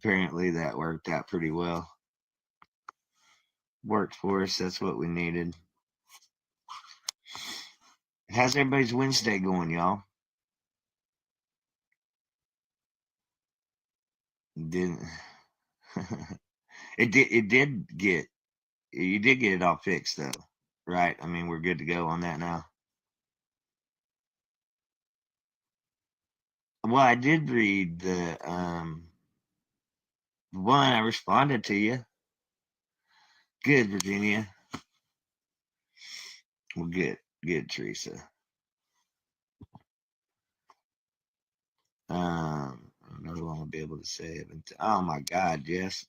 apparently that worked out pretty well. Worked for us. That's what we needed. How's everybody's Wednesday going, y'all? Didn't it did get you did get it all fixed though, right? I mean, we're good to go on that now. Well, I did read the one. I responded to you. Good, Virginia. Well, good, Teresa. Another one I'll be able to say it. Oh my God, yes.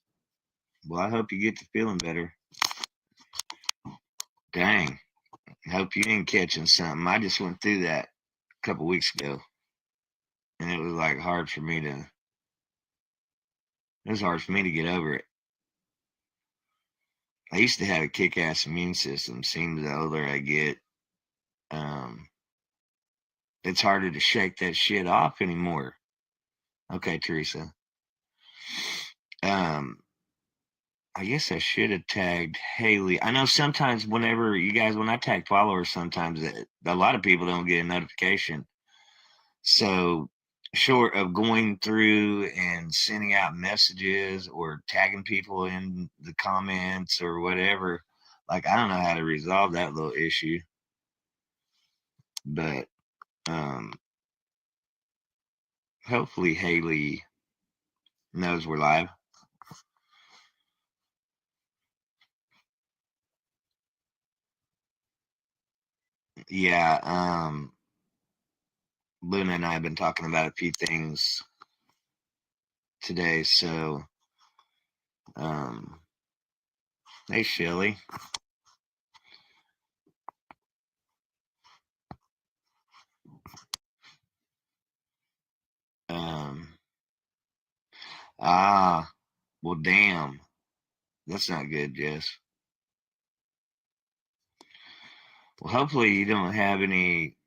Well, I hope you get to feeling better. Dang. I hope you ain't catching something. I just went through that a couple weeks ago, and it was like hard for me to. It was hard for me to get over it. I used to have a kick-ass immune system. Seems the older I get, um, it's harder to shake that shit off anymore. Okay, Teresa. Um, I guess I should have tagged Haley. I know sometimes whenever you guys, when I tag followers, sometimes a lot of people don't get a notification. So, short of going through and sending out messages or tagging people in the comments or whatever, like I don't know how to resolve that little issue. But hopefully Haley knows we're live. Yeah, Luna and I have been talking about a few things today. So, hey, Shelly. Um, well, damn. That's not good, Jess. Well, hopefully you don't have any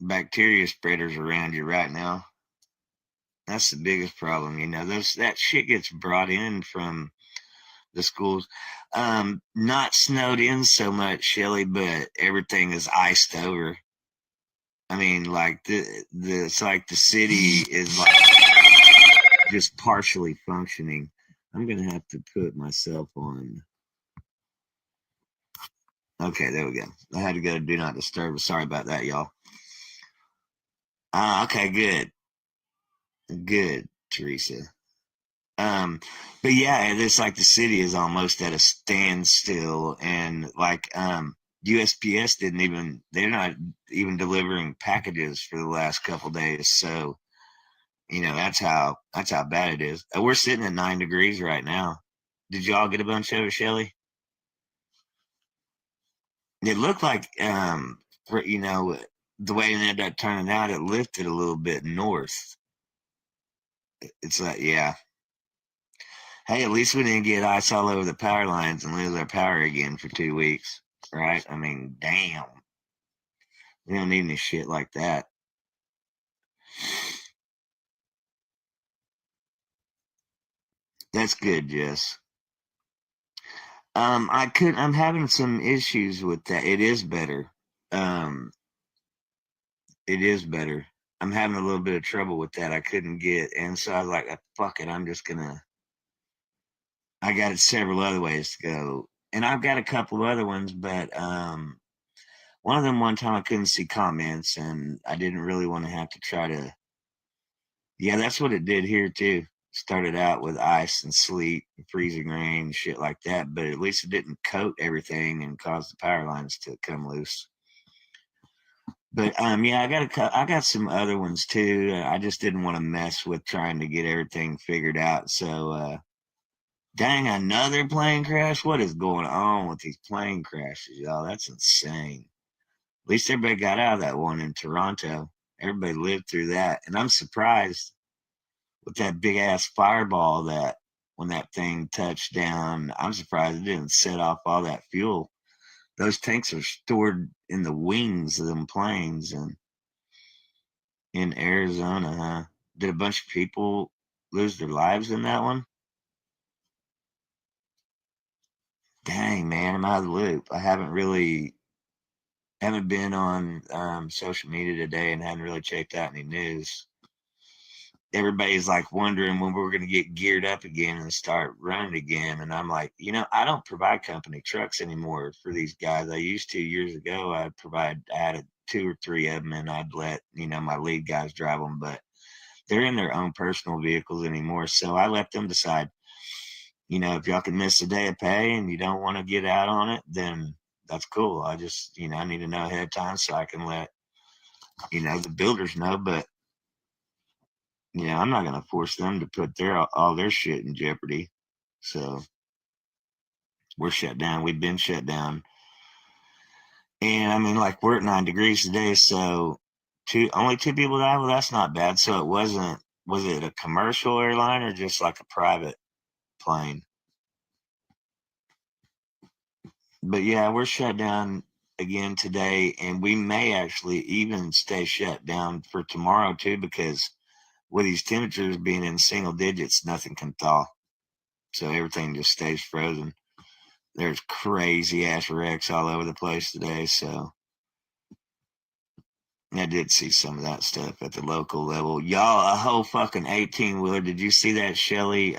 bacteria spreaders around you right now. That's the biggest problem. That shit gets brought in from the schools. Not snowed in so much, Shelly, but everything is iced over. I mean, like it's like the city is like just partially functioning. I'm gonna have to put myself on. Okay, there we go. I had to go to do not disturb. Sorry about that, y'all. Okay, good, Teresa. But yeah, it's like the city is almost at a standstill, and like USPS they're not even delivering packages for the last couple days. So that's how bad it is. We're sitting at 9 degrees right now. Did y'all get a bunch of it, Shelly? It looked like the way it ended up turning out, it lifted a little bit north. It's like, yeah. Hey, at least we didn't get ice all over the power lines and lose our power again for 2 weeks, right? I mean, damn. We don't need any shit like that. That's good, Jess. I'm having some issues with that. It is better. Um, it is better. I'm having a little bit of trouble with that. I couldn't get, and so I was like, fuck it. I got several other ways to go. And I've got a couple of other ones, but one of them one time I couldn't see comments, and I didn't really want to have to try to. Yeah, that's what it did here too. Started out with ice and sleet, and freezing rain, shit like that. But at least it didn't coat everything and cause the power lines to come loose. But yeah, I got some other ones too. I just didn't want to mess with trying to get everything figured out. So, dang, another plane crash. What is going on with these plane crashes, y'all? That's insane. At least everybody got out of that one in Toronto. Everybody lived through that, and I'm surprised with that big ass fireball that when that thing touched down, I'm surprised it didn't set off all that fuel. Those tanks are stored in the wings of them planes and in Arizona, huh? Did a bunch of people lose their lives in that one? Dang, man, I'm out of the loop. I haven't been on social media today and hadn't really checked out any news. Everybody's like wondering when we're going to get geared up again and start running again. And I'm like, I don't provide company trucks anymore for these guys. I used to years ago. I had two or three of them, and I'd let, my lead guys drive them, but they're in their own personal vehicles anymore. So I let them decide, if y'all can miss a day of pay and you don't want to get out on it, then that's cool. I just, I need to know ahead of time so I can let, the builders know. But I'm not going to force them to put all their shit in jeopardy. So we're shut down. We've been shut down. And I mean, like, we're at 9 degrees today. So only two people died. Well, that's not bad. So was it a commercial airline or just like a private plane? But yeah, we're shut down again today. And we may actually even stay shut down for tomorrow too, because with these temperatures being in single digits, nothing can thaw. So everything just stays frozen. There's crazy ass wrecks all over the place today. So I did see some of that stuff at the local level. Y'all, a whole fucking 18-wheeler. Did you see that, Shelly?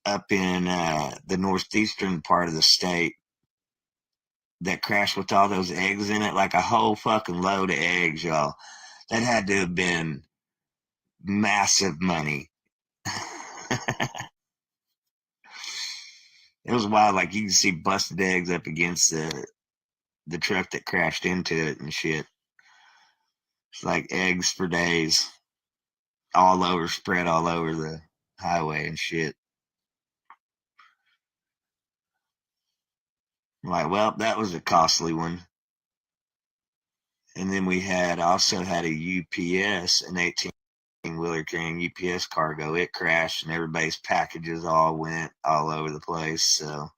Up in the northeastern part of the state that crashed with all those eggs in it, like a whole fucking load of eggs, y'all. That had to have been massive money. It was wild. Like, you can see busted eggs up against the truck that crashed into it and shit. It's like eggs for days, all over, spread all over the highway and shit. I'm like, well, that was a costly one. And then we also had a UPS, an 18-wheeler carrying UPS cargo. It crashed and everybody's packages all went all over the place. So,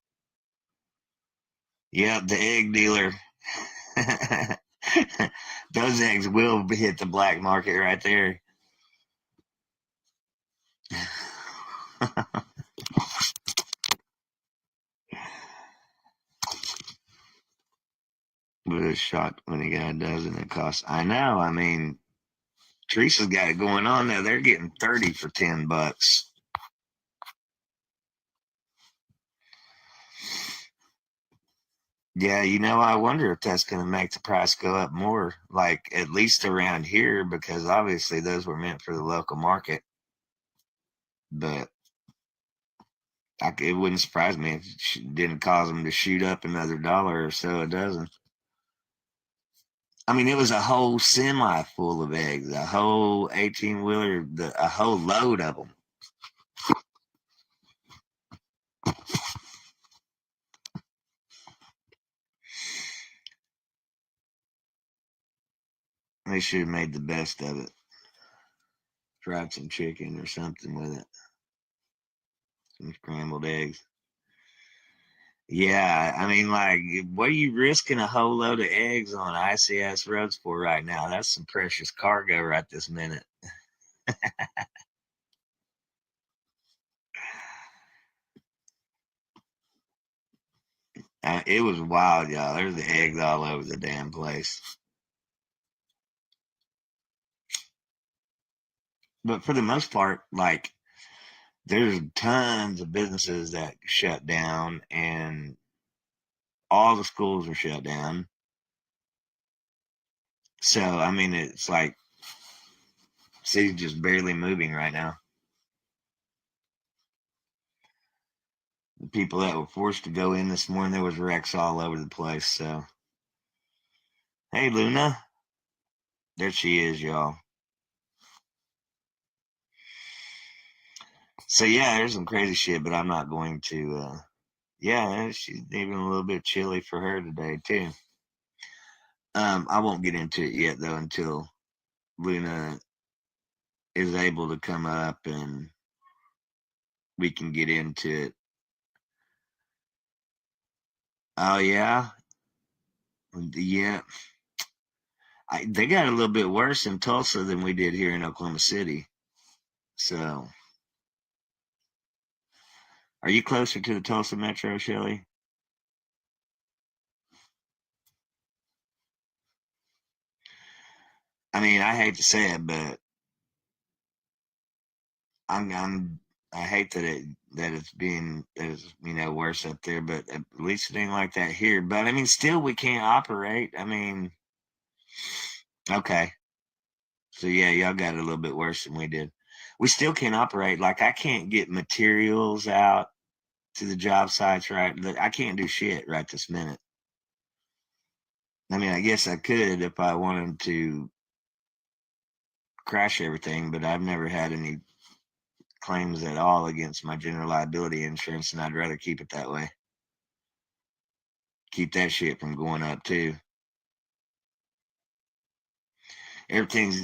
yeah, the egg dealer. Those eggs will hit the black market right there. But it's shocked when a guy does and it costs. I know. I mean, Teresa's got it going on now. They're getting 30 for $10. Yeah, I wonder if that's going to make the price go up more, like at least around here, because obviously those were meant for the local market. But it wouldn't surprise me if it didn't cause them to shoot up another dollar or so a dozen. I mean, it was a whole semi full of eggs, a whole 18-wheeler, a whole load of them. They should have made the best of it. Fried some chicken or something with it. Some scrambled eggs. Yeah, I mean, like, what are you risking a whole load of eggs on icy ass roads for right now? That's some precious cargo right this minute. It was wild, y'all. There's the eggs all over the damn place. But for the most part, like, there's tons of businesses that shut down, and all the schools are shut down. So, I mean, it's like, city's just barely moving right now. The people that were forced to go in this morning, there was wrecks all over the place. So, hey, Luna. There she is, y'all. So yeah, there's some crazy shit, but I'm not going to. Yeah, she's even a little bit chilly for her today too. I won't get into it yet though until Luna is able to come up and we can get into it. Oh yeah, yeah. They got a little bit worse in Tulsa than we did here in Oklahoma City. So, are you closer to the Tulsa Metro, Shelley? I mean, I hate to say it, but I'm I hate that it's worse up there, but at least it ain't like that here. But I mean, still we can't operate. I mean, okay, so yeah, y'all got it a little bit worse than we did. We still can't operate. Like I can't get materials out to the job sites right. I can't do shit right this minute. I mean, I guess I could if I wanted to crash everything, but I've never had any claims at all against my general liability insurance, and I'd rather keep it that way. Keep that shit from going up too. Everything's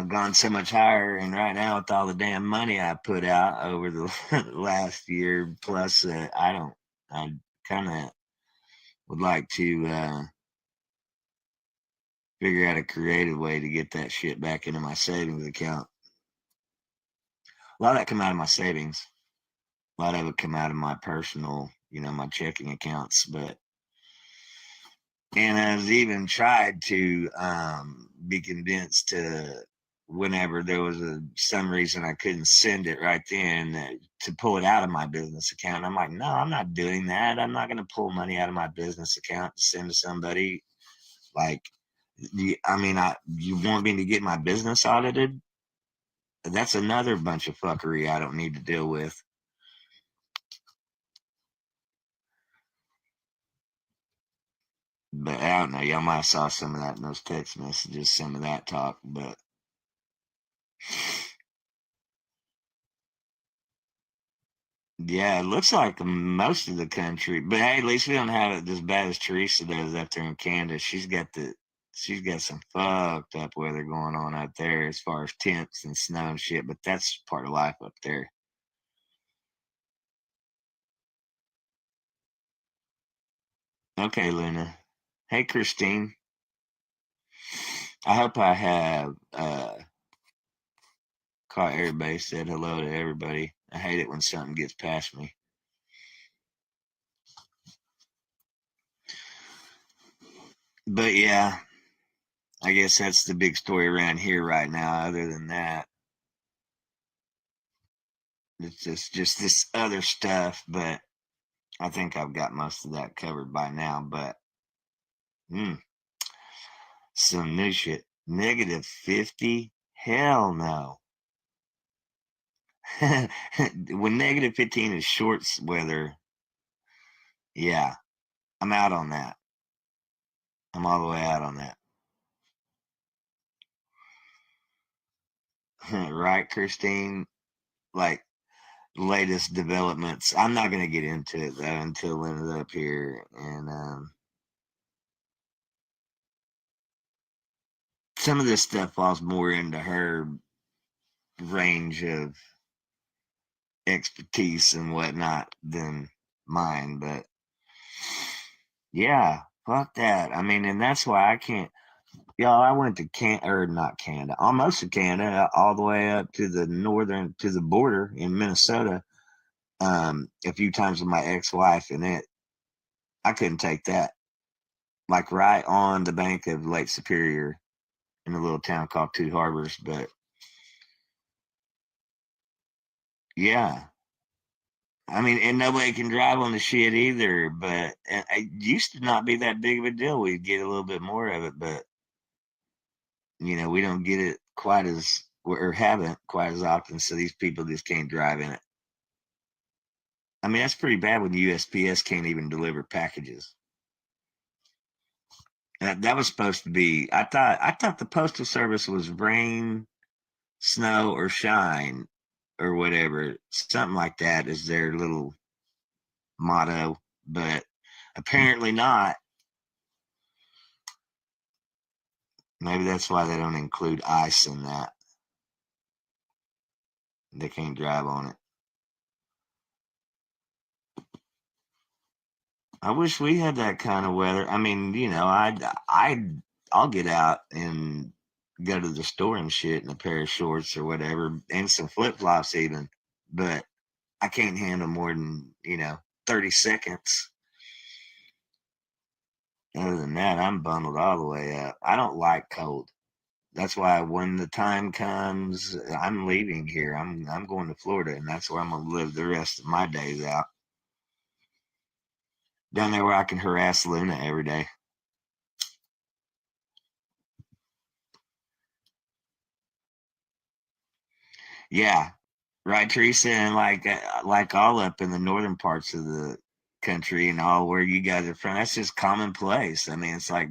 gone so much higher, and right now with all the damn money I put out over the last year plus, I kind of would like to figure out a creative way to get that shit back into my savings account. A lot of that come out of my savings. A lot of it come out of my personal, my checking accounts. And I've even tried to be convinced to, whenever there was some reason I couldn't send it right then, to pull it out of my business account. I'm like, no, I'm not doing that. I'm not going to pull money out of my business account to send to somebody. Like, you want me to get my business audited? That's another bunch of fuckery I don't need to deal with. But I don't know. Y'all might have saw some of that in those text messages, some of that talk. But yeah, it looks like most of the country. But hey, at least we don't have it as bad as Teresa does up there in Canada. She's got some fucked up weather going on out there as far as temps and snow and shit. But that's part of life up there. Okay, Luna. Hey, Christine. I hope I have caught everybody, said hello to everybody. I hate it when something gets past me. But yeah, I guess that's the big story around here right now. Other than that, it's just this other stuff. But I think I've got most of that covered by now. But mm, some new shit. -50? Hell no. When -15 is shorts weather, yeah, I'm out on that. I'm all the way out on that. Right, Christine? Like, latest developments. I'm not going to get into it though until Lena's up here, and some of this stuff falls more into her range of expertise and whatnot than mine. But yeah, fuck that. I mean, and that's why I can't. Y'all, I went to or not Canada, almost to Canada, all the way up to the to the border in Minnesota, a few times with my ex-wife, and I couldn't take that. Like right on the bank of Lake Superior in a little town called Two Harbors. But yeah, I mean, and nobody can drive on the shit either. But it used to not be that big of a deal. We'd get a little bit more of it, but we don't get it quite as or haven't quite as often. So these people just can't drive in it. I mean, that's pretty bad when the USPS can't even deliver packages. That was supposed to be. I thought the postal service was rain, snow, or shine, or whatever. Something like that is their little motto, but apparently not. Maybe that's why they don't include ice in that. They can't drive on it. I wish we had that kind of weather. I mean, I'll get out and go to the store and shit in a pair of shorts or whatever, and some flip flops even. But I can't handle more than 30 seconds. Other than that, I'm bundled all the way up. I don't like cold. That's why when the time comes, I'm leaving here. I'm going to Florida, and that's where I'm gonna live the rest of my days out. Down there where I can harass Luna every day. Yeah, right, Teresa, and like all up in the northern parts of the country and all where you guys are from, that's just commonplace. I mean, it's like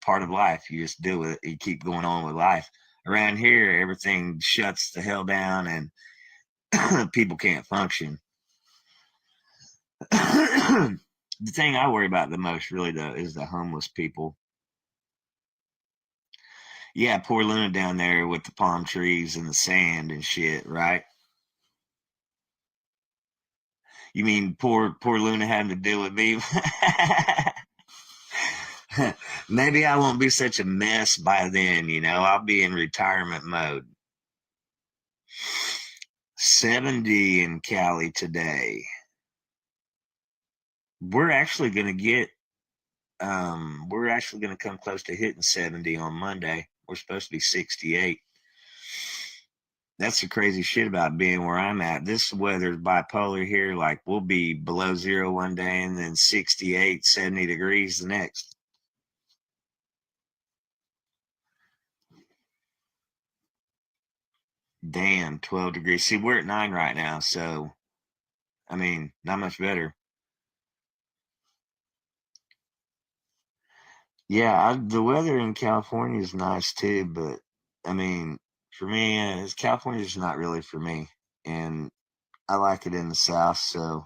part of life. You just do it. You keep going on with life. Around here, everything shuts the hell down, and people can't function. The thing I worry about the most, really, though, is the homeless people. Yeah, poor Luna down there with the palm trees and the sand and shit, right? You mean poor Luna having to deal with me? Maybe I won't be such a mess by then, I'll be in retirement mode. 70 in Cali today. We're actually going to get, we're actually going to come close to hitting 70 on Monday. We're supposed to be 68. That's the crazy shit about being where I'm at. This weather's bipolar here. Like, we'll be below zero one day and then 68, 70 degrees the next. Damn, 12 degrees. See, we're at 9 right now. So, I mean, not much better. Yeah, the weather in California is nice too. But, I mean, for me, California's not really for me. And I like it in the South. So,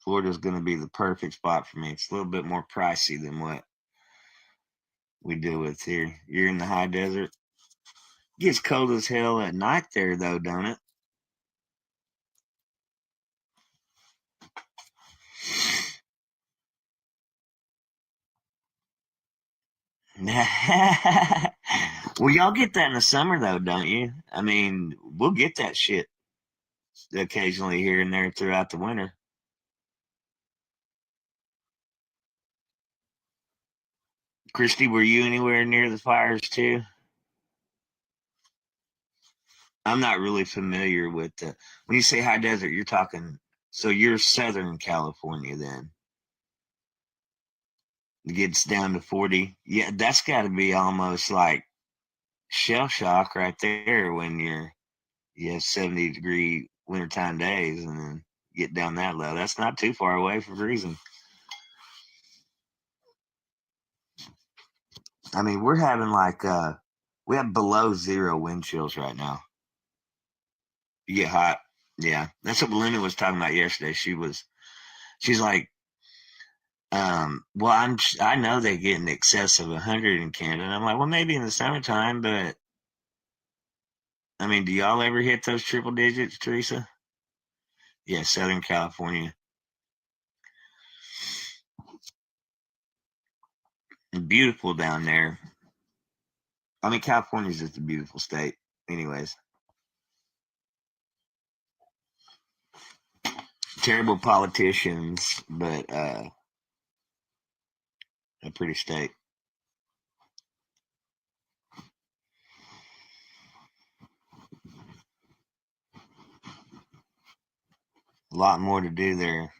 Florida's going to be the perfect spot for me. It's a little bit more pricey than what we deal with here. You're in the high desert. Gets cold as hell at night there, though, don't it? Well, y'all get that in the summer, though, don't you? I mean, we'll get that shit occasionally here and there throughout the winter. Christy, were you anywhere near the fires too? I'm not really familiar with the. When you say high desert, you're talking. So you're Southern California then. It gets down to 40. Yeah, that's got to be almost like shell shock right there when you have 70-degree wintertime days and then get down that low. That's not too far away from freezing. I mean, we're having we have below zero wind chills right now. You get hot. Yeah. That's what Belinda was talking about yesterday. She's like, well, I know they get in excess of 100 in Canada. And I'm like, well, maybe in the summertime, but I mean, do y'all ever hit those triple digits, Teresa? Yeah, Southern California. Beautiful down there. I mean, California's just a beautiful state, anyways. Terrible politicians, but a pretty state. A lot more to do there.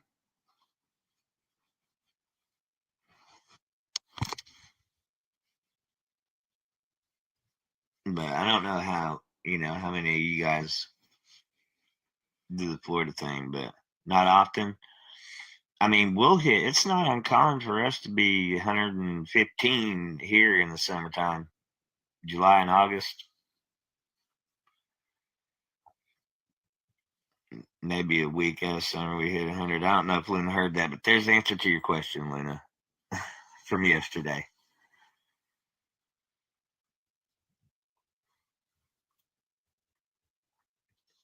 But I don't know how many of you guys do the Florida thing, but not often. I mean, we'll hit. It's not uncommon for us to be 115 here in the summertime, July and August. Maybe a week out of summer we hit 100. I don't know if Luna heard that, but there's the answer to your question, Luna, from yesterday.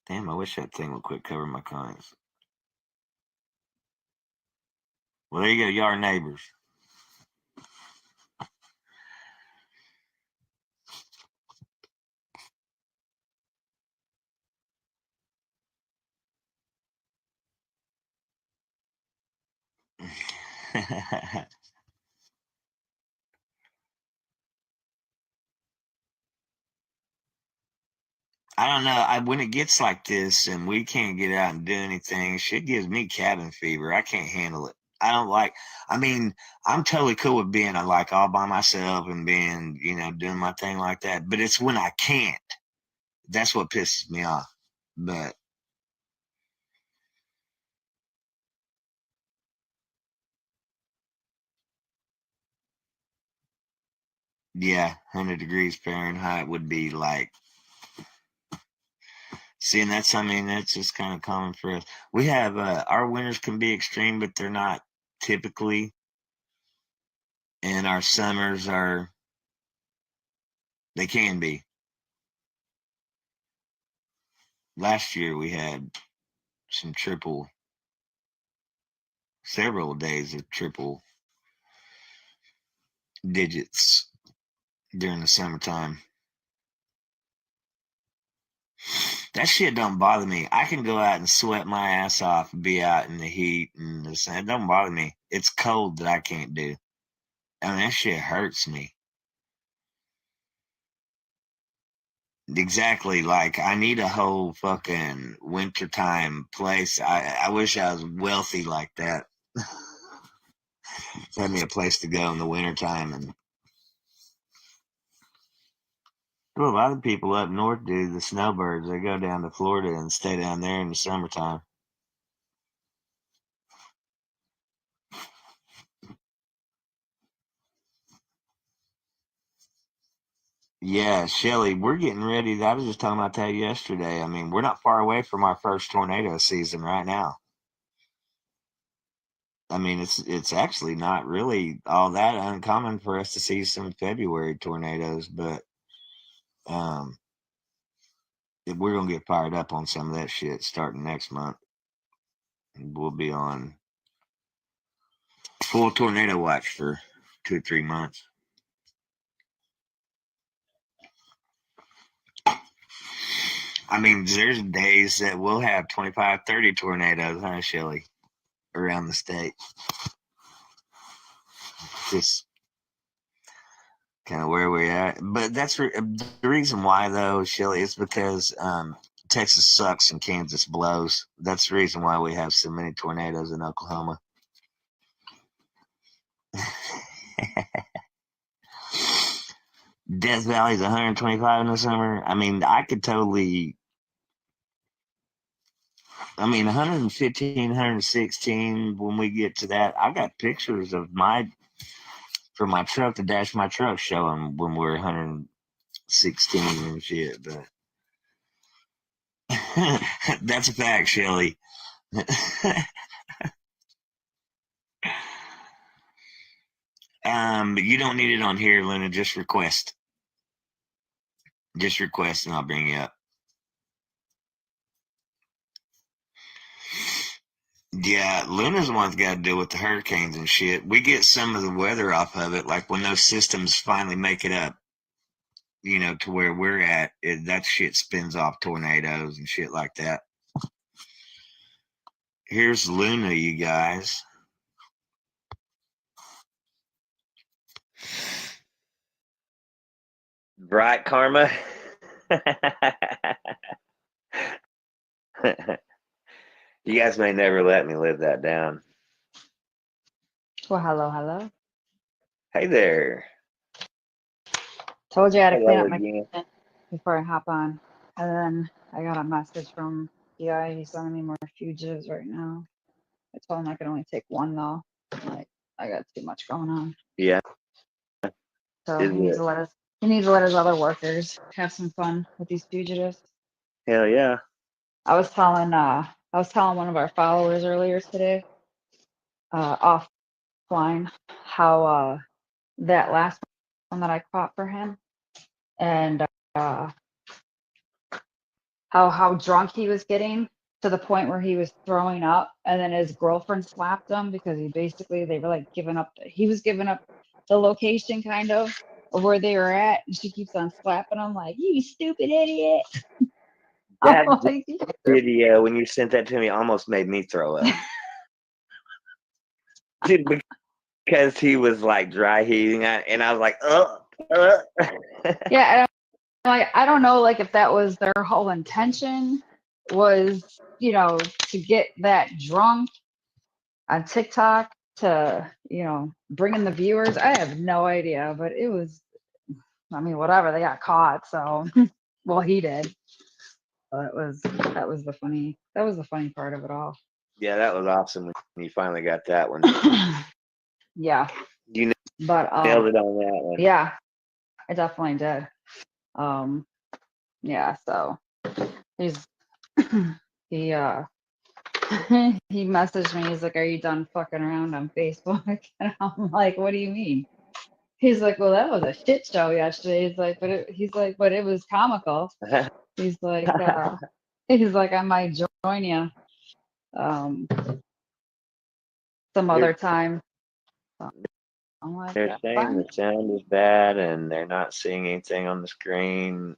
Damn, I wish that thing would quit covering my comments. Well, there you go. Y'all are neighbors. I don't know. When it gets like this and we can't get out and do anything, shit gives me cabin fever. I can't handle it. I don't like. I mean, I'm totally cool with being like all by myself and being, doing my thing like that. But it's when I can't. That's what pisses me off. But yeah, 100 degrees Fahrenheit would be like. See, and that's just kind of common for us. We have our winters can be extreme, but they're not typically, and our summers they can be. Last year we had some several days of triple digits during the summertime. That shit don't bother me. I can go out and sweat my ass off and be out in the heat and it don't bother me. It's cold that I can't do. I mean, that shit hurts me. Exactly. Like I need a whole fucking wintertime place. I wish I was wealthy like that. Had me a place to go in the wintertime. And well, a lot of people up north do. The snowbirds, they go down to Florida and stay down there in the summertime. Yeah, Shelly, we're getting ready. I was just talking about that yesterday. I mean, we're not far away from our first tornado season right now. I mean, it's actually not really all that uncommon for us to see some February tornadoes, but um, we're gonna get fired up on some of that shit starting next month. We'll be on full tornado watch for 2 or 3 months. I mean, there's days that we'll have 25, 30 tornadoes, huh, Shelly, around the state. Just kind of where we're at. But that's the reason why, though, Shelly, is because Texas sucks and Kansas blows. That's the reason why we have so many tornadoes in Oklahoma. Death Valley's 125 in the summer. I mean, I could totally. I mean, 115, 116. When we get to that, I got pictures of for my truck to dash my truck showing when we're 116 and shit. But that's a fact, Shelly. You don't need it on here, Luna. Just request. Just request, and I'll bring you up. Yeah, Luna's the one's got to deal with the hurricanes and shit. We get some of the weather off of it, like when those systems finally make it up, to where we're at. That shit spins off tornadoes and shit like that. Here's Luna, you guys. Right, Karma? You guys may never let me live that down. Well, hello, hello. Hey there. Told you I had to clean Hello up my again. kitchen before I hop on. And then I got a message from the guy. He's sending me more fugitives right now. I told him I could only take one though. Like I got too much going on. Yeah. So Is he needs it? to let us. He needs to let his other workers have some fun with these fugitives. Hell yeah. I was telling one of our followers earlier today, offline, how that last one that I caught for him, and how drunk he was getting to the point where he was throwing up, and then his girlfriend slapped him because they were like giving up. He was giving up the location kind of where they were at, and she keeps on slapping him like, "You stupid idiot." That Like, video, when you sent that to me, almost made me throw up. Dude, because he was like dry heaving, and I was like, Yeah, and like I don't know like if that was their whole intention was, to get that drunk on TikTok to, bring in the viewers. I have no idea, but it was, I mean, whatever, they got caught, so well he did. So that was the funny part of it all. Yeah, that was awesome when you finally got that one. Yeah. You But nailed it on that one. yeah, I definitely did. Yeah, so he's he he messaged me, he's like, "Are you done fucking around on Facebook?" And I'm like, "What do you mean?" He's like, "Well, that was a shit show yesterday." He's like, "But it was comical." He's like, "I might join you um some other time." So I'm like, They're "That's saying fine." the sound is bad and they're not seeing anything on the screen.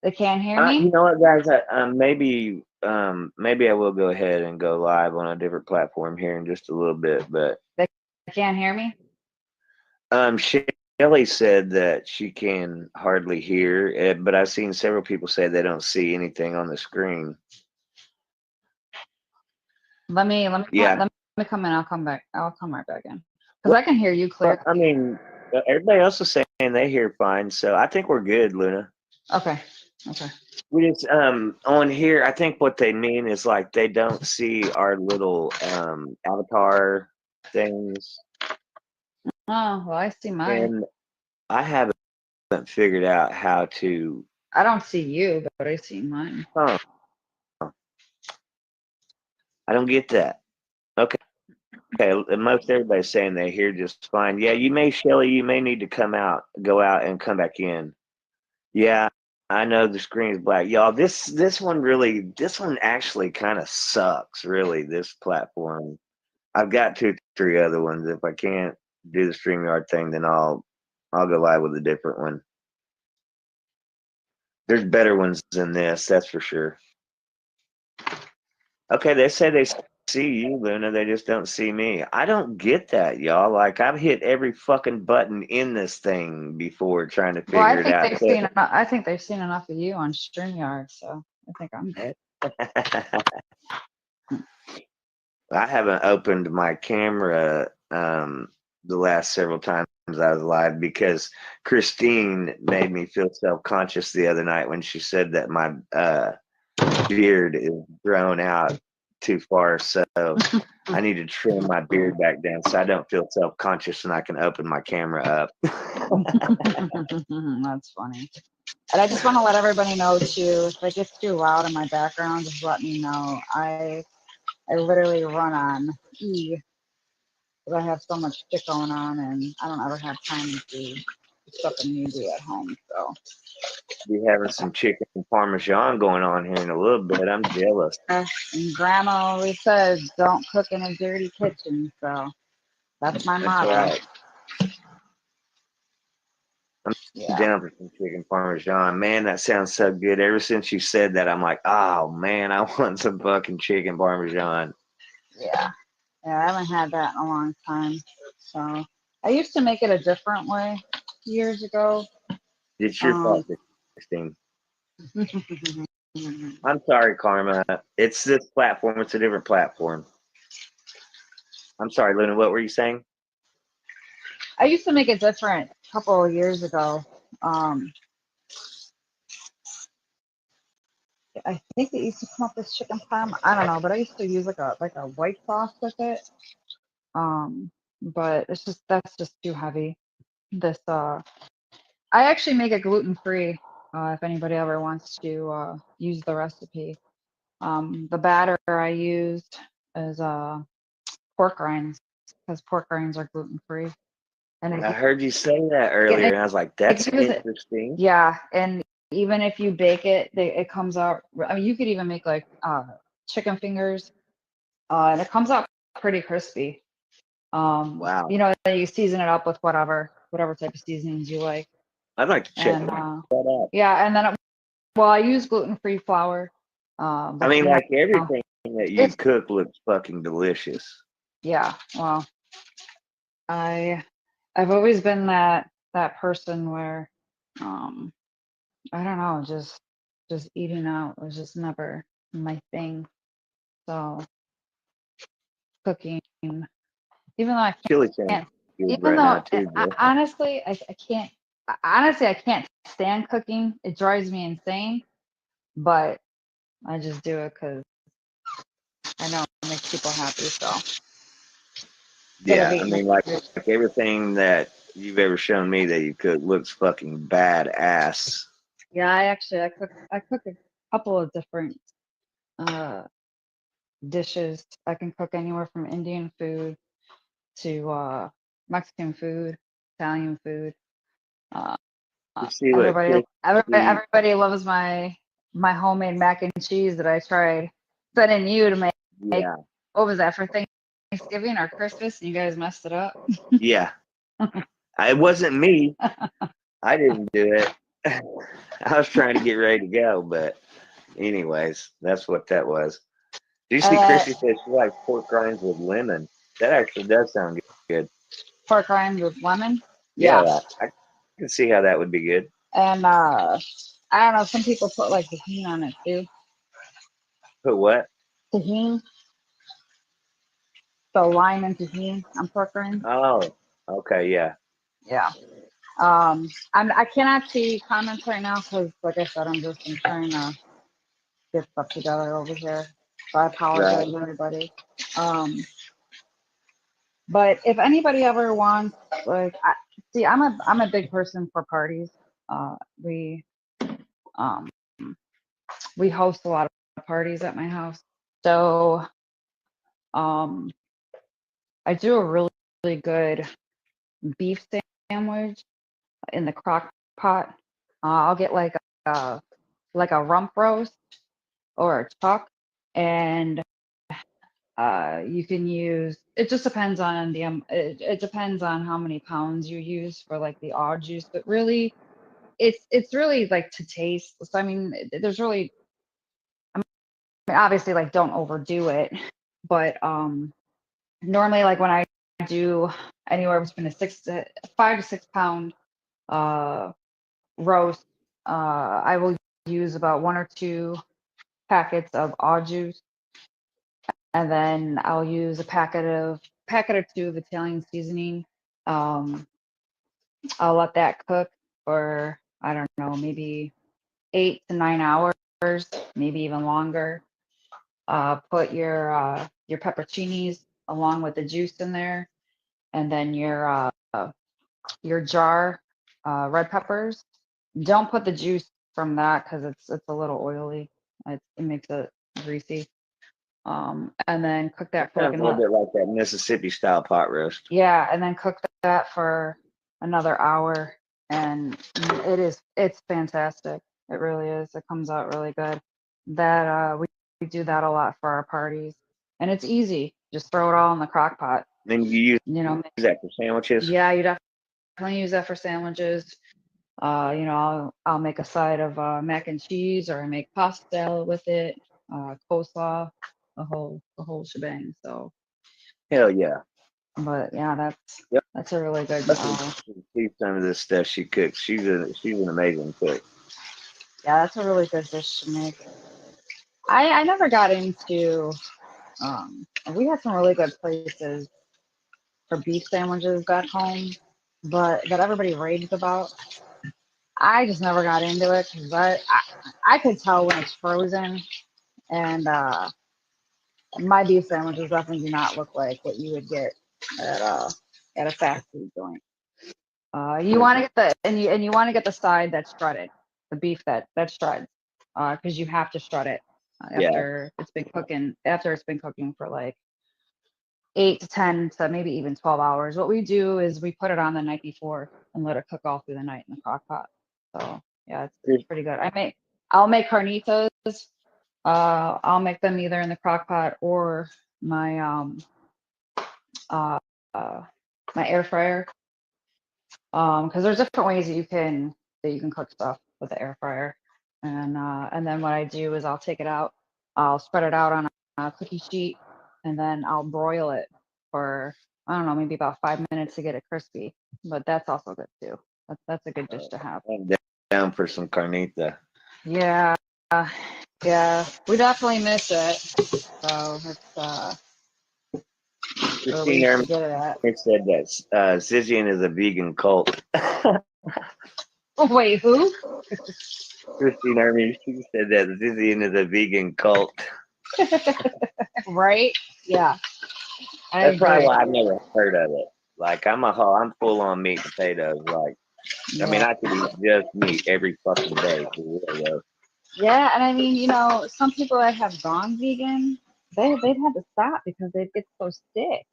They can't hear me? You know what, guys? Maybe I will go ahead and go live on a different platform here in just a little bit. But They can't hear me? Shelly said that she can hardly hear it, but I've seen several people say they don't see anything on the screen. Let me Yeah. let me come in. I'll come back. I'll come right back in. Because I can hear you clear. I mean, everybody else is saying they hear fine, so I think we're good, Luna. Okay. Okay. We just on here, I think what they mean is like they don't see our little avatar things. Oh, well, I see mine. And I haven't figured out how to. I don't see you, but I see mine. Huh. I don't get that. Okay. Okay. Most everybody's saying they hear just fine. Yeah, you may, Shelly, you may need to go out and come back in. Yeah, I know the screen is black. Y'all, this one actually kind of sucks, really, this platform. I've got 2, 3 other ones. If I can't do the StreamYard thing, then I'll go live with a different one. There's better ones than this, that's for sure. Okay, they say they see you, Luna. They just don't see me. I don't get that, y'all. Like I've hit every fucking button in this thing before trying to figure it out. I think they've seen enough of you on StreamYard, so I think I'm good. I haven't opened my camera the last several times I was live because Christine made me feel self-conscious the other night when she said that my beard is grown out too far, so I need to trim my beard back down so I don't feel self-conscious and I can open my camera up. That's funny. And I just want to let everybody know too, if it gets too loud in my background, just let me know. I literally run on E because I have so much shit going on and I don't ever have time to do stuff I need to do at home. So Be having some chicken parmesan going on here in a little bit. I'm jealous. and Grandma always says, "Don't cook in a dirty kitchen." So that's my motto. Right. I'm down for some chicken parmesan. Man, that sounds so good. Ever since you said that, I'm like, oh man, I want some fucking chicken parmesan. Yeah. Yeah, I haven't had that in a long time. So I used to make it a different way years ago. It's your fault, Christine. I'm sorry, Karma. It's this platform. It's a different platform. I'm sorry, Luna. What were you saying? I used to make it different a couple of years ago. I think it used to come up with chicken parm. I don't know, but I used to use like a white sauce with it. But that's just too heavy. This I actually make it gluten free. If anybody ever wants to use the recipe, the batter I used is pork rinds because pork rinds are gluten free. And I heard you say that earlier, and I was like, "That's interesting." Yeah, and even if you bake it, it comes out. I mean, you could even make like chicken fingers, and it comes out pretty crispy. Wow. Then you season it up with whatever type of seasonings you like. I'd like to check that out. Yeah, and then I use gluten-free flour. I mean, like everything that you cook looks fucking delicious. Yeah, well, I I've always been that person where um I don't know, just eating out was just never my thing. So cooking, even though I Chili sounds can't, good even right though now too, bro. honestly I can't, honestly I can't stand cooking. It drives me insane, but I just do it because I know it makes people happy. So instead of Yeah, I eating mean, like everything that you've ever shown me that you cook looks fucking badass. yeah, I cook a couple of different uh dishes. I can cook anywhere from Indian food to Mexican food, Italian food. Uh, You see what Christy? everybody loves my homemade mac and cheese that I tried sending you to make. Yeah, What was that for Thanksgiving or Christmas? And you guys messed it up. yeah. It wasn't me. I didn't do it. I was trying to get ready to go, but anyways, that's what that was. Do you see Uh, Christy says she likes pork rinds with lemon? That actually does sound good. pork rinds with lemon. Yeah, Yeah, I can see how that would be good. and I don't know. Some people put like tahini on it too. Put what? Tahini, so lime and tahini on pork rinds. Oh, okay, yeah. Yeah. I cannot see comments right now because, like I said, I'm trying to get stuff together over here. So I Right. apologize, everybody. Um, but if anybody ever wants, like, see, I'm a big person for parties. Uh, we um we host a lot of parties at my house, so um I do a really good beef sandwich in the crock pot. I'll get like a rump roast or a chuck, and you can use. It just depends on it depends on how many pounds you use for like the au juice, but really, it's really like to taste. So I mean, there's really, I mean, obviously like don't overdo it, but normally like when I do anywhere between a 5 to 6 pound uh roast, I will use about 1 or 2 packets of au juice, and then I'll use a packet or two of Italian seasoning. Um, I'll let that cook for, I don't know, maybe 8 to 9 hours, maybe even longer. Put your pepperoncinis along with the juice in there, and then your jar red peppers. Don't put the juice from that because it's a little oily. It makes it greasy. And then cook It that for like sounds a little another, bit like that Mississippi style pot roast. yeah, and then cook that for another hour. And it's fantastic. It really is. It comes out really good. That we do that a lot for our parties. And it's easy. Just throw it all in the crock pot. Then you use You know, that for sandwiches. yeah, you definitely use that for sandwiches. I'll make a side of mac and cheese, or I make pasta salad with it, coleslaw, the whole shebang. So, Hell yeah. but yeah, Yep. that's a really good. That's see some of this stuff she cooks. She's an amazing cook. Yeah, that's a really good dish to make. I never got into. We had some really good places for beef sandwiches back home, but that everybody raves about. I just never got into it because I could tell when it's frozen, and my beef sandwiches definitely do not look like what you would get at a fast food joint. You want to get you want to get the side that's shredded, the beef that shreds, because you have to shred it Yeah. after it's been cooking for like 8 to 10 to maybe even 12 hours. What we do is we put it on the night before and let it cook all through the night in the crock pot. So yeah, it's pretty good. I'll make carnitas. I'll make them either in the crock pot or my uh, uh my air fryer. Because there's different ways that you can cook stuff with the air fryer. And then what I do is I'll take it out, I'll spread it out on a cookie sheet, and then I'll broil it for, I don't know, maybe about 5 minutes to get it crispy. But that's also good too. That's a good dish to have. I'm down for some carnita. Yeah, yeah, we definitely miss it. So it's where we Christine used to Ermin get it at. said that Zizian is a vegan cult. Oh, wait, who? Christine Ermin, she said that Zizian is a vegan cult. Right? Yeah, I That's probably agree. why I've never heard of it. Like I'm full on meat and potatoes. Like I mean, Yeah. I could eat just meat every fucking day. For real, though. Yeah, and I mean, some people that have gone vegan, they've had to stop because they get so sick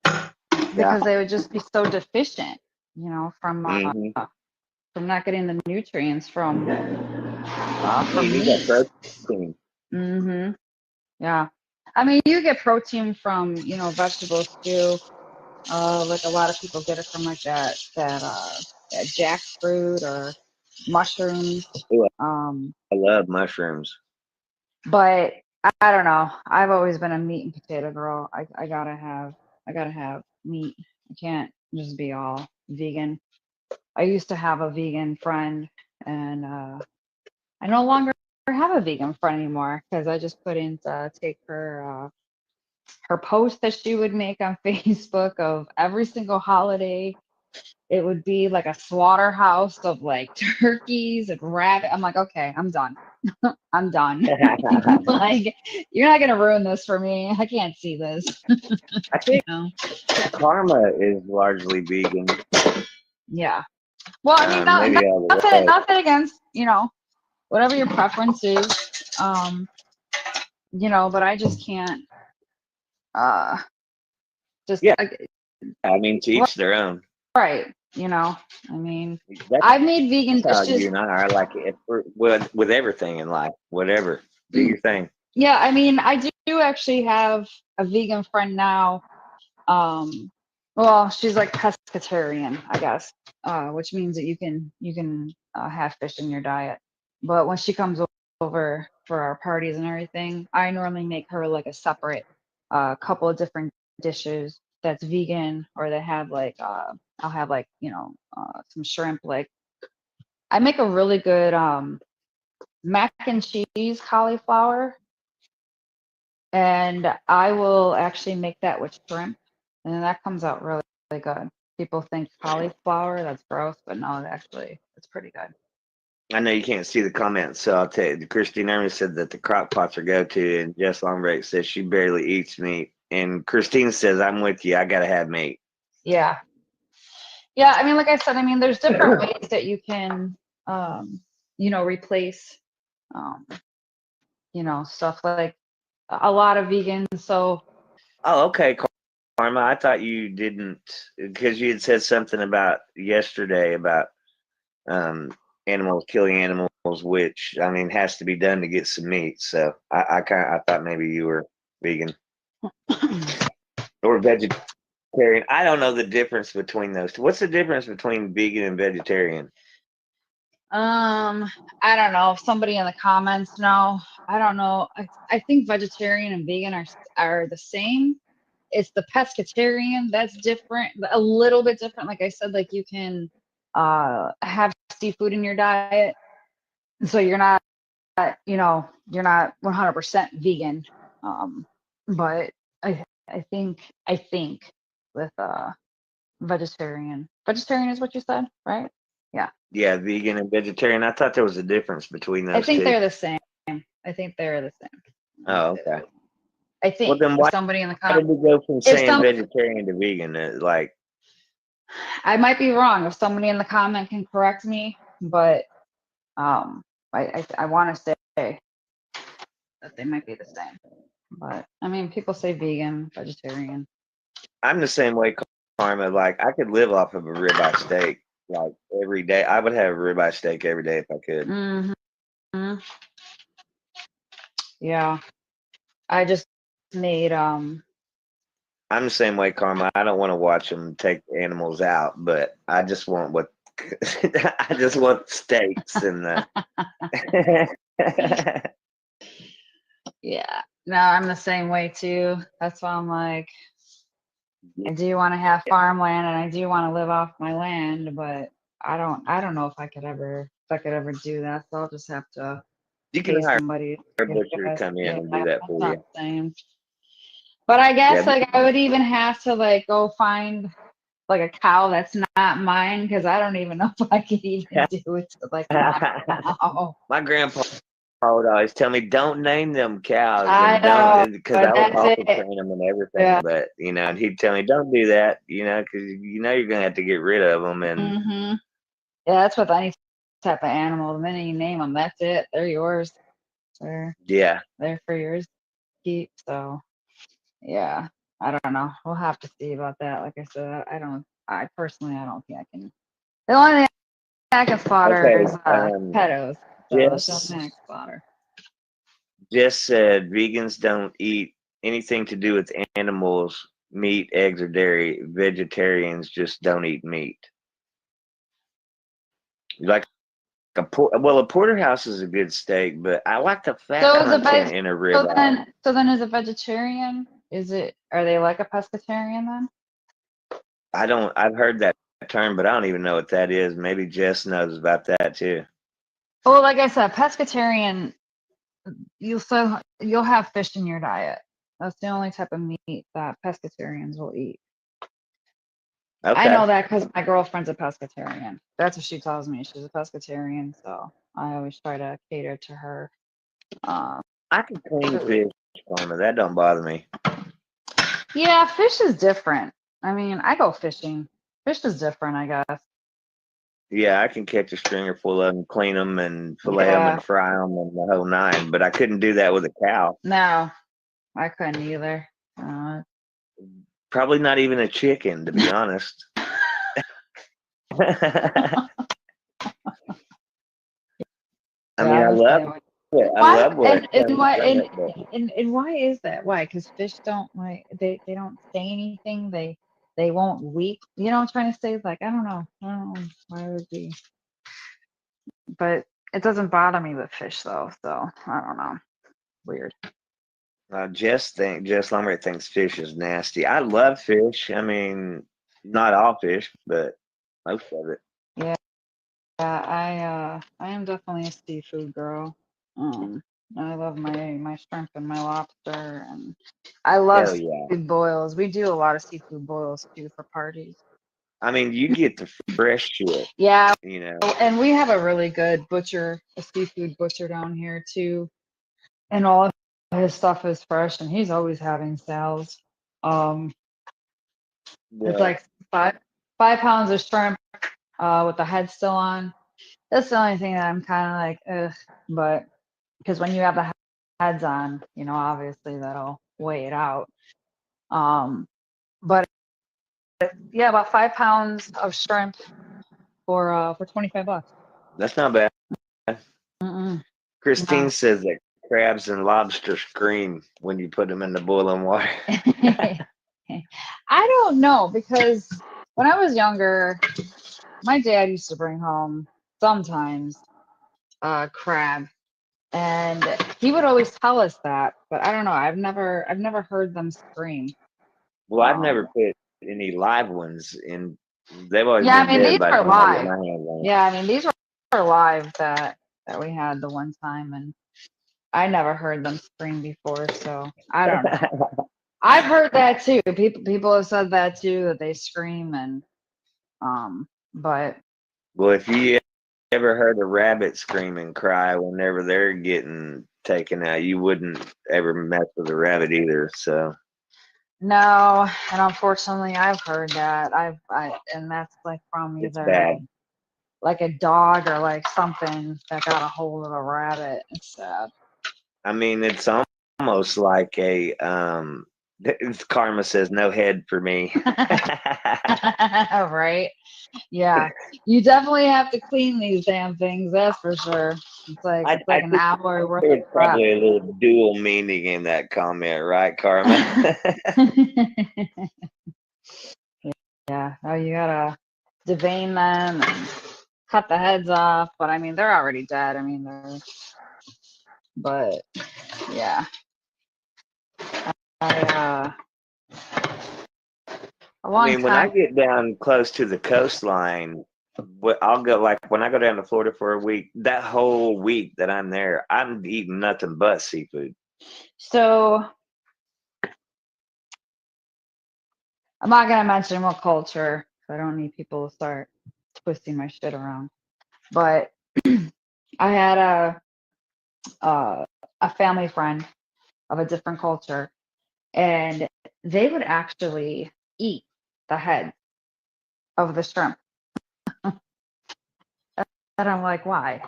Yeah. because they would just be so deficient, Mm-hmm. from not getting the nutrients from You need meat. that protein. Mhm. Yeah. I mean, you get protein from, vegetables too. Like a lot of people get it from like that jackfruit or mushrooms. Ooh, Um, I love mushrooms. but I don't know. I've always been a meat and potato girl. I gotta have meat. I can't just be all vegan. I used to have a vegan friend, and I no longer have a vegan friend anymore because I just couldn't take her post that she would make on Facebook of every single holiday. It would be like a slaughterhouse of like turkeys and rabbit. I'm like, okay, I'm done. I'm done. Like, you're not gonna ruin this for me. I can't see this. I You think know? Karma is largely vegan. Yeah. Well, I mean, Maybe all the nothing, way. nothing against, whatever your preference is. But I just can't. Uh, just Yeah, I mean, to each their own. right. I mean, That's I've made vegan how dishes. you and I are. Like with everything in life, whatever. Do your thing. Yeah, I mean, I do actually have a vegan friend now. Well, she's like pescatarian, I guess, which means that you can have fish in your diet. But when she comes over for our parties and everything, I normally make her like a separate couple of different dishes that's vegan or that have like I'll have like some shrimp. Like I make a really good mac and cheese cauliflower, and I will actually make that with shrimp, and that comes out really, really good. People think cauliflower, that's gross, but no, actually, it's pretty good. I know you can't see the comments, so I'll tell you. Christine Erman said that the crock pots are go-to, and Jess Longbreak says she barely eats meat. And Christine says, I'm with you. I got to have meat. Yeah. Yeah, I mean, like I said, I mean, there's different ways that you can, replace, um, stuff like a lot of vegans. So, Oh, okay, Karma. I thought you didn't, because you had said something about yesterday about animals killing animals, which I mean has to be done to get some meat. So I thought maybe you were vegan or vegetarian. I don't know the difference between those two. What's the difference between vegan and vegetarian? I don't know if somebody in the comments know. I don't know. I think vegetarian and vegan are the same. It's the pescatarian that's different, a little bit different. Like I said, like you can have seafood in your diet, so you're not 100% vegan. But I think with vegetarian is what you said, right? Yeah. Yeah, vegan and vegetarian. I thought there was a difference between I those think two. they're the same. I think they're the same. Oh, okay. I Well, think then if why somebody in the did comments, we go from if saying some, vegetarian to vegan? I might be wrong. If somebody in the comment can correct me, but I want to say that they might be the same. But I mean, people say vegan, vegetarian. I'm the same way, Karma. Like I could live off of a ribeye steak like every day. I would have a ribeye steak every day if I could. Hmm. Yeah, I just made I'm the same way, Karma. I don't want to watch them take animals out, but I just want what I just want steaks and the. Yeah. No, I'm the same way too. That's why I'm like, I do want to have farmland and I do want to live off my land, but I don't know if I could ever do that. So I'll just have to You can pay hire somebody a to butcher to invest. come in Yeah, and do that's that what for I'm you. saying. But I Yeah, guess like I would even have to like go find like a cow that's not mine because I don't even know if I could even do it to like my cow. my grandpa would always tell me, "Don't name them cows," I and know, don't, because but I would that's also it. train them and everything. Yeah. But and he'd tell me, "Don't do that," because you're gonna have to get rid of them. And Hmm. Yeah, that's with any type of animal. The minute you name them, that's it. They're yours. They're yeah, they're for yours to keep. So yeah, I don't know. We'll have to see about that. Like I said, I don't. I personally, I don't think I can. The only thing I can slaughter okay. is pedos. So that's the only thing I Just can slaughter. just said vegans don't eat anything to do with animals, meat, eggs, or dairy. Vegetarians just don't eat meat. Like a porterhouse is a good steak, but I like the fat So is a content veg. in a So ribeye. then is a vegetarian? Is it? Are they like a pescatarian then? I've heard that term, but I don't even know what that is. Maybe Jess knows about that too. Well, like I said, pescatarian. You'll have fish in your diet. That's the only type of meat that pescatarians will eat. I Okay. know that because my girlfriend's a pescatarian. That's what she tells me. She's a pescatarian, so I always try to cater to her I can clean food. fish, Karma. That don't bother me. Yeah, fish is different. I mean, I go fishing. Fish is different, I guess. Yeah, I can catch a stringer full of them, clean them, and fillet them, Yeah, and fry them, and the whole nine. But I couldn't do that with a cow. no, I couldn't either. Uh, Probably not even a chicken, to be honest. I mean, yeah, I I was love saying, it. I why love what it comes from it, but and why is that? Why? Because fish don't like they don't say anything. They won't weep. You know what I'm trying to say? Like I don't know why it would be, but it doesn't bother me with fish though. So I don't know. Weird. Jess Lumber thinks fish is nasty. I love fish. I mean, not all fish, but most of it. Yeah, I am definitely a seafood girl. Um, I love my shrimp and my lobster, and I love Hell yeah. seafood boils. We do a lot of seafood boils too for parties. I mean, you get the fresh shit, Yeah, you know. and we have a really good butcher, a seafood butcher down here too, and all of his stuff is fresh, and he's always having sales. Um, it's Yeah. like five pounds of shrimp, with the head still on. That's the only thing that I'm kind of like, ugh. But because when you have the heads on, obviously that'll weigh it out. But yeah, about 5 pounds of shrimp for $25. That's not bad. Mm-mm, Christine no. says that crabs and lobster scream when you put them in the boiling water. I don't know because when I was younger, my dad used to bring home sometimes crab, and he would always tell us that. But I don't know. I've never heard them scream. Well, I've never Um, put any live ones in. They've always yeah, I been mean dead these by the are time I get live. my hands on Yeah, I mean these are live that we had the one time, and I never heard them scream before, so I don't know. them. I've heard that too. People have said that too, that they scream and but Well, if you ever heard a rabbit scream and cry whenever they're getting taken out, you wouldn't ever mess with a rabbit either. So no, and unfortunately I've heard that. And that's like from it's either bad. like a dog or like something that got a hold of a rabbit. It's sad. I mean, it's almost like a Karma says no head for me. Right? Yeah. You definitely have to clean these damn things, that's for sure. I, It's I like an think hour worth of there's crap. probably a little dual meaning in that comment, right, Karma? Yeah. Oh, you gotta devein them and cut the heads off. But I mean, they're already dead. I mean, but yeah. a I long mean, when I time. get down close to the coastline, I'll go like when I go down to Florida for a week. That whole week that I'm there, I'm eating nothing but seafood. So I'm not gonna mention what culture. 'Cause I don't need people to start twisting my shit around. But I had a family friend of a different culture, and they would actually eat the head of the shrimp. And I'm like, why?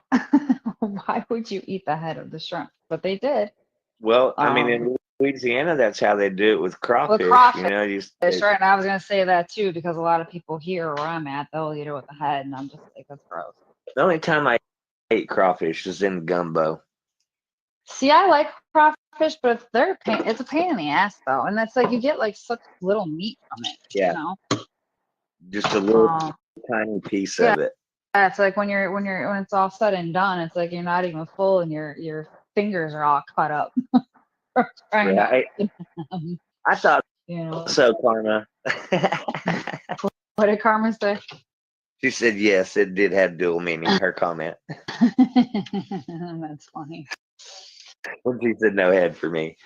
Why would you eat the head of the shrimp? But they did. Well, I mean, Um, in Louisiana, that's how they do it with with crawfish. You crawfish, know, right? And I was gonna say that too because a lot of people here where I'm at, they'll eat it with the head, and I'm just like, that's gross. the only time I ate crawfish is in gumbo. See, I like crawfish, but it's a pain in the ass though, and that's like you get like such little meat from it, Yeah, just a little Um, tiny piece yeah, of it. it's like when it's all said and done, it's like you're not even full, and your fingers are all cut up from trying to Right? open them. I thought You know, so, Karma. what did Carmen say? She said yes, it did have dual meaning, her comment. That's funny. When she said no head for me.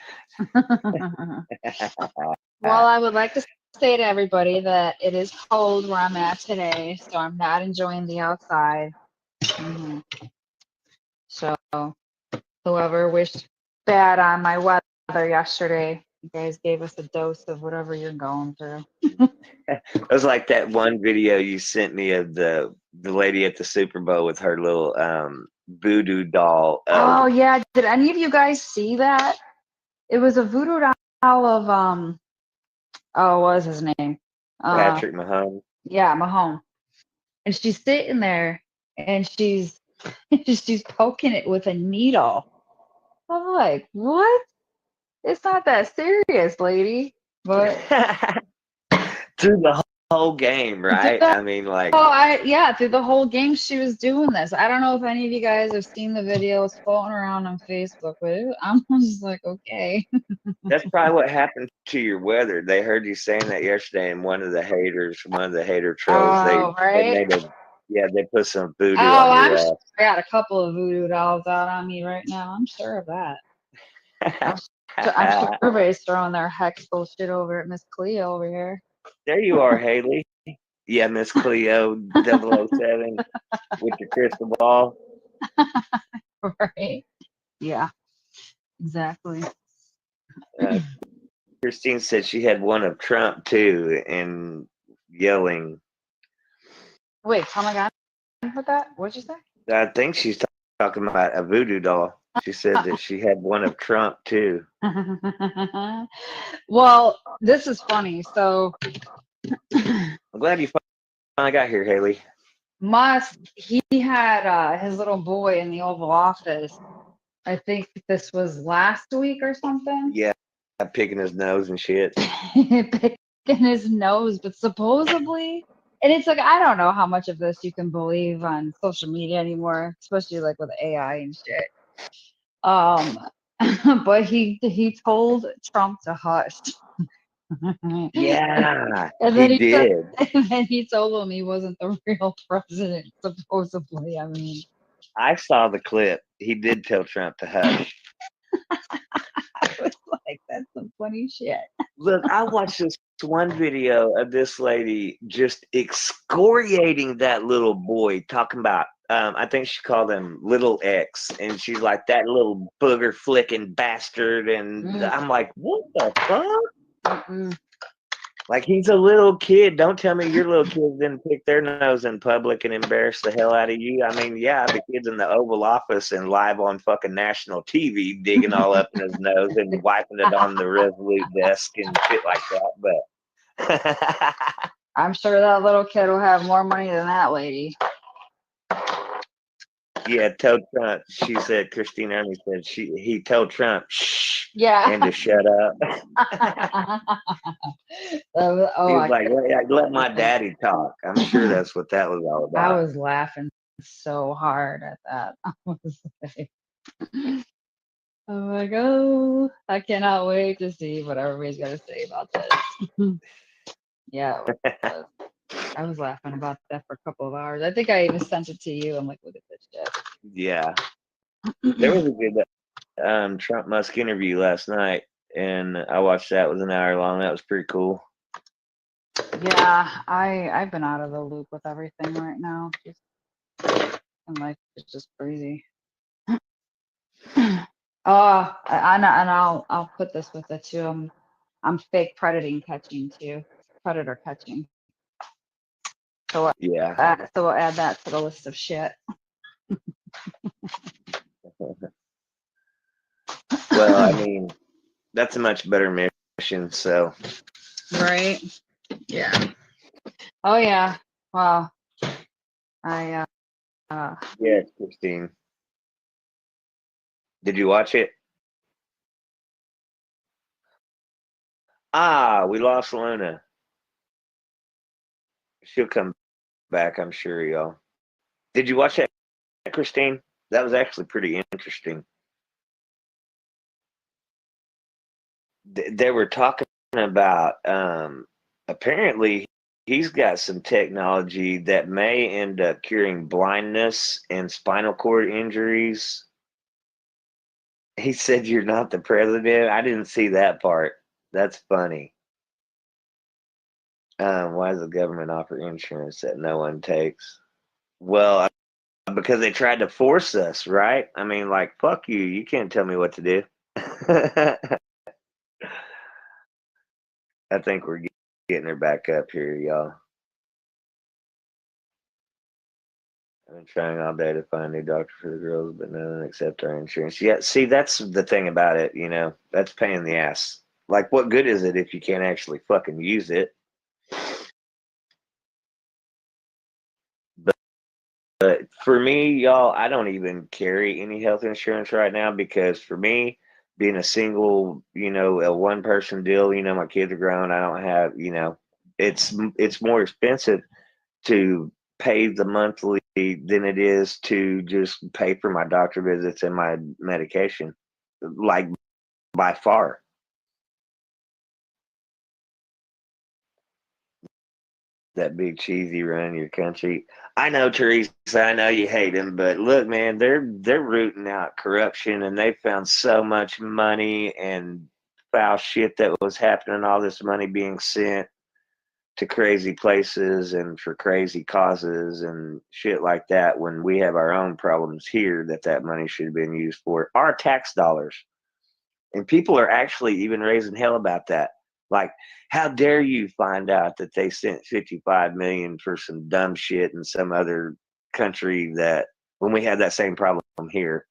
Well, I would like to say to everybody that it is cold where I'm at today, so I'm not enjoying the outside. So, whoever wished bad on my weather yesterday, you guys gave us a dose of whatever you're going through. It was like that one video you sent me of the lady at the Super Bowl with her little voodoo doll. Oh yeah, did any of you guys see that? It was a voodoo doll of oh, what was his name? Patrick Mahomes. Yeah, Mahomes. And she's sitting there and she's she's poking it with a needle. I'm like, what? It's not that serious, lady. But Through the whole game, right? I mean, like, yeah, through the whole game she was doing this. I don't know if any of you guys have seen the videos floating around on Facebook, but I'm just like, okay. that's probably what happened to your weather. They heard you saying that yesterday, and one of the hater trolls, Oh, they right. made they put some voodoo Oh, on your I'm sure ass. I got a couple of voodoo dolls out on me right now. I'm sure of that. I'm sure everybody's throwing their hex bullshit over at Miss Cleo over here. There you are, Haley. Yeah, Miss Cleo 007 with your crystal ball. Right. Yeah, exactly. Christine said she had one of Trump too, and yelling. Wait, tell me again with that? What'd you say? I think she's talking about a voodoo doll. She said that she had one of Trump too. Well, this is funny. So I'm glad you finally got here, Haley. Musk, he had his little boy in the Oval Office. I think this was last week or something. Yeah, picking his nose and shit. Picking his nose, but supposedly, and it's like I don't know how much of this you can believe on social media anymore, especially like with AI and shit. But he told Trump to hush. Yeah, And then he did. and then he told him he wasn't the real president, supposedly. I mean, I saw the clip. He did tell Trump to hush. I was like, that's some funny shit. Look, I watched this one video of this lady just excoriating that little boy, talking about, I think she called him Little X, and she's like, that little booger flicking bastard. And I'm like, what the fuck? Like, he's a little kid. Don't tell me your little kids didn't pick their nose in public and embarrass the hell out of you. I mean, yeah, the kid's in the Oval Office and live on fucking national TV, digging all up in his nose and wiping it on the Resolute desk and shit like that. But I'm sure that little kid will have more money than that lady. yeah, told Trump. She said, Christine Ernie said he told Trump, shh, Yeah. and to shut up. He was like, let my daddy talk. I'm sure that's what that was all about. I was laughing so hard at that. I was like, I'm like, oh, I cannot wait to see what everybody's gonna say about this. Yeah, it was. I was laughing about that for a couple of hours. I think I even sent it to you. I'm like, look at this Yeah, there shit. was a good Trump Musk interview last night, and I watched that. It was an hour long. That was pretty cool. Yeah, I've been out of the loop with everything right now. Just and life is just crazy. And I'll put this with it too. I'm fake predating catching too. Predator catching. Yeah. So we'll add that to the list of shit. Well, I mean, that's a much better mission. So Right? Yeah. Oh yeah. Well, I yes, Christine, did you watch it? Ah, we lost Luna. She'll come back, I'm sure, y'all. Did you watch that, Christine? That was actually pretty interesting. They were talking about apparently he's got some technology that may end up curing blindness and spinal cord injuries. He said, "You're not the president." I didn't see that part. That's funny. Why does the government offer insurance that no one takes? Well, because they tried to force us, right? I mean, like, fuck you. You can't tell me what to do. I think we're getting her back up here, y'all. I've been trying all day to find a new doctor for the girls, but none of them accept our insurance. Yeah, see, that's the thing about it, that's pain in the ass. Like, what good is it if you can't actually fucking use it? But for me, y'all, I don't even carry any health insurance right now because for me, being a single, a one person deal, my kids are grown. I don't have, it's more expensive to pay the monthly than it is to just pay for my doctor visits and my medication, like by far. That big cheesy running your country. I know, Teresa. I know you hate him, but look, man, they're rooting out corruption, and they found so much money and foul shit that was happening. All this money being sent to crazy places and for crazy causes and shit like that. When we have our own problems here, that money should have been used for our tax dollars. And people are actually even raising hell about that. Like, how dare you find out that they sent 55 million for some dumb shit in some other country that when we have that same problem here?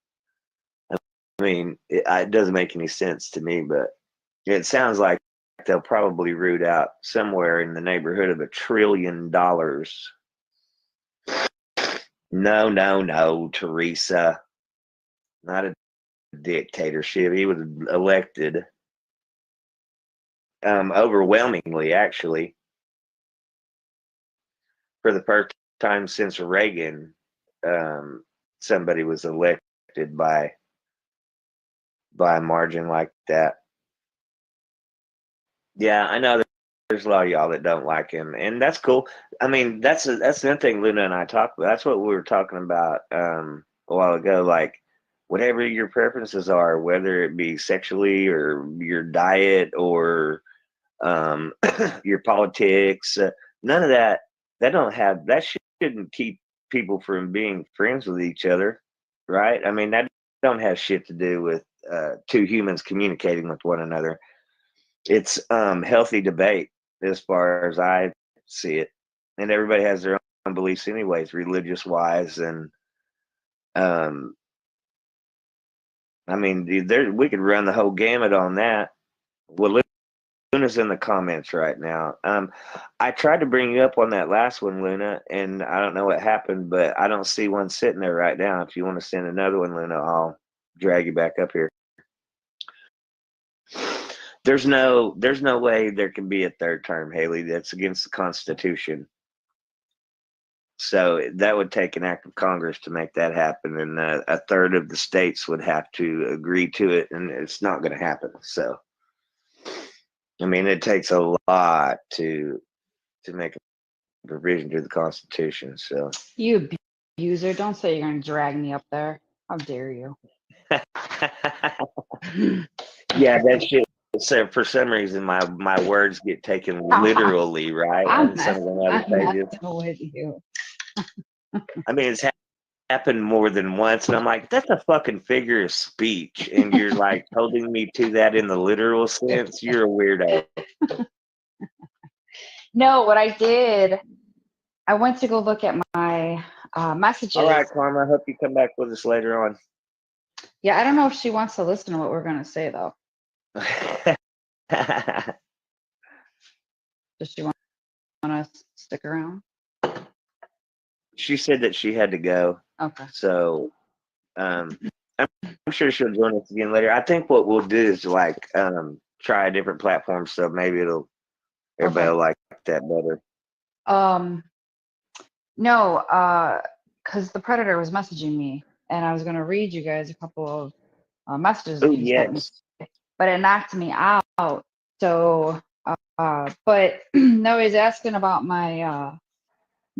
I mean, it doesn't make any sense to me, but it sounds like they'll probably root out somewhere in the neighborhood of $1 trillion. No, no, no, Teresa. Not a dictatorship. He was elected overwhelmingly, actually, for the first time since Reagan. Somebody was elected by a margin like that. Yeah, I know there's a lot of y'all that don't like him, and that's cool. I mean, that's the thing Luna and I talked about. That's what we were talking about a while ago. Like, whatever your preferences are, whether it be sexually or your diet or your politics, none of that. That shouldn't keep people from being friends with each other, right? I mean, that don't have shit to do with two humans communicating with one another. It's healthy debate as far as I see it, and everybody has their own beliefs, anyways, religious wise, and um, I mean, we could run the whole gamut on that. Well, Luna's in the comments right now. I tried to bring you up on that last one, Luna, and I don't know what happened, but I don't see one sitting there right now. If you want to send another one, Luna, I'll drag you back up here. There's no way there can be a third term, Haley. That's against the Constitution. So that would take an act of Congress to make that happen, and a third of the states would have to agree to it, and it's not going to happen. So, I mean, it takes a lot to make a provision to the Constitution. So, You abuser! Don't say you're gonna drag me up there. How dare you? yeah, that shit. So for some reason, my words get taken literally, right? I'm On some of the other messing pages. with you. I mean, it's happened more than once, and I'm like, that's a fucking figure of speech, and you're like holding me to that in the literal sense. You're a weirdo. No, what I did, I went to go look at my All messages. right, Karma. I hope you come back with us later on. Yeah, I don't know if she wants to listen to what we're gonna say though. Does she want to stick around? She said that she had to go. Okay. So I'm sure she'll join us again later. I think what we'll do is like try a different platform, so maybe everybody will like that better. No, because the Predator was messaging me, and I was gonna read you guys a couple of messages that he sent me, but it knocked me out. So, but no, he's asking about my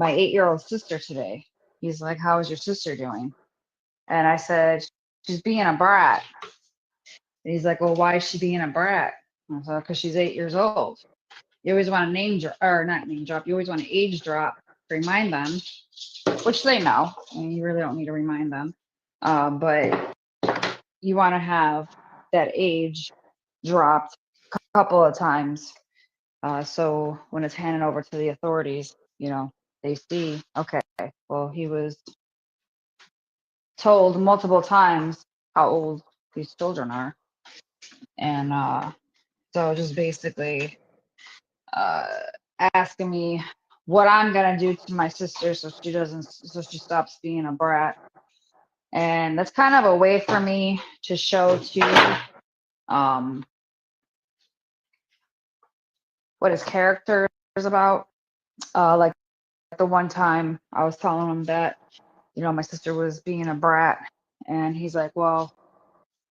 8-year-old sister today. He's like, "How is your sister doing?" And I said, "She's being a brat." And he's like, "Well, why is she being a brat?" And I said, "Because she's 8 years old." You always want to name drop, or not name drop. You always want to age drop, remind them, which they know. I mean, you really don't need to remind them, but you want to have that age dropped a couple of times, so when it's handed over to the authorities, they see, okay, well, he was told multiple times how old these children are, and so just basically asking me what I'm gonna do to my sister so she stops being a brat. And that's kind of a way for me to show to what his character is about. Like the one time I was telling him that, my sister was being a brat, and he's like, well,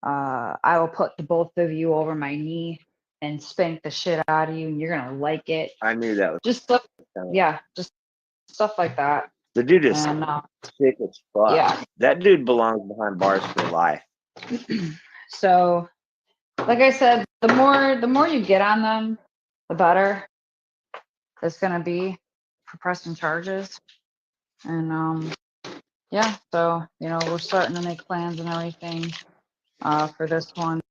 I will put the both of you over my knee and spank the shit out of you, and you're gonna like it. I knew that was just stuff, just stuff like that. The dude is sick as fuck. Yeah, that dude belongs behind bars for life. So, like I said, the more you get on them, the better it's gonna be for pressing charges. And yeah, so we're starting to make plans and everything for this one.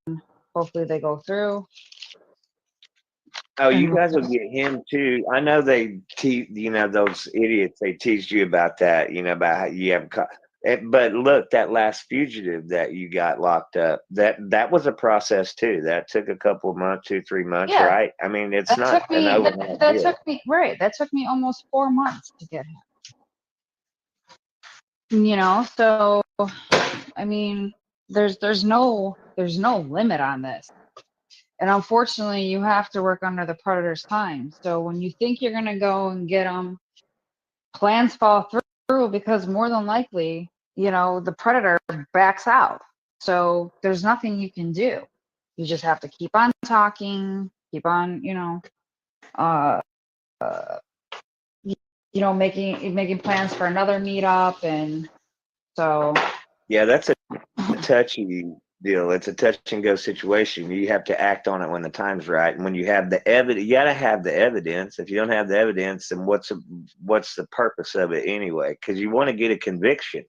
Hopefully they go through. Oh, you guys will get him too. I know they those idiots, they teased you about that, about how you have but look, that last fugitive that you got locked up, that was a process too. That took a couple of months, 2-3 months, Yeah. right? I mean, it's not an overnight deal. That took me almost 4 months to get him. So I mean, there's no limit on this. And unfortunately, you have to work under the predator's time. So when you think you're gonna go and get them, plans fall through because more than likely, the predator backs out. So there's nothing you can do. You just have to keep on talking, keep on, making plans for another meetup, and so. Yeah, that's a touchy deal. It's a touch and go situation. You have to act on it when the time's right, and when you have the evidence, you got to have the evidence. If you don't have the evidence, then what's the purpose of it anyway? Because you want to get a conviction.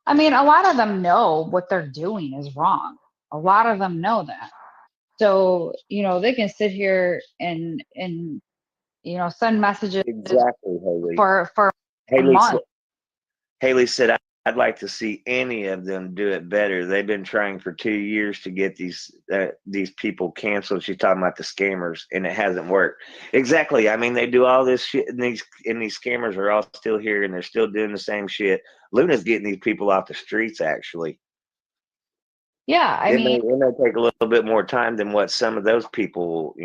I mean, a lot of them know what they're doing is wrong. A lot of them know that. So, they can sit here and send messages exactly, Haley. for a month. Haley said, I'd like to see any of them do it better. They've been trying for 2 years to get these people canceled. She's talking about the scammers, and it hasn't worked. Exactly. I mean, they do all this shit, and these scammers are all still here, and they're still doing the same shit. Luna's getting these people off the streets, actually. Yeah, it may take a little bit more time than what some of those people,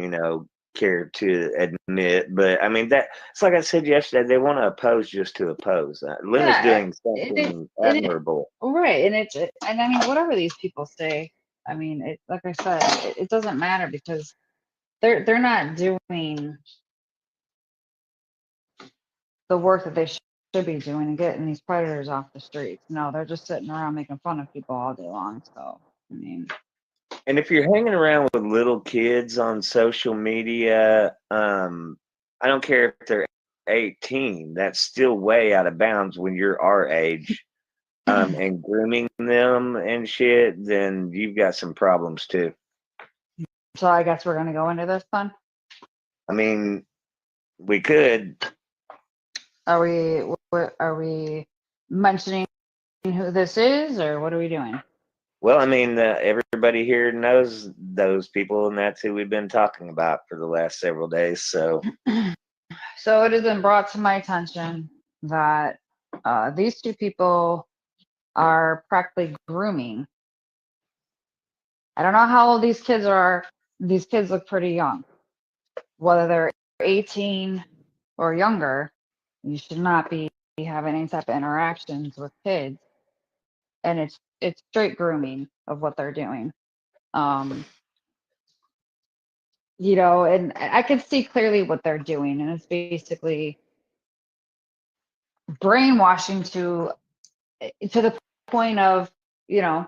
care to admit. But I mean, that it's like I said yesterday, they want to oppose just to oppose. Lena's Yeah, doing it, something it, it admirable. right, and and I mean, whatever these people say, I mean, like I said, it doesn't matter because they're not doing the work that they should be doing and getting these predators off the streets. No, they're just sitting around making fun of people all day long. So, I mean, And if you're hanging around with little kids on social media, I don't care if they're 18, that's still way out of bounds when you're our age. And grooming them and shit, then you've got some problems too. so I guess we're gonna go into this then. I mean, we could. Are we mentioning who this is, or what are we doing? Well, I mean, everybody here knows those people, and that's who we've been talking about for the last several days. So, So it has been brought to my attention that these two people are practically grooming. I don't know how old these kids are. These kids look pretty young. Whether they're 18 or younger, you should not be having any type of interactions with kids. And it's straight grooming of what they're doing. You know, and I can see clearly what they're doing, and it's basically brainwashing to the point of, you know,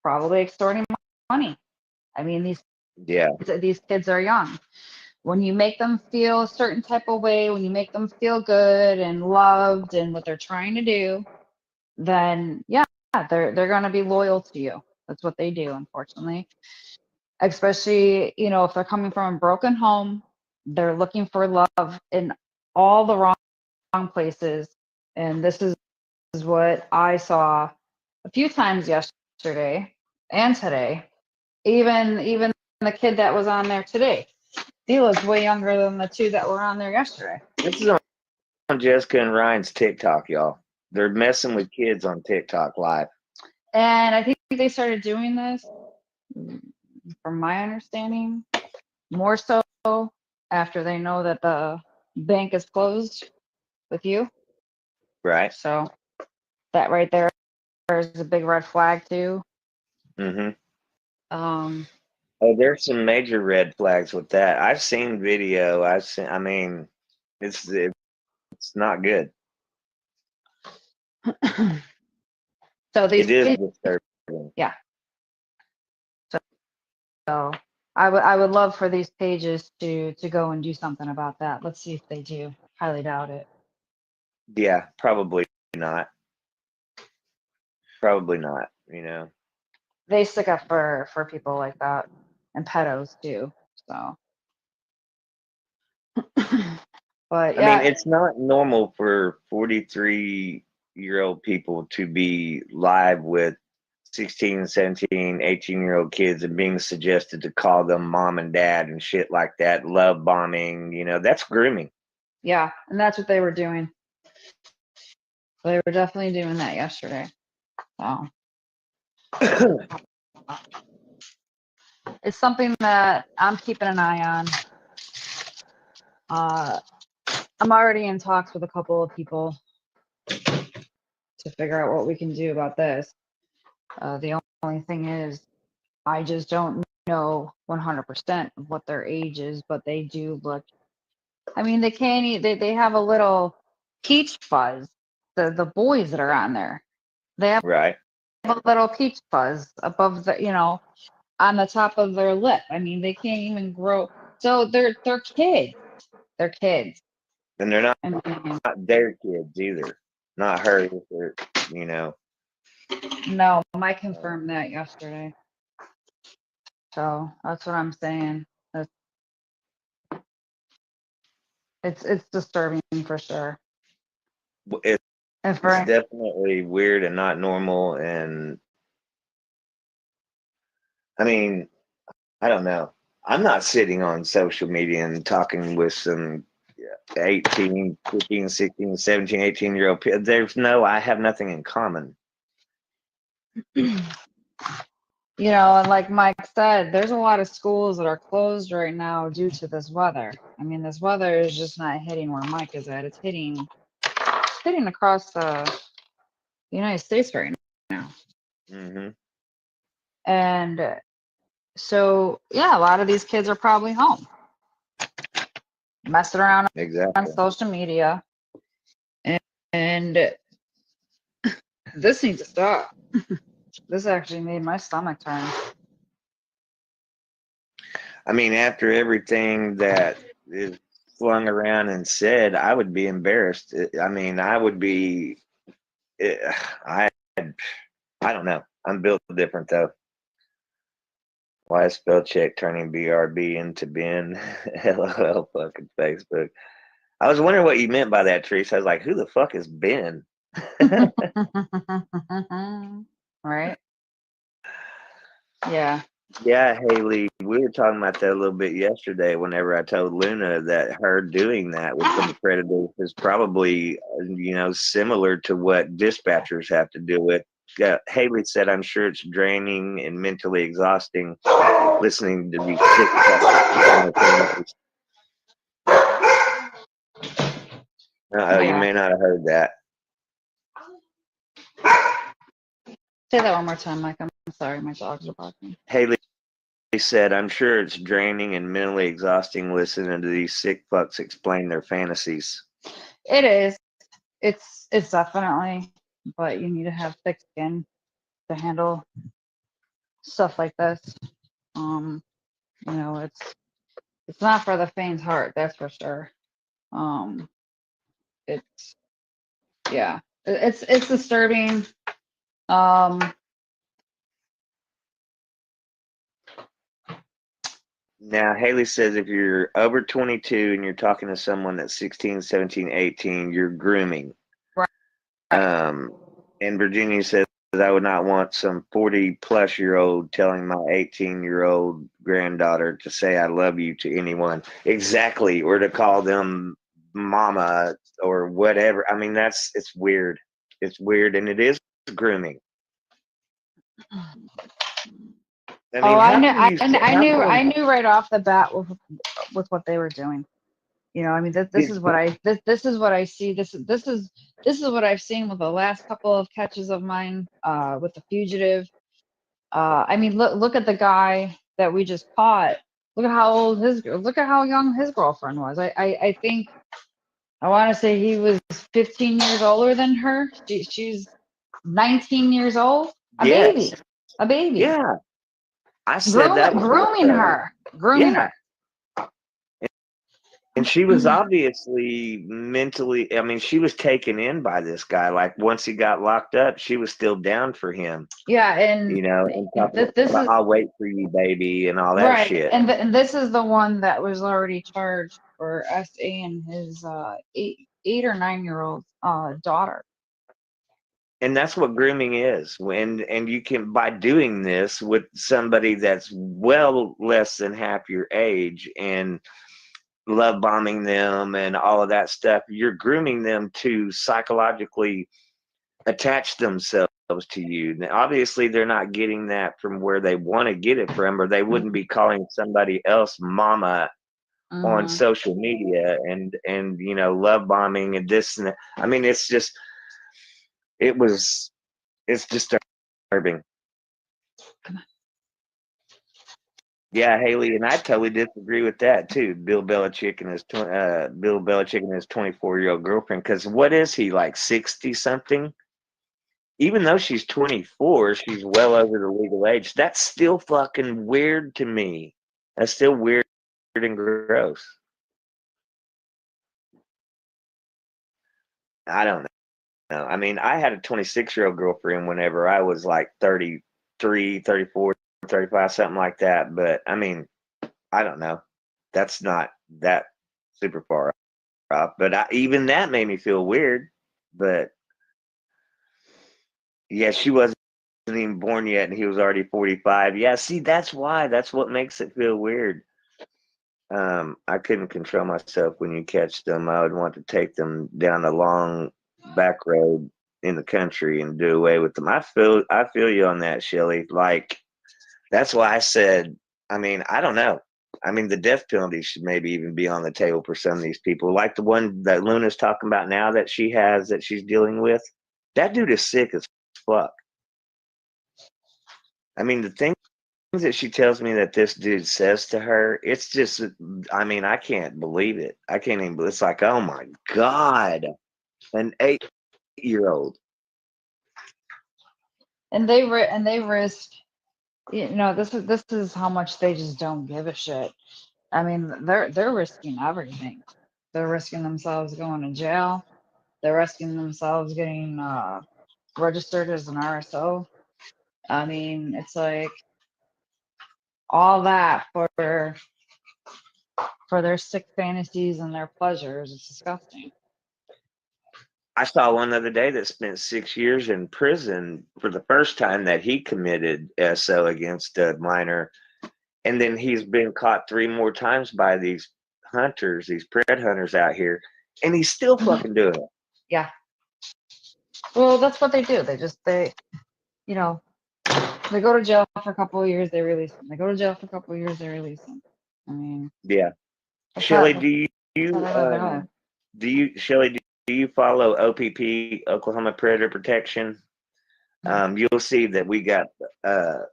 probably extorting money. I mean, yeah, these kids are young. When you make them feel a certain type of way, when you make them feel good and loved and what they're trying to do, then yeah, they're gonna be loyal to you. That's what they do, unfortunately. Especially, you know, if they're coming from a broken home, they're looking for love in all the wrong places. And this is what I saw a few times yesterday and today. Even the kid that was on there today, he looks way younger than the two that were on there yesterday. this is on Jessica and Ryan's TikTok, y'all. They're messing with kids on TikTok live. And I think they started doing this, from my understanding, more so after they know that the bank is closed with you. Right. So that right there is a big red flag too. Mm-hmm. Um, Oh, there's some major red flags with that. I've seen video. I've seen. I mean, it's not good. so these It is kids, disturbing. yeah. So I would love for these pages to go and do something about that. Let's see if they do. Highly doubt it. Yeah, probably not. Probably not. You know. They stick up for people like that and pedos too. So, but I mean, yeah, it's not normal for 43-year-old people to be live with 16, 17, 18-year-old kids and being suggested to call them mom and dad and shit like that, love bombing, that's grooming. yeah, and that's what they were doing. They were definitely doing that yesterday. So it's something that I'm keeping an eye on. I'm already in talks with a couple of people to figure out what we can do about this. The only thing is, I just don't know 100% of what their age is, but they do look. I mean, they can't. They have a little peach fuzz. The boys that are on there, they have Right. a little peach fuzz above the, on the top of their lip. I mean, they can't even grow. So they're kids. They're kids. And they're not, I mean, not their kids either. Not hers or, you know. no, Mike confirmed that yesterday. So that's what I'm saying. It's disturbing for sure. It's And for definitely weird and not normal. And I mean, I don't know. I'm not sitting on social media and talking with some 18, 15, 16, 17, 18-year-old people. I have nothing in common. You know, and like Mike said, there's a lot of schools that are closed right now due to this weather. I mean, this weather is just not hitting where Mike is at. It's hitting across the United States right now. Mm-hmm. And so, yeah, a lot of these kids are probably home, messing around on Exactly. social media. And this needs to stop. This actually made my stomach turn. I mean, after everything that is flung around and said, I would be embarrassed. I mean, I would be. I I don't know. I'm built different though. Why is spell check turning BRB into Ben? LOL fucking Facebook. I was wondering what you meant by that, Teresa. I was like, who the fuck is Ben? Right? Yeah. Yeah, Haley, we were talking about that a little bit yesterday whenever I told Luna that her doing that with some predators is probably, similar to what dispatchers have to deal with. Haley said, I'm sure it's draining and mentally exhausting listening to these you Yeah. may not have heard that. Say that one more time, Mike. I'm sorry, my dogs are barking. Haley said, I'm sure it's draining and mentally exhausting listening to these sick fucks explain their fantasies. It is. It's definitely, but you need to have thick skin to handle stuff like this. It's not for the faint heart, that's for sure. It's yeah, it's disturbing. Now, Haley says if you're over 22 and you're talking to someone that's 16, 17, 18, you're grooming. Right. And Virginia says, I would not want some 40-plus-year-old telling my 18-year-old granddaughter to say I love you to anyone. Exactly. Or to call them mama or whatever. I mean, it's weird. It's weird. And it is grooming. I knew right off the bat with what they were doing. You know, I mean, this is what I see. This is what I've seen with the last couple of catches of mine with the fugitive. I mean, look at the guy that we just caught. Look at how young his girlfriend was. I think I want to say he was 15 years older than her. She's 19 years old. A baby. Yeah. I said that grooming her. And she was obviously mentally, I mean, she was taken in by this guy. Like once he got locked up, she was still down for him. Yeah, and I'll wait for you, baby, and all that shit. And this is the one that was already charged for SA and his 8 or 9-year-old daughter. And that's what grooming is. And you can, by doing this with somebody that's well less than half your age and love bombing them and all of that stuff, you're grooming them to psychologically attach themselves to you. Now, obviously they're not getting that from where they want to get it from, or they wouldn't be calling somebody else mama on social media and love bombing and this and that. I mean, it's disturbing. Come on. Yeah, Haley, and I totally disagree with that too. Bill Belichick and his 24-year-old girlfriend. Because what is he, like 60 something? Even though she's 24, she's well over the legal age. That's still fucking weird to me. That's still weird and gross. I don't know. I mean, I had a 26-year-old girlfriend whenever I was like 33, 34, 35, something like that. But I mean, I don't know. That's not that super far off. But even that made me feel weird. But yeah, she wasn't even born yet, and he was already 45. Yeah, see, that's why. That's what makes it feel weird. I couldn't control myself when you catch them. I would want to take them down a long back road in the country and do away with them. I feel you on that, Shelly. Like, That's why I said, I mean, I don't know. I mean, the death penalty should maybe even be on the table for some of these people, like the one that Luna's talking about now that she has that she's dealing with. That dude is sick as fuck. I mean, the things that she tells me that this dude says to her, it's just, I mean, I can't believe it. I can't even. It's like, oh my god, an 8-year-old. And they risk, this is how much they just don't give a shit. I mean, they're risking everything. They're risking themselves going to jail. They're risking themselves getting registered as an RSO. I mean, it's like all that for their sick fantasies and their pleasures. It's disgusting. I saw one the other day that spent 6 years in prison for the first time that he committed SO against a minor. And then he's been caught 3 more times by these hunters, these pred hunters out here. And he's still fucking doing it. Yeah. Well, that's what they do. They go to jail for a couple of years, they release them. They go to jail for a couple of years, they release them. I mean, Yeah. that's Shelly, how do they live their life. you follow OPP, Oklahoma Predator Protection? You'll see that we got a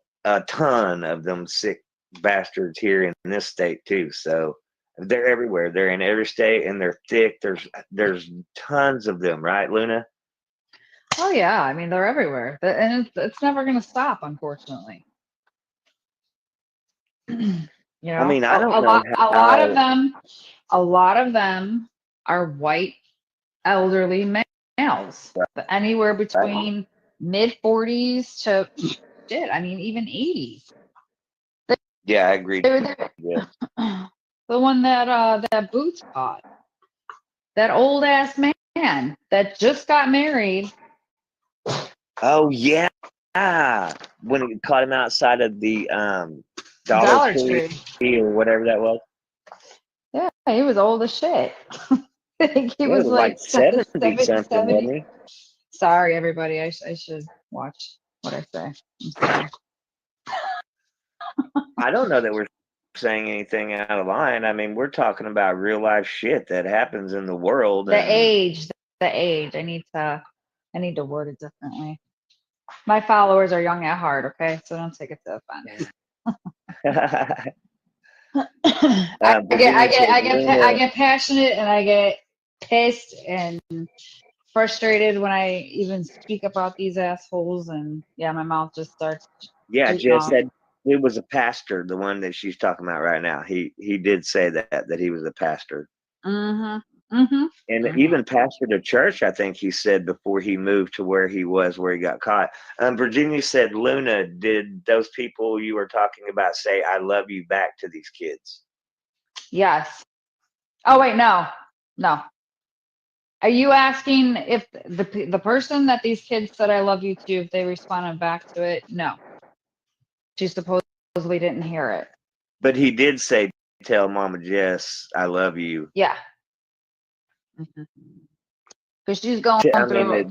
ton of them sick bastards here in this state too. So they're everywhere. They're in every state, and they're thick. There's tons of them, right, Luna? Oh yeah, I mean they're everywhere, and it's never gonna stop, unfortunately. I mean, I A don't know lot a lot of them are white elderly males, anywhere between mid 40s to shit. I mean even 80s. Yeah, I agree. Yeah. The one that Boots caught, that old ass man that just got married. Oh yeah, when he caught him outside of the Dollar Tree or whatever that was. Yeah, he was old as shit. I think he was like 70 something, wasn't he? Sorry, everybody. I should watch what I say. I'm sorry. I don't know that we're saying anything out of line. I mean, we're talking about real life shit that happens in the world. The age. I need to word it differently. My followers are young at heart. Okay, so don't take it to offense. I get passionate and I get pissed and frustrated when I even speak about these assholes, and yeah, my mouth just starts. Yeah, Jess said it was a pastor, the one that she's talking about right now. He did say that he was a pastor. And even pastored a church, I think he said, before he moved to where he got caught. Virginia said, Luna, did those people you were talking about say "I love you" back to these kids? Yes. Oh wait, no. Are you asking if the person that these kids said "I love you" to, if they responded back to it? No. She supposedly didn't hear it. But he did say, "Tell Mama Jess I love you." Yeah. Because she's going through.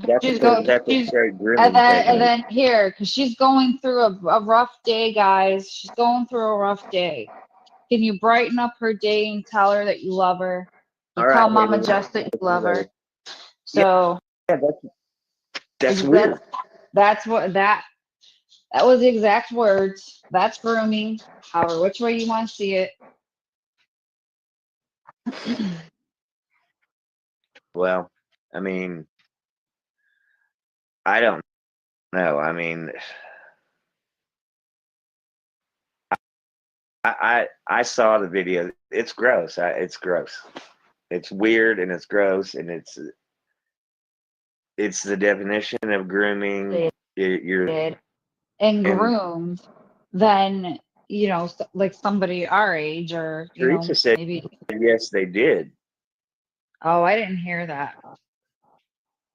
And then here, because she's going through a rough day, guys. She's going through a rough day. Can you brighten up her day and tell her that you love her? You tell Mama Jess that you love her. So yeah, that's weird. That was the exact words. That's grooming. However, which way you want to see it. Well, I mean, I don't know. I mean, I saw the video. It's gross. It's gross. It's weird and it's gross, and it's the definition of grooming. You're groomed, then like somebody our age, or said, maybe. Yes, they did. Oh, I didn't hear that.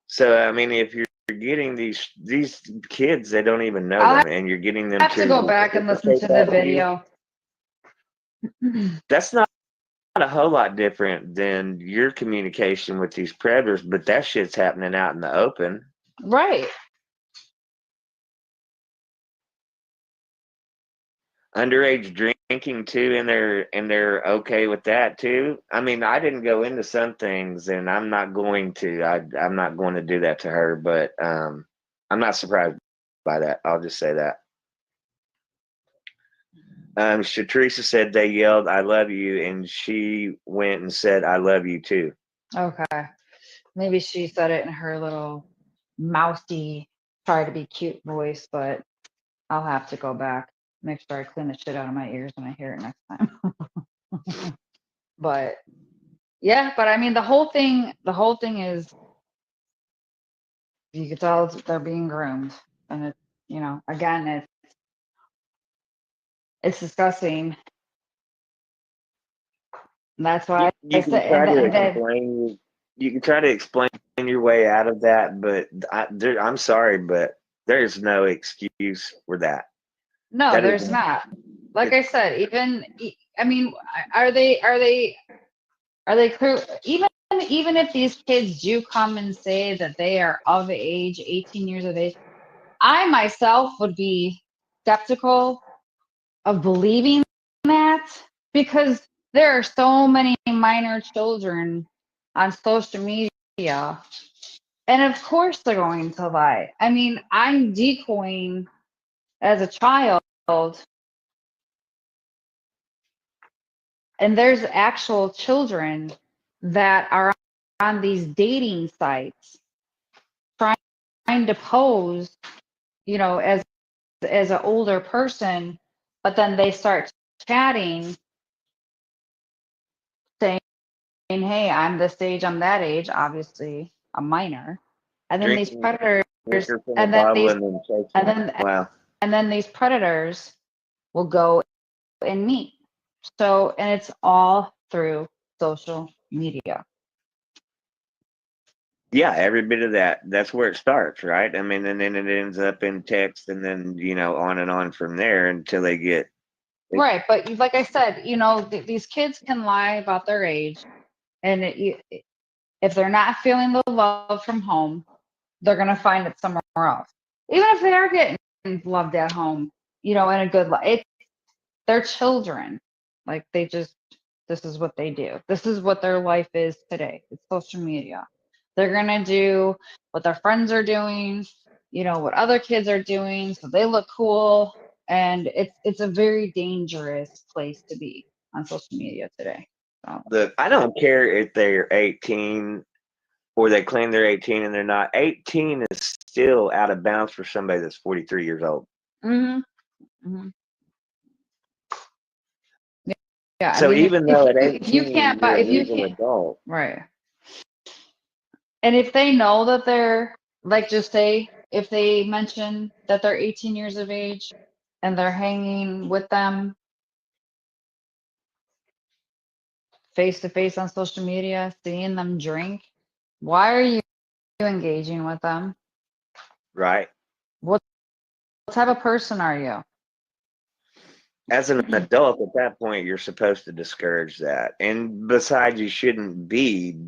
So I mean, if you're getting these kids, they don't even know them, and you're getting them. I have to go back and listen to the video. That's not a whole lot different than your communication with these predators, but that shit's happening out in the open. Right. underage drinking too, and they're okay with that too. I mean, I didn't go into some things, and I'm not going to. I'm not going to do that to her, but I'm not surprised by that. I'll just say that. Shatrisa said they yelled, "I love you," and she went and said, "I love you too." Okay. Maybe she said it in her little mousy, try to be cute voice, but I'll have to go back. Make sure I clean the shit out of my ears when I hear it next time. But yeah, but I mean the whole thing is you could tell they're being groomed. And it's again it's disgusting. And that's why I You can said try to and then explain. You can try to explain your way out of that, but I'm sorry, but there's no excuse for that. no, That is, there's not. Like it, I said, I mean, are they clear? Even if these kids do come and say that they are of age, 18 years of age, I myself would be skeptical of believing that because there are so many minor children on social media. And of course they're going to lie. I mean, I'm decoying as a child, and there's actual children that are on these dating sites trying to pose, as an older person, but then they start chatting, saying, "Hey, I'm this age, I'm that age." Obviously, a minor, and then these drinking predators, liquor from a and then bottle these, and then and shaking. then, Wow. and then these predators will go and meet. So, and it's all through social media. Yeah, every bit of that. That's where it starts, right? I mean, and then it ends up in text, and then on and on from there until they get. Right, but like I said, these kids can lie about their age, and if they're not feeling the love from home, they're gonna find it somewhere else. Even if they are getting loved at home, in a good life, they're children. Like this is what they do. This is what their life is today. It's social media. They're gonna do what their friends are doing, what other kids are doing, so they look cool. And it's a very dangerous place to be on social media today. So I don't care if they're 18 or they claim they're 18 and they're not. 18 is still out of bounds for somebody that's 43 years old. hmm hmm yeah, I So mean even though at if you 18 can't buy you're a if you legal can't adult, right. And if they know that they're, like, just say, if they mention that they're 18 years of age and they're hanging with them face to face on social media, seeing them drink, why are you engaging with them? right? What type of person are you? As an adult, at that point, you're supposed to discourage that. And besides, you shouldn't be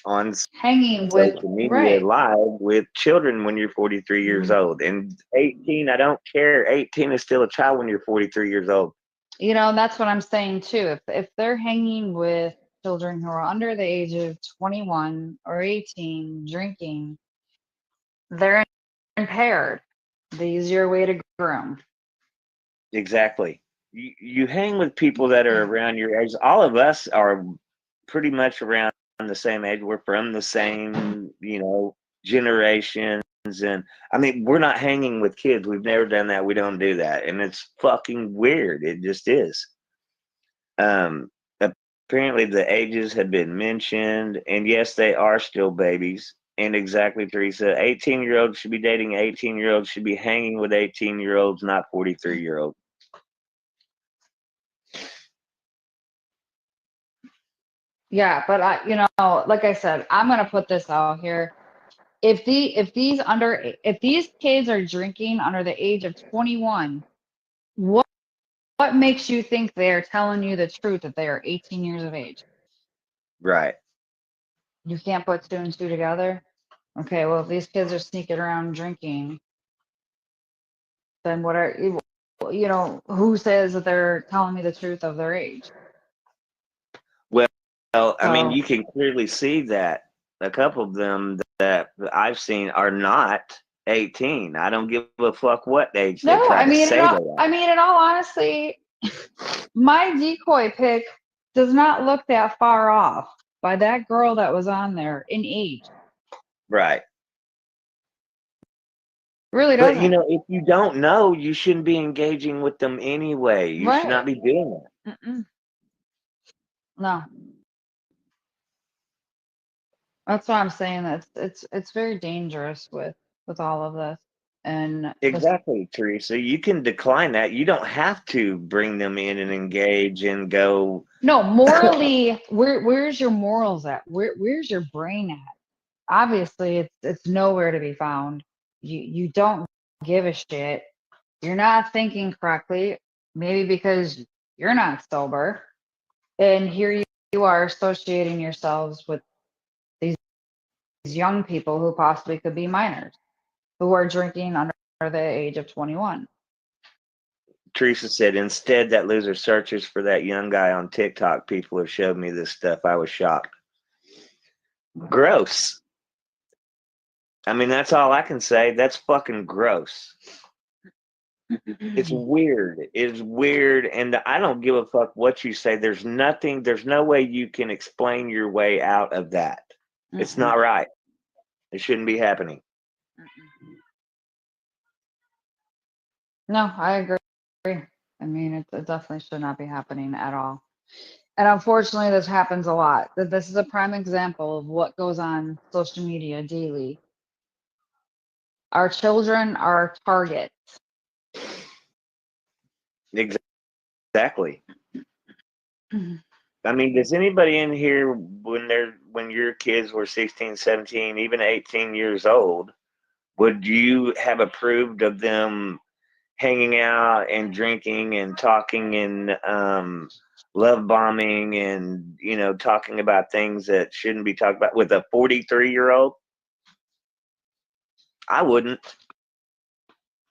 on Hanging with, social media right. live with children when you're 43 years Mhm. old. And 18, I don't care. 18 is still a child when you're 43 years old. And that's what I'm saying too. If they're hanging with children who are under the age of 21 or 18 drinking, they're impaired. The easier way to groom. Exactly. You hang with people that are around your age. All of us are pretty much around the same age. We're from the same, generations. And I mean, we're not hanging with kids. We've never done that. We don't do that. And it's fucking weird. It just is. Um, apparently the ages had been mentioned, and yes, they are still babies. And exactly, Teresa, 18-year-olds should be dating 18-year-olds, should be hanging with 18-year-olds, not 43-year-olds. Yeah, but like I said, I'm gonna put this out here. If these kids are drinking under the age of 21, what makes you think they're telling you the truth that they are 18 years of age? Right. You can't put two and two together. Okay, well, if these kids are sneaking around drinking, then who says that they're telling me the truth of their age? Well, I mean, So you can clearly see that a couple of them that I've seen are not 18. I don't give a fuck what age they no, try to say they are. I mean, in all honesty, my decoy pick does not look that far off by that girl that was on there in age. Right. Really But, doesn't. if you don't know, you shouldn't be engaging with them anyway. You should not Right. be doing that. Mm-mm. No. That's why I'm saying that it's very dangerous with all of this. And this Exactly, Teresa. You can decline that. You don't have to bring them in and engage and go. no, morally, where's your morals at? Where's your brain at? Obviously it's nowhere to be found. You don't give a shit. You're not thinking correctly, maybe because you're not sober. And here you are associating yourselves with these young people who possibly could be minors, who are drinking under the age of 21. Teresa said, instead, that loser searches for that young guy on TikTok. People have showed me this stuff. I was shocked. Gross. I mean, that's all I can say. That's fucking gross. It's weird. It's weird. And I don't give a fuck what you say. There's no way you can explain your way out of that. It's not right. It shouldn't be happening. No, I agree. I mean, it definitely should not be happening at all. And unfortunately, this happens a lot. This is a prime example of what goes on social media daily. Our children are targets. Exactly. I mean, does anybody in here when your kids were 16, 17, even 18 years old, would you have approved of them hanging out and drinking and talking and love bombing and talking about things that shouldn't be talked about with a 43-year-old? I wouldn't.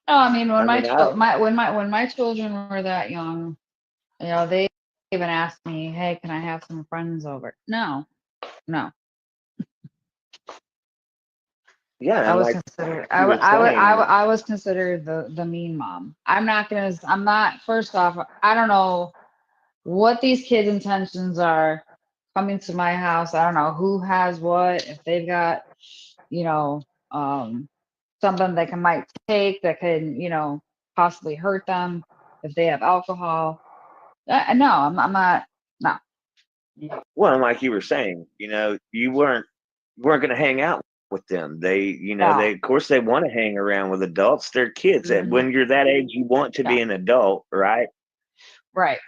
No, I mean when I my mean, I when my children were that young, they even asked me, "Hey, can I have some friends over?" No, no. yeah, I and was like considered you were saying, I was considered the mean mom. I'm not, first off, I don't know what these kids' intentions are coming to my house. I don't know who has what, if they've got, you know, something they might take that can, possibly hurt them, if they have alcohol. No, I'm not, no. well, and like you were saying, you weren't going to hang out with them. No. They of course they want to hang around with adults. They're kids. Mhm. When you're that age, you want to Yeah. be an adult, right? Right.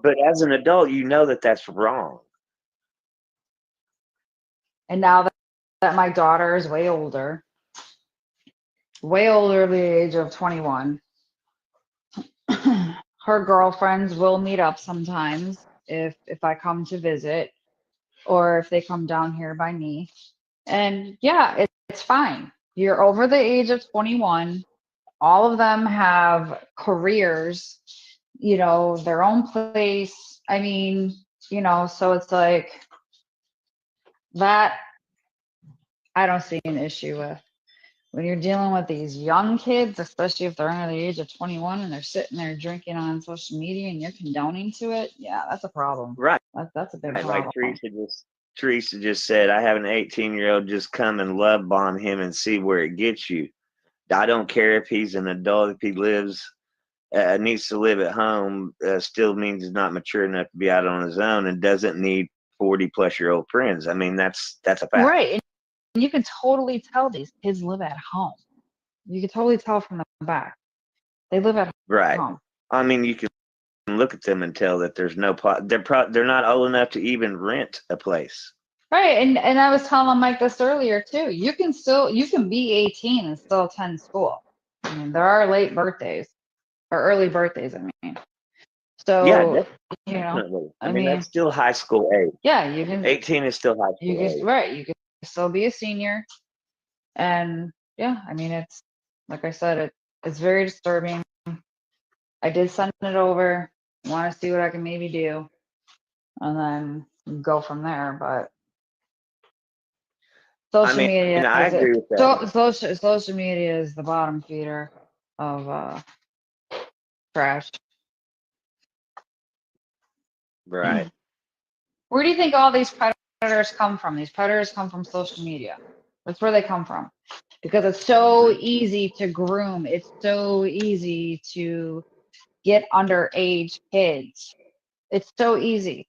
But as an adult, you know that that's wrong. And now that my daughter is way older at the age of 21, her girlfriends will meet up sometimes if I come to visit or if they come down here by me. And yeah, it's fine. You're over the age of 21. All of them have careers, their own place. I mean, so it's like that I don't see an issue with. When you're dealing with these young kids, especially if they're under the age of 21 and they're sitting there drinking on social media and you're condoning to it, yeah, that's a problem. Right. That's a big Like problem. Teresa just said, I have an 18-year-old just come and love bomb him and see where it gets you. I don't care if he's an adult, if he needs to live at home, still means he's not mature enough to be out on his own and doesn't need 40-plus-year-old friends. I mean, that's a fact. Right. And you can totally tell these kids live at home. You can totally tell from the back. They live at Right. home. I mean, you can look at them and tell that there's no they're not old enough to even rent a place. Right. And I was telling Mike this earlier too. You can be 18 and still attend school. I mean, there are late birthdays or early birthdays, I mean. Yeah, So, definitely. I I mean, mean, that's still high school age. yeah, you can 18 is still high school age. right, you can still be a senior. And yeah, I mean, it's like I said, it's very disturbing. I did send it over. Want to see what I can maybe do, and then go from there. But I social mean, media I is it. agree with that. Social media is the bottom feeder of trash. Right. Where do you think all these predators come from? These predators come from social media. That's where they come from. Because it's so easy to groom. It's so easy to get underage kids. It's so easy.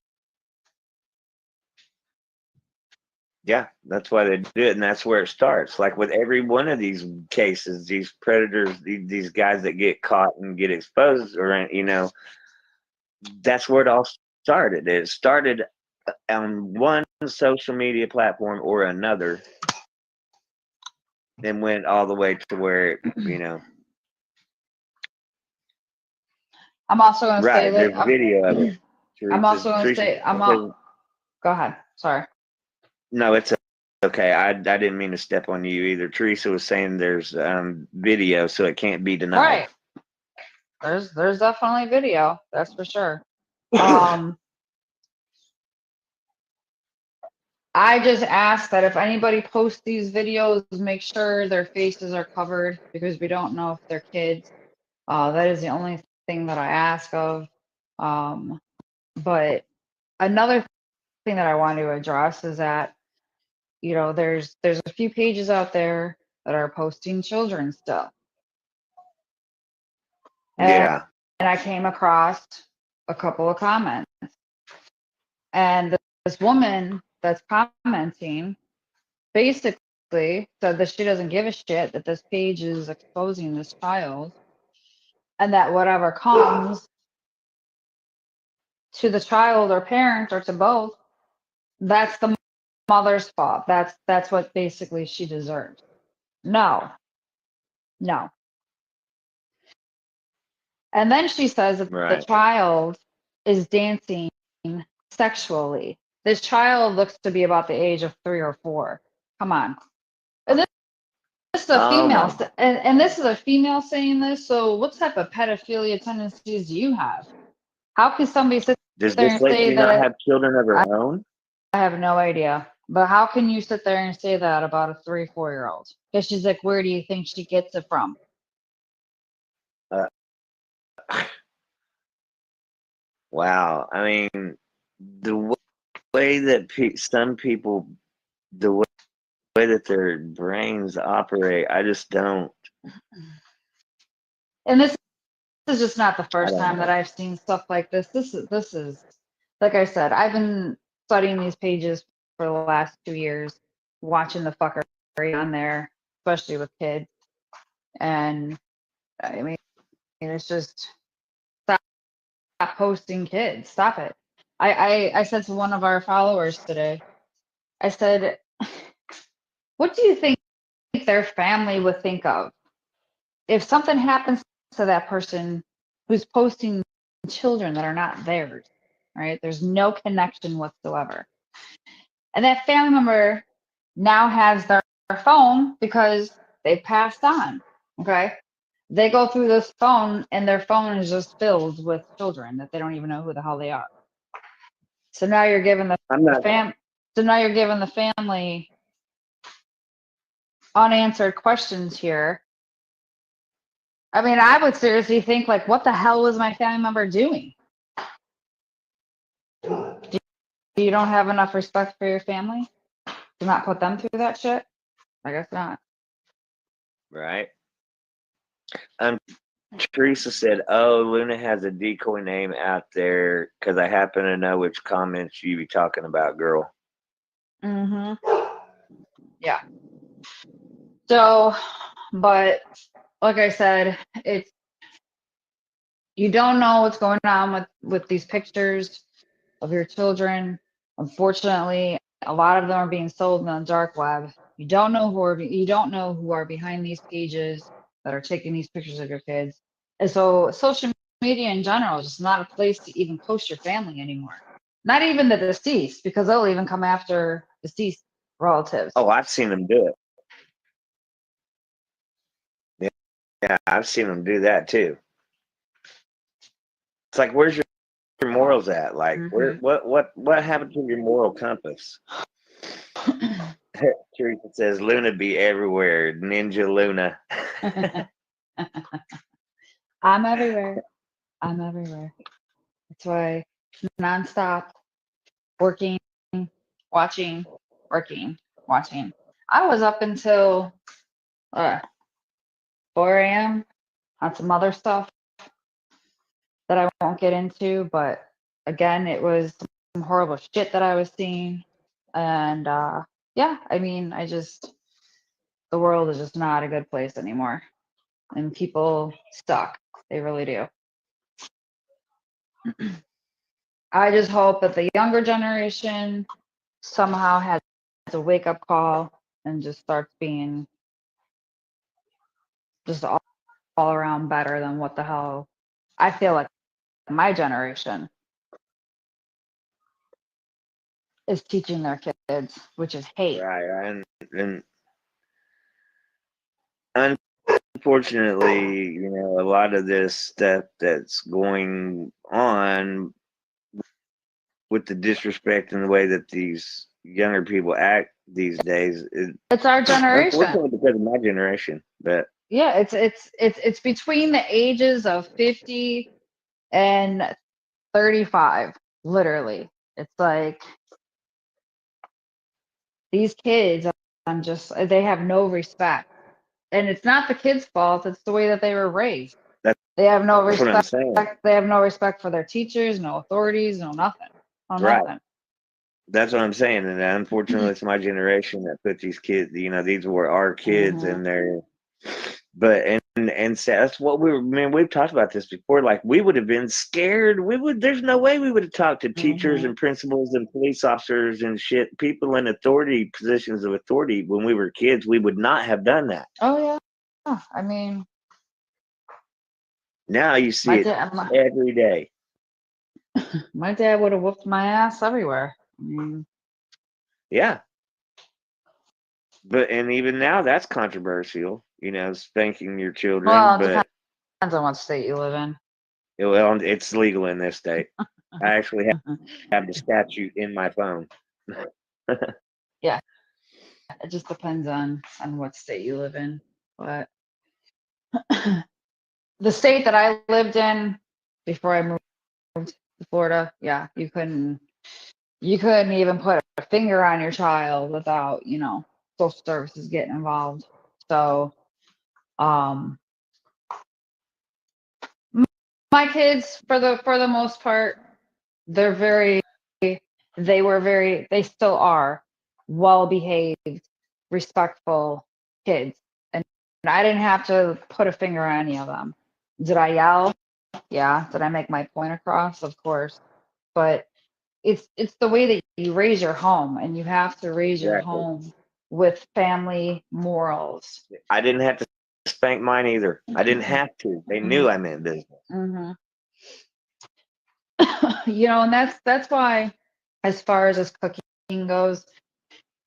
Yeah, that's why they do it, and that's where it starts. Like with every one of these cases, these predators, these guys that get caught and get exposed, or that's where it all started. It started on one social media platform or another, then went all the way to where I'm also going to say right. that There's video of it. I'm also going to Teresa say says, go ahead. Sorry. no, it's okay. I didn't mean to step on you either. Teresa was saying there's video, so it can't be denied. Right. There's definitely video. That's for sure. I just ask that if anybody posts these videos, make sure their faces are covered because we don't know if they're kids. That is the only thing that I ask of. But another thing that I want to address is that there's a few pages out there that are posting children's stuff, and, Yeah. and I came across a couple of comments, and this woman that's commenting basically said that she doesn't give a shit that this page is exposing this child, and that whatever comes to the child or parent or to both, that's the mother's fault. That's what basically she deserves. No, no. And then she says that the Right. child is dancing sexually. This child looks to be about the age of 3 or 4. Come on. And this is a Oh female, my. and this is a female saying this. So what type of pedophilia tendencies do you have? How can somebody sit Does there this and say lady not that? have children of her own? I have no idea. But how can you sit there and say that about a 3, 4-year-old? Because she's like, where do you think she gets it from? Uh, wow. I mean, the way that some people, the way that their brains operate, I just don't. And this is just not the I first don't time that know. I've seen stuff like this. This is like I said, I've been studying these pages for the last 2 years, watching the fuckery on there, especially with kids. And I mean, it's just stop posting kids. Stop it. I said to one of our followers today, I said, what do you think their family would think of if something happens to that person who's posting children that are not theirs, right? There's no connection whatsoever. And that family member now has their phone because they passed on, okay? They go through this phone and their phone is just filled with children that they don't even know who the hell they are. So now you're giving I'm not. so now you're giving the family unanswered questions here. I mean, I would seriously think like, what the hell was my family member doing? You don't have enough respect for your family to not put them through that shit? I guess not. Right. Teresa said, "Oh, Luna has a decoy name out there because I happen to know which comments you be talking about, girl." Yeah. So, but like I said, it's you don't know what's going on with these pictures of your children. Unfortunately, a lot of them are being sold in the dark web. You don't know who are behind these pages that are taking these pictures of your kids. And so social media in general is just not a place to even post your family anymore. Not even the deceased, because they'll even come after deceased relatives. Oh, I've seen them do it. Yeah, I've seen them do that too. It's like, where's your morals at? Like, where, Hmm. what happened to your moral compass? Teresa says, Luna be everywhere. Ninja Luna. I'm everywhere. I'm everywhere. That's why nonstop working, watching, working, watching. I was up until 4 a.m. on some other stuff that I won't get into, but again, it was some horrible shit that I was seeing. And yeah, I mean, the world is just not a good place anymore. And people suck. They really do. I just hope that the younger generation somehow has a wake up call and just starts being just all around better than what the hell I feel like my generation is teaching their kids, which is hate. Right. And unfortunately, a lot of this stuff that's going on with the disrespect and the way that these younger people act these days, It's our generation. unfortunately because of my generation. But Yeah, it's between the ages of 50 and 35, literally. It's like these kids, they have no respect. And it's not the kids' fault, it's the way that they were raised. that's They have no what I'm respect. saying. They have no respect for their teachers, no authorities, no nothing. No Right. nothing. That's what I'm saying. And unfortunately, it's my generation that put these kids, these were our kids Hmm. and they're, but, and so that's what man, we've talked about this before. Like, we would have been scared. There's no way we would have talked to teachers Hmm. and principals and police officers and shit, people in authority, positions of authority when we were kids. We would not have done that. Oh yeah. I mean, Now you my see it dad, every day. my dad would have whooped my ass everywhere. I mean, Yeah. But, and even now that's controversial, spanking your children, well, it but depends on what state you live in. well, it's legal in this state. I actually have the statute in my phone. Yeah, it just depends on what state you live in. But the state that I lived in before I moved to Florida, yeah, you couldn't even put a finger on your child without, social services getting involved. So, um, my kids, for the most part, they're very, they still are well behaved, respectful kids, and I didn't have to put a finger on any of them. Did I yell? Yeah. Did I make my point across? Of course. But it's the way that you raise your home, and you have to raise your Exactly. home with family morals. I didn't have to spank mine either. I didn't have to. They knew I meant business. Hmm. And that's why, as far as this cooking goes,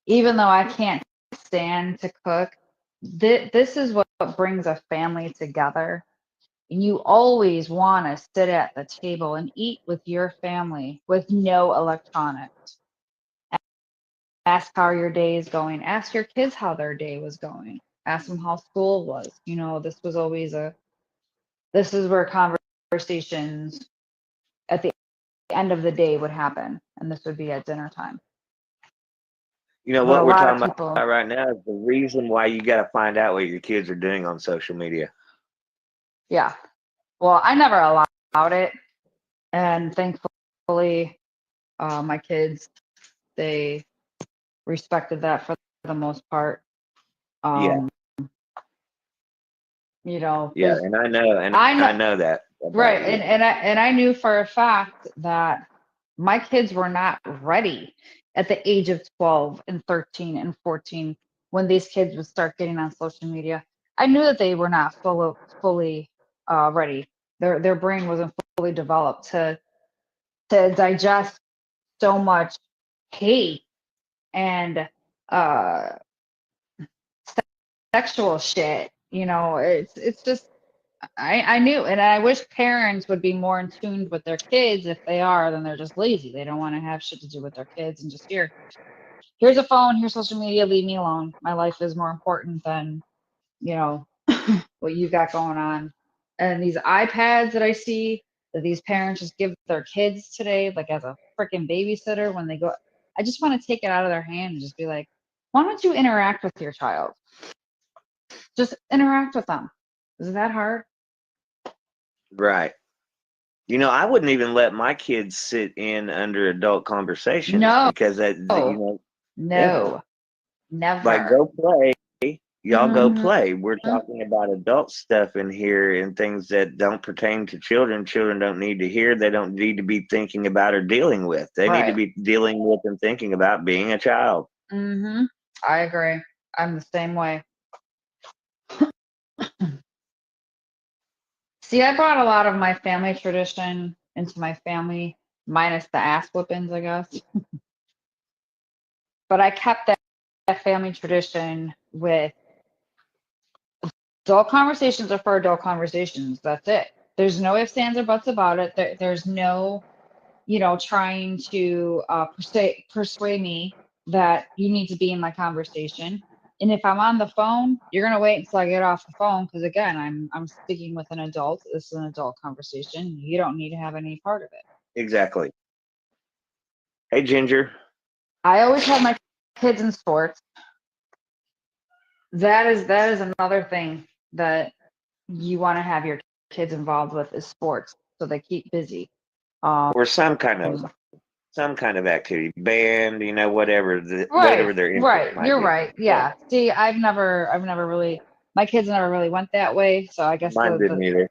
even though I can't stand to cook, this is what brings a family together. You always want to sit at the table and eat with your family with no electronics. Ask how your day is going. Ask your kids how their day was going. Ask them how school was. This is where conversations at the end of the day would happen. And this would be at dinner time. But a What we're lot of talking people, about right now is the reason why you got to find out what your kids are doing on social media. yeah. Well, I never allowed it. And thankfully, my kids, they respected that for the most part. Yeah. Um, Yeah. because And I know, I know, I know that about right, you. and I knew for a fact that my kids were not ready at the age of 12 and 13 and 14 when these kids would start getting on social media. I knew that they were not fully ready. Their brain wasn't fully developed to digest so much hate and uh sexual shit. It's just I knew, and I wish parents would be more in tune with their kids. If they are, then they're just lazy. They don't want to have shit to do with their kids and just here's a phone, here's social media, leave me alone. My life is more important than, you know, what you got going on. And these iPads that I see that these parents just give their kids today, like as a freaking babysitter when they go, I just want to take it out of their hand and just be like, why don't you interact with your child? Just interact with them. Is it that hard? Right. I wouldn't even let my kids sit in under adult conversations No, because yeah, no, like never. go play. Y'all go Hmm. play. We're talking about adult stuff in here and things that don't pertain to children. Children don't need to hear. They don't need to be thinking about or dealing with. They need to Right. be dealing with and thinking about being a child. Hmm. I agree. I'm the same way. See, I brought a lot of my family tradition into my family, minus the ass whippings, I guess. But I kept that family tradition with adult conversations are for adult conversations. That's it. There's no ifs, ands, or buts about it. There's no, trying to persuade me that you need to be in my conversation. And if I'm on the phone, you're gonna wait until I get off the phone because again, I'm speaking with an adult. This is an adult conversation. You don't need to have any part of it. Exactly. Hey, Ginger. I always have my kids in sports. That is another thing that you want to have your kids involved with is sports, so they keep busy. Um, Or some kind of activity, band, whatever right, whatever their interest right. might You're be. right. Yeah, Yeah. See, I've never really, my kids never really went that way. So I guess mine the didn't the either.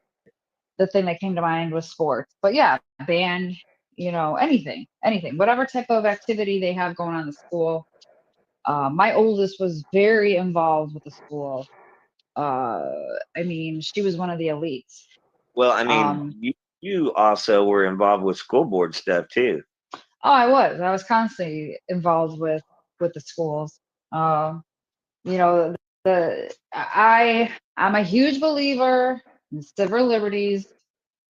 the thing that came to mind was sports. But yeah, band, anything, whatever type of activity they have going on in the school. My oldest was very involved with the school. Uh, I mean, she was one of the elites. Well, I mean, Um, you also were involved with school board stuff too. oh, I was constantly involved with the schools. Um, I'm a huge believer in civil liberties,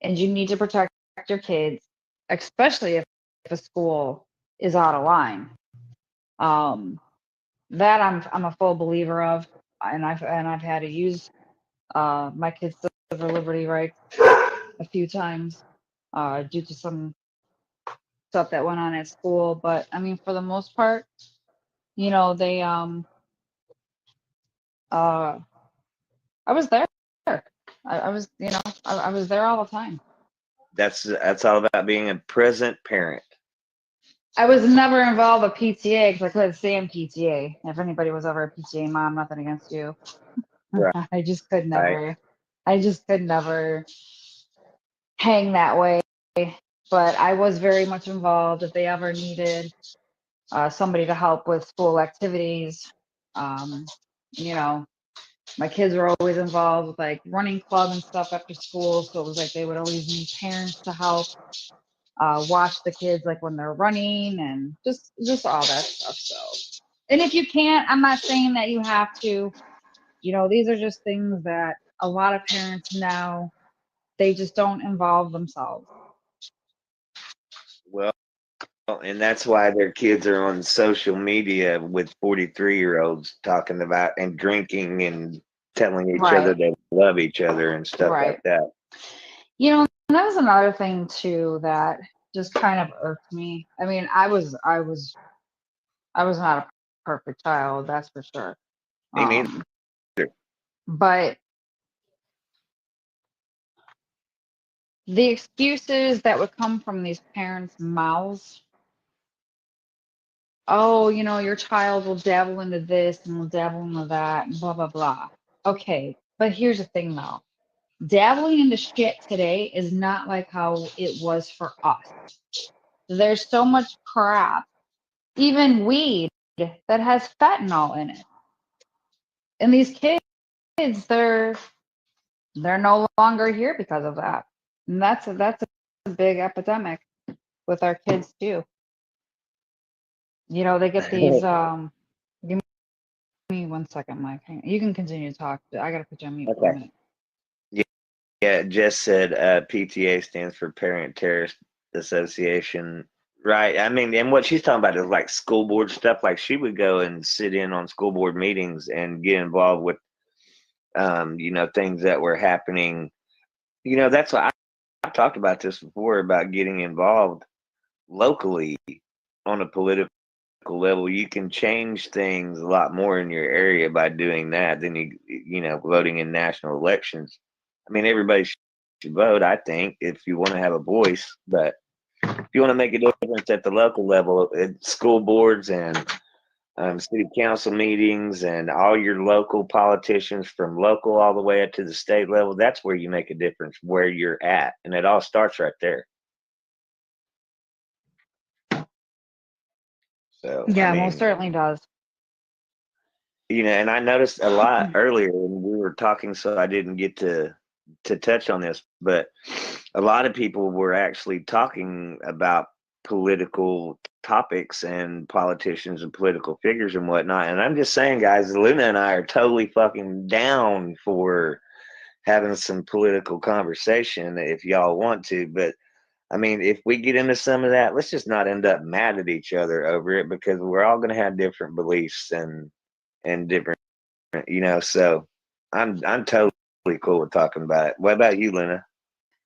and you need to protect your kids, especially if a school is out of line. Um, that I'm a full believer of, and I've had to use my kids' civil liberty rights a few times due to some stuff that went on at school. But I mean, for the most part, they uh I was there. I was, I was there all the time. That's all about being a present parent. I was never involved with PTA because I couldn't stand PTA. If anybody was ever a PTA mom, nothing against you. I just could Right. never. I just could never hang that way. But I was very much involved. If they ever needed somebody to help with school activities, um, you know, my kids were always involved with like running club and stuff after school. So it was like they would always need parents to help watch the kids like when they're running and just all that stuff. So, and if you can't, I'm not saying that you have to. These are just things that a lot of parents now they just don't involve themselves. Well, and that's why their kids are on social media with 43-year-olds talking about and drinking and telling each other Right, they love each other and stuff like right. that. And that was another thing too that just kind of irked me. I mean, I was not a perfect child, that's for sure. Me neither. Um, but the excuses that would come from these parents' mouths, oh, your child will dabble into this and will dabble into that and blah, blah, blah. Okay, but here's the thing though. Dabbling into shit today is not like how it was for us. There's so much crap, even weed, that has fentanyl in it. And these kids, they're no longer here because of that. And that's a big epidemic with our kids too. They get these give me 1 second, Mike. You can continue to talk. I gotta put you on mute for a Okay. minute. Yeah. Yeah, Jess said PTA stands for Parent Terrorist Association. Right. I mean, and what she's talking about is like school board stuff. Like she would go and sit in on school board meetings and get involved with, things that were happening. That's why I've talked about this before about getting involved locally on a political level. You can change things a lot more in your area by doing that than voting in national elections. I mean, everybody should vote, I think, if you want to have a voice. But if you want to make a difference at the local level, at school boards and city council meetings and all your local politicians from local all the way up to the state level, that's where you make a difference where you're at. And it all starts right there. So, Yeah, most certainly does. And I noticed a lot earlier when we were talking, so I didn't get to touch on this, but a lot of people were actually talking about political topics and politicians and political figures and whatnot. And I'm just saying, guys, Luna and I are totally fucking down for having some political conversation if y'all want to. But I mean, if we get into some of that, let's just not end up mad at each other over it, because we're all going to have different beliefs and different, So I'm totally cool with talking about it. What about you, Luna?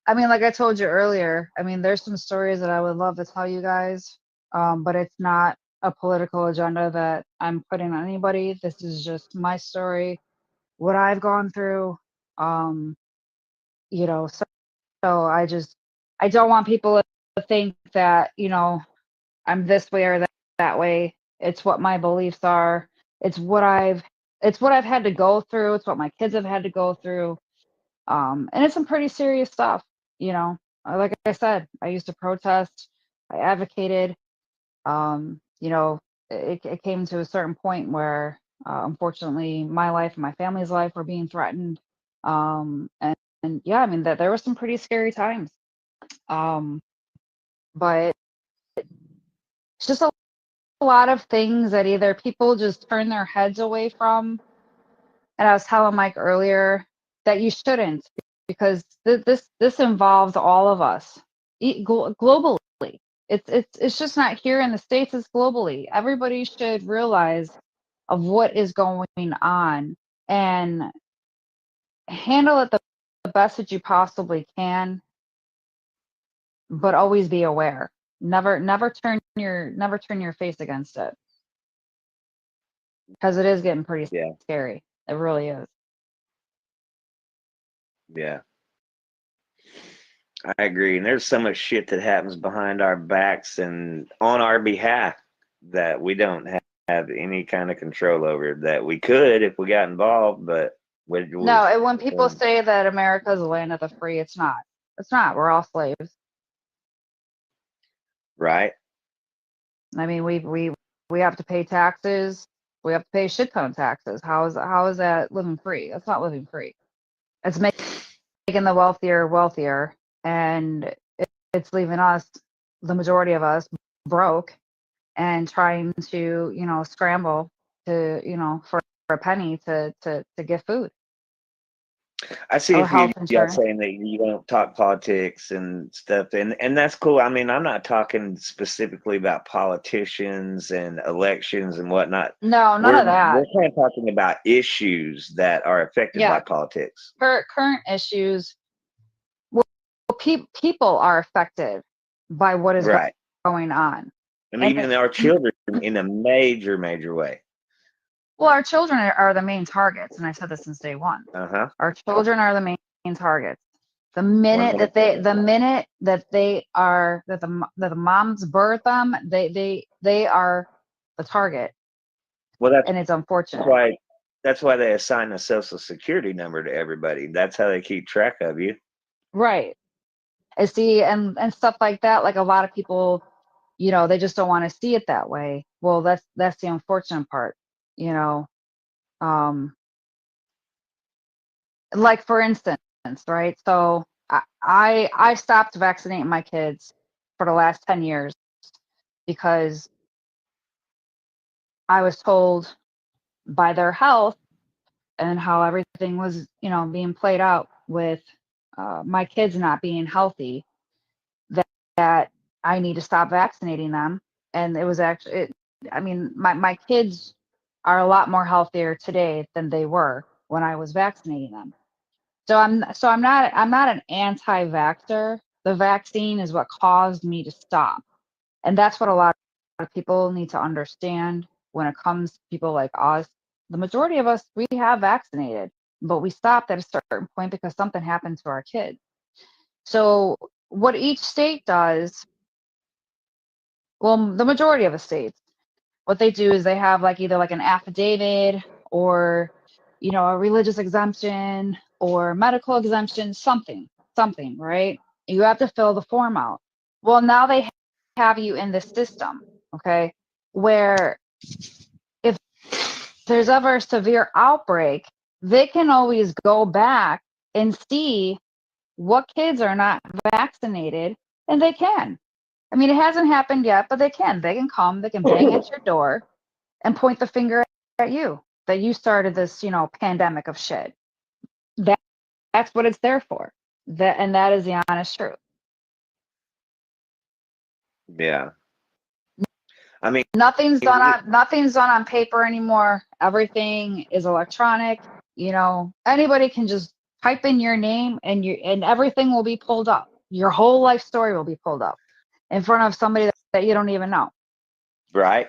I mean, like I told you earlier, I mean, there's some stories that I would love to tell you guys, but it's not a political agenda that I'm putting on anybody. This is just my story, what I've gone through. Um, so I don't want people to think that, I'm this way or that way. It's what my beliefs are. It's what I've had to go through. It's what my kids have had to go through. And it's some pretty serious stuff, you know. Like I said, I used to protest, I advocated. You know, it came to a certain point where, unfortunately, my life and my family's life were being threatened. And yeah, I mean that there were some pretty scary times. Um, but it's just a lot of things that either people just turn their heads away from. And I was telling Mike earlier that you shouldn't, because this involves all of us globally. It's just not here in the States, it's globally. Everybody should realize of what is going on and handle it the best that you possibly can, but always be aware. Never turn your face against it, because it is getting pretty Yeah. scary. It really is. Yeah. I agree. And there's so much shit that happens behind our backs and on our behalf that we don't have any kind of control over, that we could if we got involved, but No, and when people say that America is a land of the free, it's not. It's not. We're all slaves. right. I mean, we have to pay taxes. We have to pay a shit ton of taxes. How is that living free? That's not living free. It's making the wealthier, and it's leaving us, the majority of us, broke and trying to, scramble to, for a penny to get food I see or a few health of y'all insurance. saying that you don't talk politics and stuff, and that's cool. I mean, I'm not talking specifically about politicians and elections and whatnot. No, none We're of that. kind of talking about issues that are affected by Yeah, politics. current issues. Well, people are affected by what is Right. going on, And and even our children in a major, major way. well, our children are the main targets, and I said this since day one. Uh-huh. Our children are the main targets. The minute that 100%. the moms birth them, they are the target, Well, and it's unfortunate. that's why they assign a social security number to everybody. That's how they keep track of you. Right. And see, and stuff like that. Like a lot of people, they just don't want to see it that way. Well, that's the unfortunate part. You know, um, like for instance, right? So I stopped vaccinating my kids for the last 10 years because I was told by their health and how everything was, being played out with my kids not being healthy, that I need to stop vaccinating them. And it was actually, I mean, my kids are a lot more healthier today than they were when I was vaccinating them. So I'm not an anti-vaxxer. The vaccine is what caused me to stop. And that's what a lot of people need to understand when it comes to people like us. The majority of us, we have vaccinated, but we stopped at a certain point because something happened to our kids. So what each state does, well, the majority of the states, what they do is they have like either like an affidavit or, a religious exemption or medical exemption, something, right? You have to fill the form out. Well, now they have you in the system, okay, where if there's ever a severe outbreak, they can always go back and see what kids are not vaccinated, and they can. I mean, it hasn't happened yet, but they can. They can come, they can bang at your door and point the finger at you that you started this, pandemic of shit. That that's what it's there for. That is the honest truth. Yeah. I mean, Nothing's done on paper anymore. Everything is electronic. Anybody can just type in your name and everything will be pulled up. Your whole life story will be pulled up in front of somebody that you don't even know. right.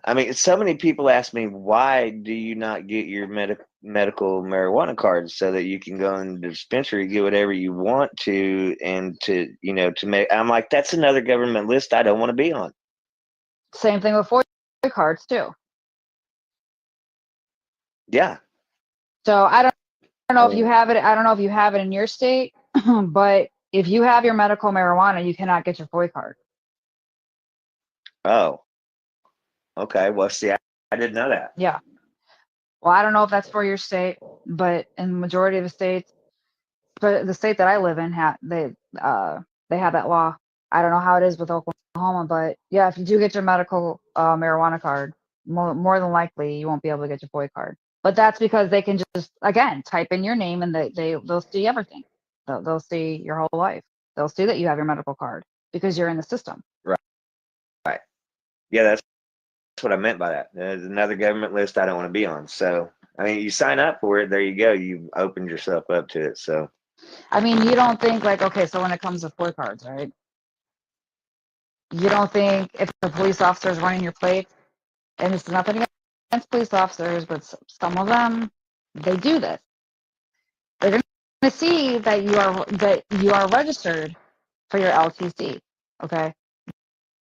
I mean, so many people ask me, why do you not get your medical marijuana card so that you can go in the dispensary, get whatever you want to, and to make, I'm like, that's another government list I don't want to be on. Same thing with FOIA cards too. Yeah. So I don't know I if you mean, have it. I don't know if you have it in your state, but if you have your medical marijuana, you cannot get your FOIA card. oh, okay. Well, see, I didn't know that. Yeah. Well, I don't know if that's for your state, but in the majority of the states, but the state that I live in, they have that law. I don't know how it is with Oklahoma, but yeah, if you do get your medical marijuana card, more than likely you won't be able to get your FOIA card. But that's because they can just again type in your name and they'll see everything. They'll see your whole life. They'll see that you have your medical card because you're in the system. Right. Right. Yeah, that's what I meant by that. There's another government list I don't want to be on. So, I mean, you sign up for it. There you go. You opened yourself up to it. So, I mean, you don't think like, okay, so when it comes to FOIA cards, right? You don't think if the police officer is running your plate, and it's nothing against police officers, but some of them, they do this. They're going to see that you are registered for your LTC. Okay,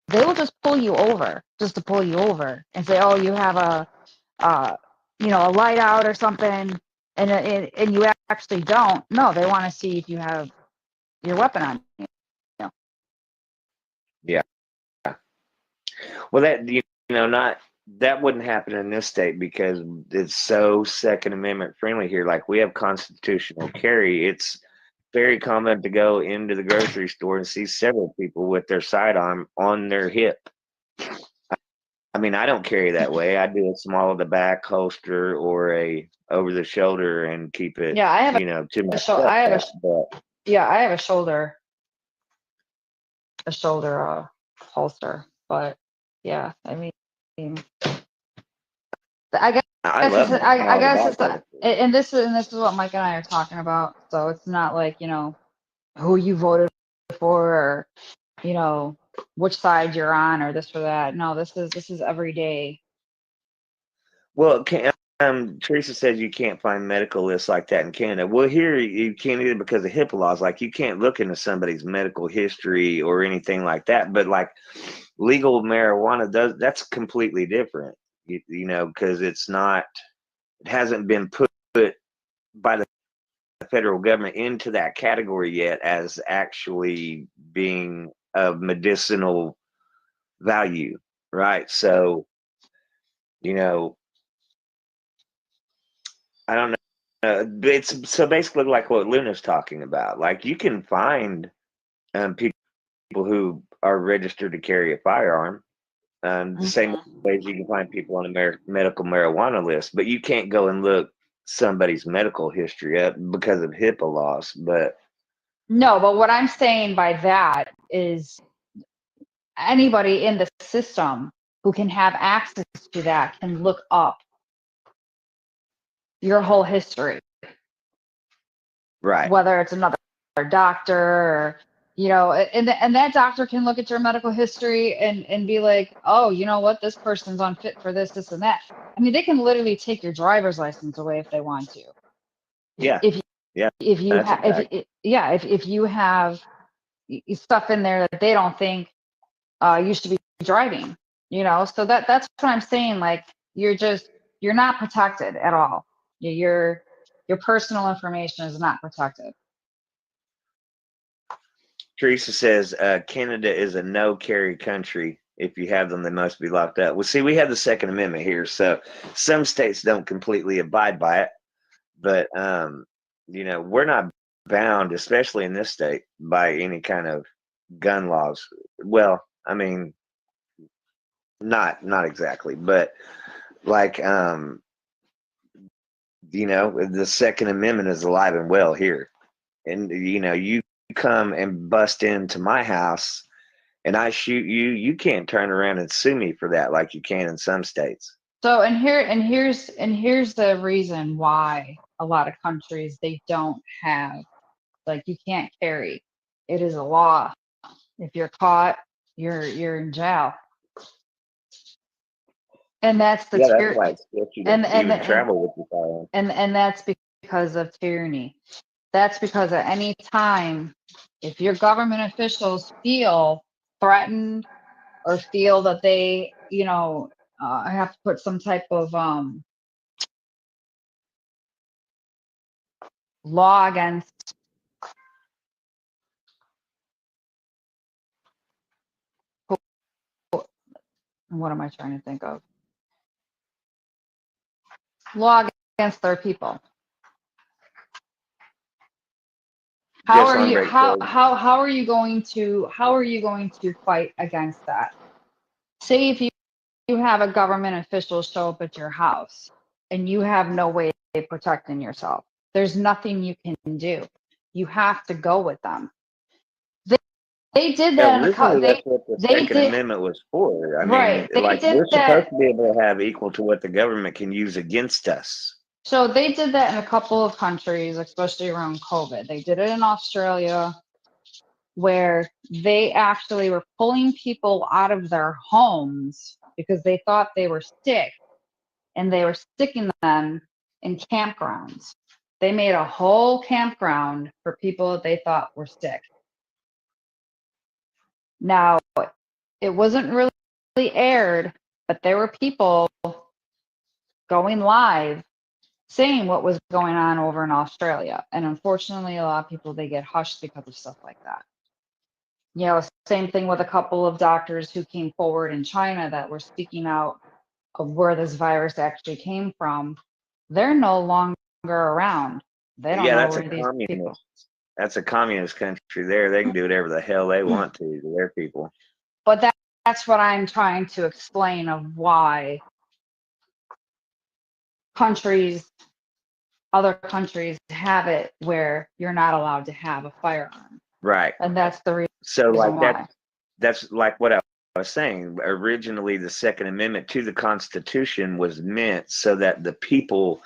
they will just pull you over, just to pull you over, and say, "Oh, you have a light out or something," and you actually don't. No, they want to see if you have your weapon on you. yeah. Well, not that wouldn't happen in this state because it's so Second Amendment friendly here. Like we have constitutional carry. It's very common to go into the grocery store and see several people with their sidearm on their hip. I mean, I don't carry that way. I do a small of the back holster or a over the shoulder and keep it, Yeah, I have to a myself. But yeah, I have a shoulder holster, but yeah, I mean, I guess I it's love my I small of the guess back it's holster. and this is what Mike and I are talking about. So it's not like who you voted for or which side you're on or this or that. No, this is every day. Well, Teresa says you can't find medical lists like that in Canada. Well, here you can't either because of HIPAA laws. Like you can't look into somebody's medical history or anything like that. But like legal marijuana that's completely different. Because it hasn't been put by the federal government into that category yet as actually being of medicinal value, right? So, you know, I don't know. It's so basically like what Luna's talking about. Like you can find people who are registered to carry a firearm, the same Mhm. ways you can find people on a medical marijuana list, but you can't go and look somebody's medical history up because of HIPAA laws. But No, but what I'm saying by that is anybody in the system who can have access to that can look up your whole history, Right. whether it's another doctor or, and that doctor can look at your medical history and be like, oh, you know what, this person's unfit for this and that. I mean, they can literally take your driver's license away if they want to. Yeah. If Yeah. if you That's a have fact. if you have stuff in there that they don't think you should be driving, so that's what I'm saying. Like, you're not protected at all. Your personal information is not protected. Teresa says Canada is a no carry country. If you have them, they must be locked up. Well, see, we have the Second Amendment here, so some states don't completely abide by it, but we're not bound, especially in this state, by any kind of gun laws. Well, I mean, not exactly, but like the Second Amendment is alive and well here, and you come and bust into my house and I shoot you, you can't turn around and sue me for that like you can in some states. So, here's the reason why a lot of countries, they don't have, like, you can't carry. It is a law. If you're caught, you're in jail. And that's the Yeah, that's tyr- why it's sketchy to and and even and travel with your firearm. and that's because of tyranny. That's because at any time, if your government officials feel threatened or feel that they, have to put some type of law against, what am I trying to think of? Law against their people. How Just are you Andre how says, how are you going to fight against that? Say if you have a government official show up at your house and you have no way of protecting yourself. There's nothing you can do. You have to go with them. They, they did yeah, that in a originally that's they what the they Second did Amendment was for. I mean, right. They like, did we're supposed that. to be able to have equal to what the government can use against us. So they did that in a couple of countries, especially around COVID. They did it in Australia, where they actually were pulling people out of their homes because they thought they were sick, and they were sticking them in campgrounds. They made a whole campground for people that they thought were sick. Now, it wasn't really aired, but there were people going live saying what was going on over in Australia. And unfortunately, a lot of people, they get hushed because of stuff like that. Same thing with a couple of doctors who came forward in China that were speaking out of where this virus actually came from. They're no longer around. They don't Yeah, know that's a where these people. communist. That's a communist country there. They can do whatever the hell they want to their people. But that's what I'm trying to explain of why countries, other countries have it where you're not allowed to have a firearm. Right. And that's the So, like, reason why. that's like what I was saying. Originally, the Second Amendment to the Constitution was meant so that the people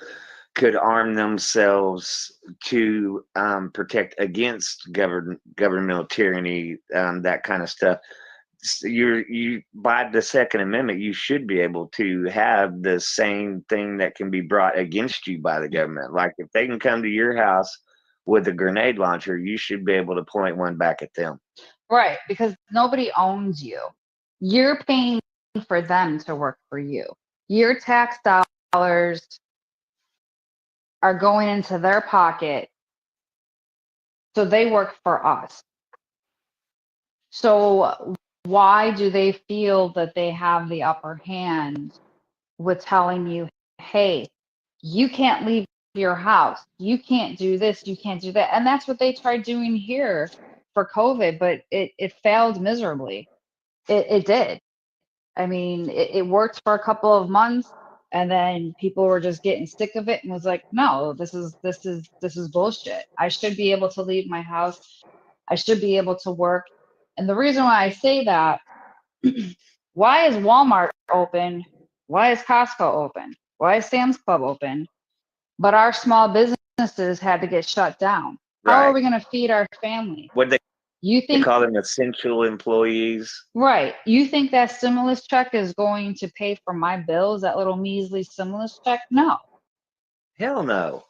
could arm themselves to protect against governmental tyranny, that kind of stuff. You by the Second Amendment, you should be able to have the same thing that can be brought against you by the government. Like, if they can come to your house with a grenade launcher, you should be able to point one back at them. Right, because nobody owns you. You're paying for them to work for you. Your tax dollars are going into their pocket, so they work for us. So why do they feel that they have the upper hand with telling you, hey, you can't leave your house, you can't do this, you can't do that? And that's what they tried doing here for COVID, but it failed miserably. It did. I mean, it worked for a couple of months, And then people were just getting sick of it and was like, no, this is bullshit. I should be able to leave my house. I should be able to work. And the reason why I say that, why is Walmart open? Why is Costco open? Why is Sam's Club open? But our small businesses had to get shut down. How are Right. we going to feed our family? What You they think, call them essential employees. right? You think that stimulus check is going to pay for my bills? That little measly stimulus check? No. Hell no.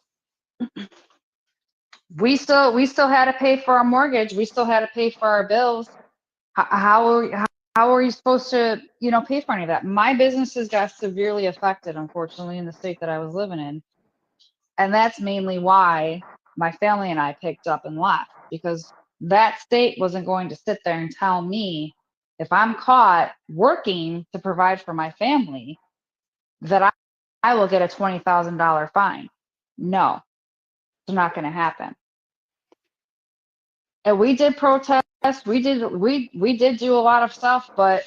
We still had to pay for our mortgage. We still had to pay for our bills. How are you supposed to, pay for any of that? My businesses got severely affected, unfortunately, in the state that I was living in. And that's mainly why my family and I picked up and left, because that state wasn't going to sit there and tell me, if I'm caught working to provide for my family, that I will get a $20,000 fine. No, it's not going to happen. And we did protest. We did do a lot of stuff, but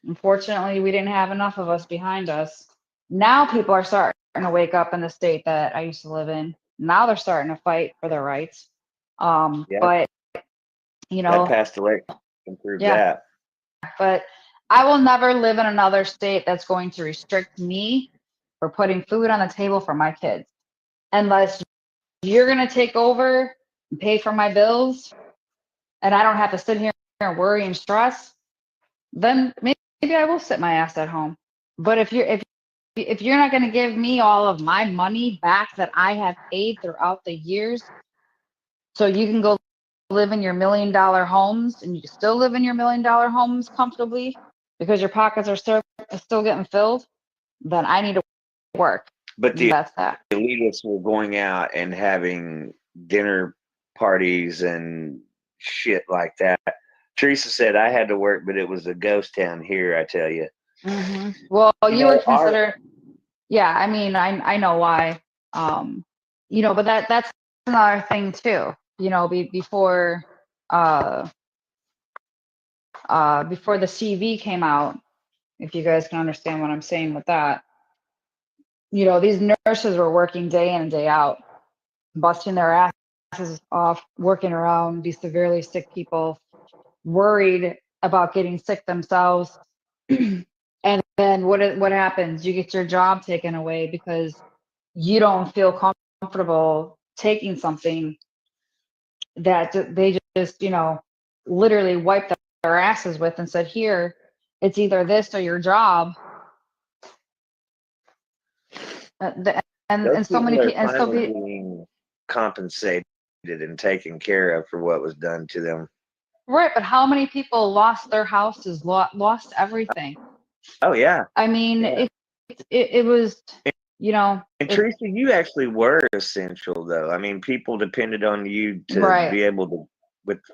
unfortunately, we didn't have enough of us behind us. Now people are starting to wake up in the state that I used to live in. Now they're starting to fight for their rights. Yeah. But That passed away and proved yeah, that. but I will never live in another state that's going to restrict me for putting food on the table for my kids, unless you're going to take over and pay for my bills, and I don't have to sit here and worry and stress. Then maybe I will sit my ass at home. But if you're not going to give me all of my money back that I have paid throughout the years, so you can go live in your $1 million homes, and you can still live in your $1 million homes comfortably because your pockets are still getting filled, then I need to work. But the That's that. elitists were going out and having dinner parties and shit like that. Teresa said I had to work, but it was a ghost town here, I tell you. Well, you were know, our- considered. Yeah, I mean, I know why. But that's another thing too. Before before the CV came out, if you guys can understand what I'm saying with that, these nurses were working day in and day out, busting their asses off, working around these severely sick people, worried about getting sick themselves. And then what happens? You get your job taken away because you don't feel comfortable taking something that they just, literally wiped their asses with and said, here, it's either this or your job. Those And so many people are people, and so finally being compensated and taken care of for what was done to them. right. But how many people lost their houses, lost everything? Oh yeah. I mean, Yeah. it was, And Teresa, you actually were essential, though. I mean, people depended on you to right. be able to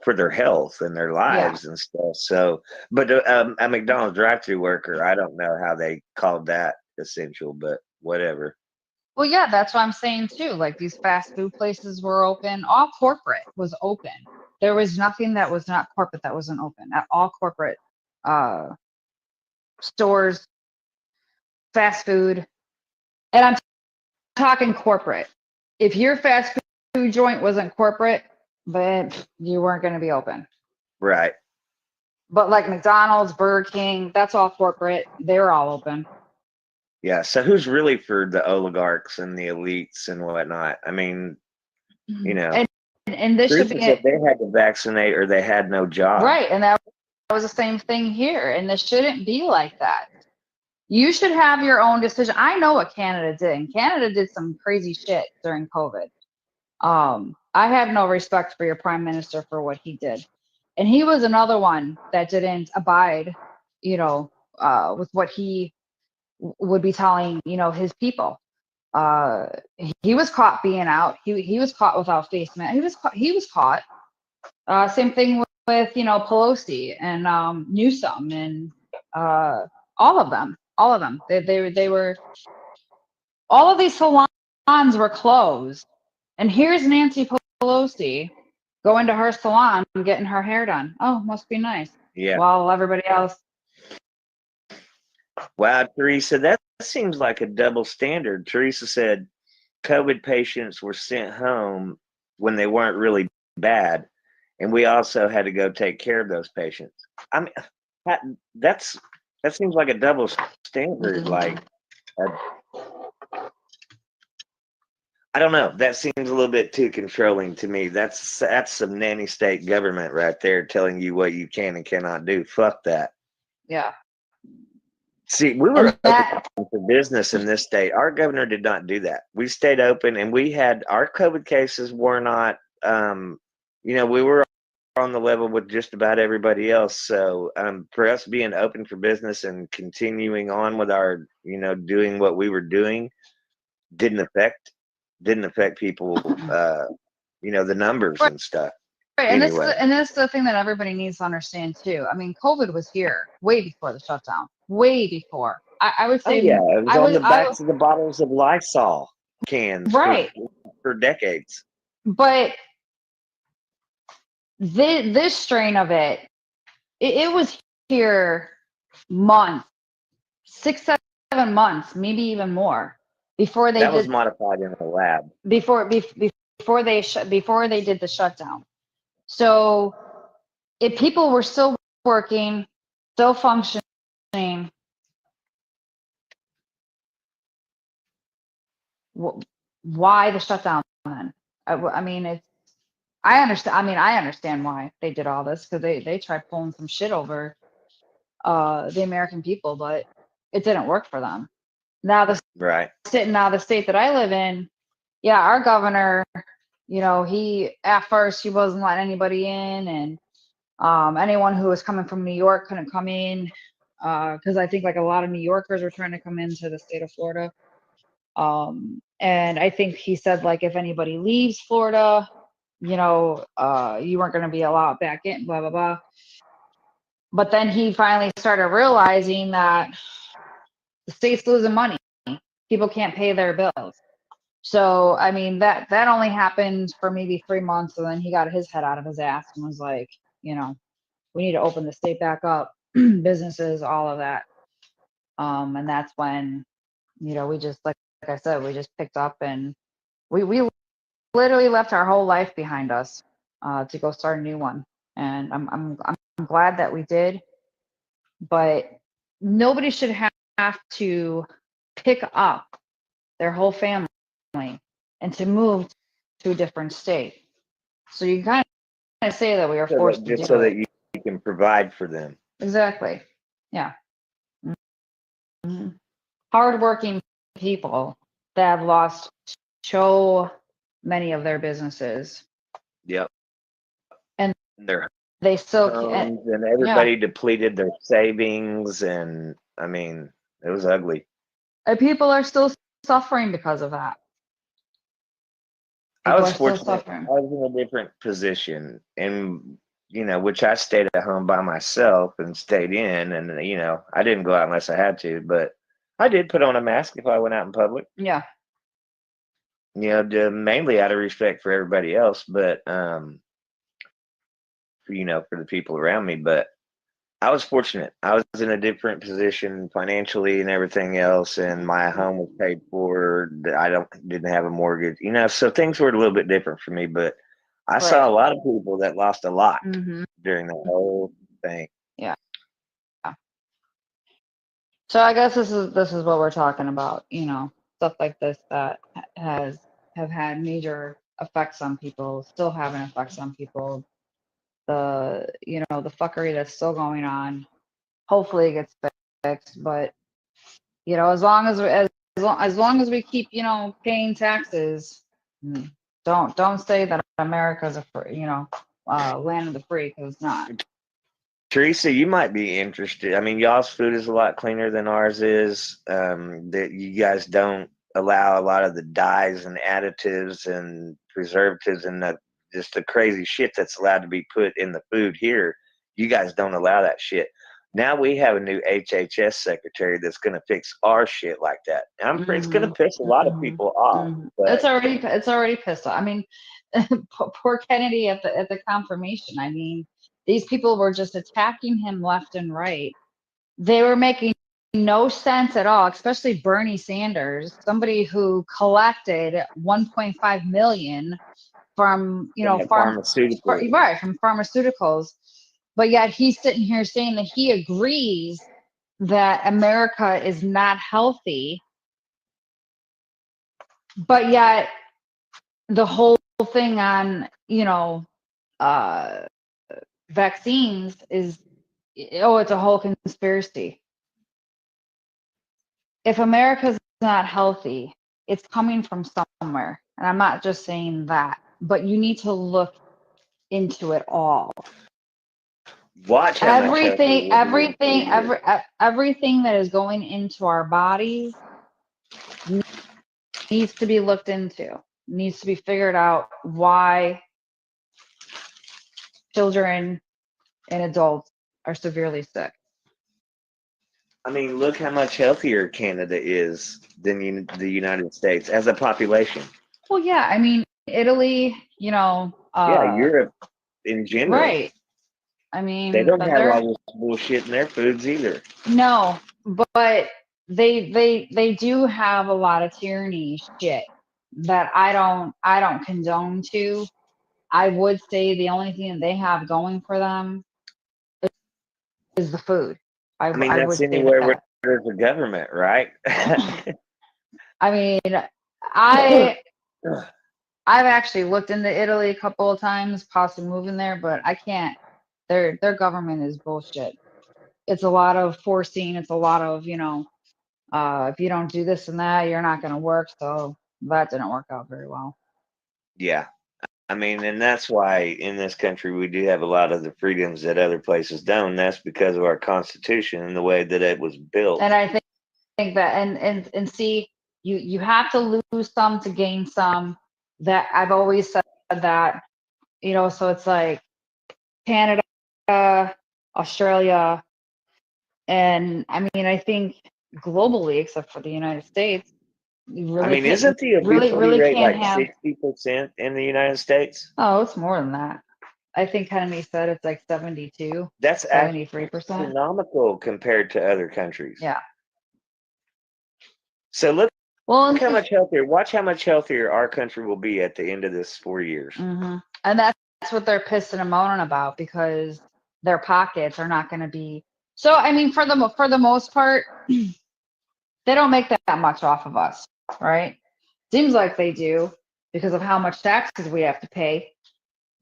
for their health and their lives and stuff. So, but a McDonald's drive-through worker, I don't know how they called that essential, but whatever. Well, yeah, that's what I'm saying too. Like, these fast food places were open. All corporate was open. There was nothing that was not corporate that wasn't open. At all corporate uh, stores, fast food, and I'm talking corporate. If your fast food joint wasn't corporate, then you weren't going to be open. Right. But like McDonald's, Burger King, that's all corporate. They're all open. Yeah. So who's really for the oligarchs and the elites and whatnot? I mean, And this should Teresa be said they had to vaccinate or they had no job. right. And that was the same thing here. And this shouldn't be like that. You should have your own decision. I know what Canada did. And Canada did some crazy shit during COVID. I have no respect for your prime minister for what he did. And he was another one that didn't abide, with what he would be telling, his people. He was caught being out. He was caught without face mask. He was caught. Same thing with Pelosi and Newsom and all of them. All of them. They were. All of these salons were closed, and here's Nancy Pelosi going to her salon and getting her hair done. Oh, must be nice. Yeah. While everybody else. Wow, Teresa, that seems like a double standard. Teresa said COVID patients were sent home when they weren't really bad, and we also had to go take care of those patients. I mean, that, that's that seems like a double standard. Like, uh, I don't know. That seems a little bit too controlling to me. That's some nanny state government right there telling you what you can and cannot do. Fuck that. Yeah. See, we were And that, open for business in this state. Our governor did not do that. We stayed open, and we had our COVID cases were not. We were on the level with just about everybody else. So, for us being open for business and continuing on with our, doing what we were doing, didn't affect people. The numbers right, and stuff. right. Anyway, And this is the thing that everybody needs to understand too. I mean, COVID was here way before the shutdown, way before. I would oh say yeah, it was I on was the I backs of the bottles of Lysol cans right, for decades. but this strain of it was here months, 6, 7 months, maybe even more before they That was did modified in a lab. before they did the shutdown. So if people were still working, still functioning, why the shutdown then? I mean, I understand. I mean, I understand why they did all this because they tried pulling some shit over the American people, but it didn't work for them. Now Right. the state that I live in, yeah, our governor, he at first he wasn't letting anybody in, and anyone who was coming from New York couldn't come in because I think like a lot of New Yorkers were trying to come into the state of Florida. And I think he said like if anybody leaves Florida, you weren't going to be allowed back in, blah blah blah. But then he finally started realizing that the state's losing money. People can't pay their bills. So I mean that only happened for maybe 3 months, and then he got his head out of his ass and was like, we need to open the state back up, businesses, all of that. And that's when, we just like I said, we just picked up and we literally left our whole life behind us to go start a new one. And I'm glad that we did, but nobody should have to pick up their whole family and to move to a different state. So you kind of say that we were forced to Just do so that it. you can provide for them. Exactly. Yeah. Mhm. Hardworking people that have lost so many of their businesses, Yep. and Their they still can't. homes and Yeah, everybody depleted their savings, and I mean, it was ugly. and people are still suffering because of that. I People was are still fortunate. suffering. I was in a different position, and which I stayed at home by myself and stayed in, and I didn't go out unless I had to, but I did put on a mask if I went out in public. Yeah, Mainly out of respect for everybody else, but for the people around me. But I was fortunate. I was in a different position financially and everything else, and my home was paid for. I didn't have a mortgage, so things were a little bit different for me. But I saw right. a lot of people that lost a lot Hmm. during the whole thing. Yeah. So I guess this is what we're talking about. Stuff like this that has have had major effects on people, still having effects on people. The fuckery that's still going on. Hopefully it gets fixed, but as long as we keep paying taxes, mm, don't say that America's a free, land of the free, because it's not. Teresa, you might be interested. I mean, y'all's food is a lot cleaner than ours is. That you guys don't allow a lot of the dyes and additives and preservatives and just the crazy shit that's allowed to be put in the food here. You guys don't allow that shit. Now we have a new HHS secretary that's going to fix our shit like that. And it's going to Hmm. piss a lot of Hmm. people off. Hmm. But It's already pissed off. I mean, poor Kennedy at the confirmation. I mean, these people were just attacking him left and right. They were making no sense at all, especially Bernie Sanders, somebody who collected 1.5 million from, From the pharmaceutical. right, from pharmaceuticals, but yet he's sitting here saying that he agrees that America is not healthy, but yet the whole thing on, uh, vaccines is, oh, it's a whole conspiracy. If America's not healthy, it's coming from somewhere. And I'm not just saying that, but you need to look into it all. Watch how much Everything, everything that is going into our bodies needs to be looked into, needs to be figured out why children and adults are severely sick. I mean, look how much healthier Canada is than the United States as a population. Well, yeah, I mean, Italy, Yeah, Europe in general. right. I mean, they don't but have all this bullshit in their foods either. No, but they do have a lot of tyranny shit that I don't condone to. I would say the only thing that they have going for them is the food. I mean, I that's would say anywhere where that. there's a government, right? I mean, I've actually looked into Italy a couple of times, possibly moving there, but I can't. Their government is bullshit. It's a lot of forcing. It's a lot of, if you don't do this and that, you're not going to work. So that didn't work out very well. Yeah. I mean, and that's why in this country we do have a lot of the freedoms that other places don't. That's because of our Constitution and the way that it was built. And I think that, and see, you have to lose some to gain some. That I've always said that, so it's like Canada, Australia, and I mean, I think globally, except for the United States, I mean, isn't the obesity rate like 60% in the United States? Oh, it's more than that. I think Kennedy said it's like 72. That's 73%. astronomical compared to other countries. Yeah. So look how much healthier. Watch how much healthier our country will be at the end of this 4 years. Mm-hmm. And that's what they're pissing and moaning about, because their pockets are not going to be. So I mean, for the most part, they don't make that much off of us, right? Seems like they do because of how much taxes we have to pay.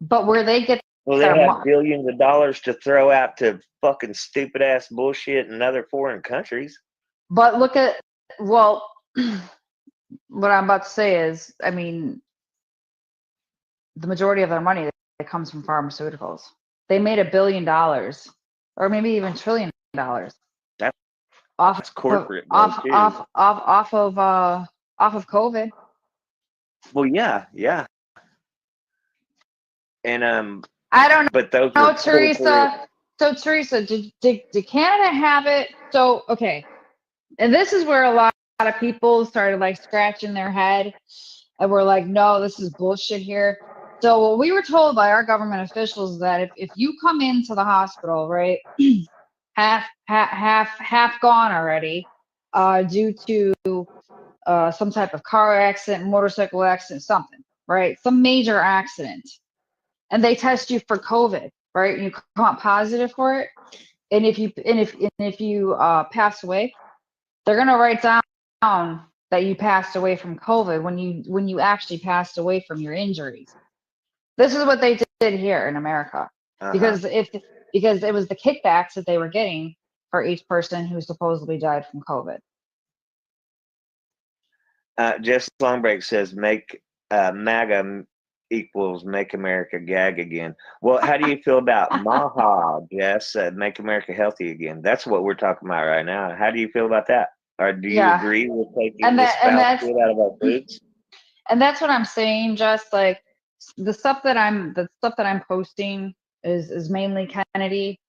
But where they get, well, they have billions of dollars to throw out to fucking stupid ass bullshit in other foreign countries. But look at, well, what I'm about to say is, I mean, the majority of their money that comes from pharmaceuticals. They made $1 billion, or maybe even $1 trillion. That's corporate. Off of COVID. Well, yeah. And I don't know. But those know, Teresa. So Teresa, did Canada have it? So okay, and this is where a lot of people started like scratching their head, and we're like, no, this is bullshit here. So what we were told by our government officials is that if you come into the hospital, right, half gone already, due to some type of car accident, motorcycle accident, something, right, some major accident, and they test you for COVID, right, and you come out positive for it, and if you pass away, they're gonna write down that you passed away from COVID when you actually passed away from your injuries. This is what they did here in America, because because it was the kickbacks that they were getting for each person who supposedly died from COVID. Jess Longbreak says, "Make MAGA equals Make America Gag Again." Well, how do you feel about MAHA, Jess? Make America Healthy Again. That's what we're talking about right now. How do you feel about that? Or do you agree with taking the spout food out of our foods? And that's what I'm saying. Just like the stuff that I'm posting is mainly Kennedy.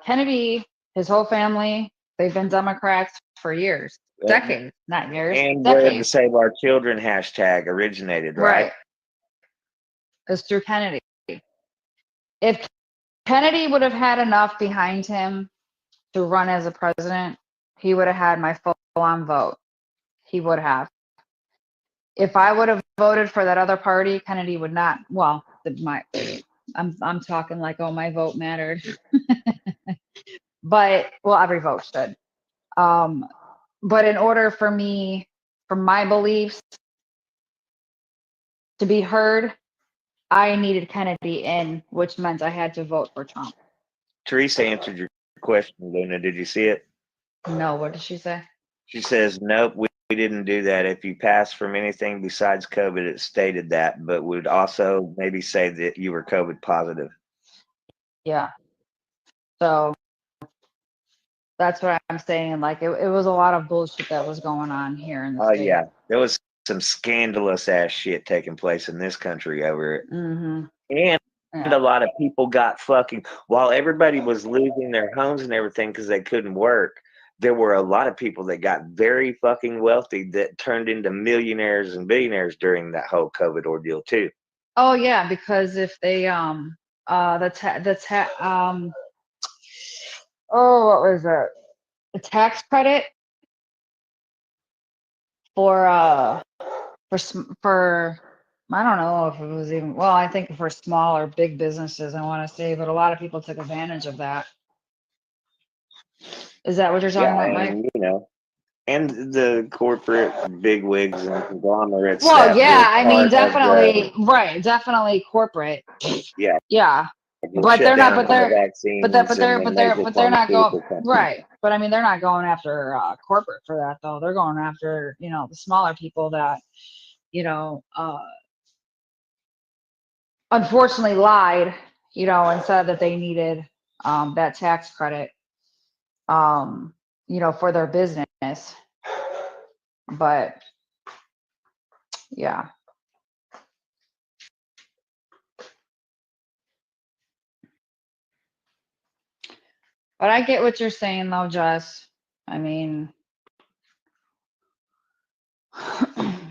Kennedy, his whole family, they've been Democrats for years, decades, not years. And decades. Where the Save Our Children hashtag originated, right? It's through Kennedy. If Kennedy would have had enough behind him to run as a president, he would have had my full on vote. He would have. If I would have voted for that other party, Kennedy would not. Well, I'm talking like, oh, my vote mattered, but well, every vote should. But in order for me, for my beliefs to be heard, I needed Kennedy in, which meant I had to vote for Trump. Teresa answered your question, Luna. Did you see it? No, what did she say? She says, nope, we didn't do that. If you passed from anything besides COVID, it stated that, but would also maybe say that you were COVID positive. Yeah. So that's what I'm saying. Like, it was a lot of bullshit that was going on here in the Oh, state. yeah. There was some scandalous ass shit taking place in this country over it. Mm-hmm. And Yeah. a lot of people got fucking, while everybody was losing their homes and everything because they couldn't work, there were a lot of people that got very fucking wealthy that turned into millionaires and billionaires during that whole COVID ordeal too. Oh yeah, because if they oh, what was it? The tax credit for I don't know if it was even, well, I think for small or big businesses, I want to say, but a lot of people took advantage of that. Is that what you're talking about, Mike? And, you know, and the corporate bigwigs and conglomerates. Well, yeah, I mean, definitely, right, definitely corporate. Yeah, Yeah, but they're not. But they're not going right. But I mean, they're not going after corporate for that though. They're going after the smaller people that unfortunately lied, and said that they needed that tax credit, for their business. But yeah. But I get what you're saying though, Jess. I mean, I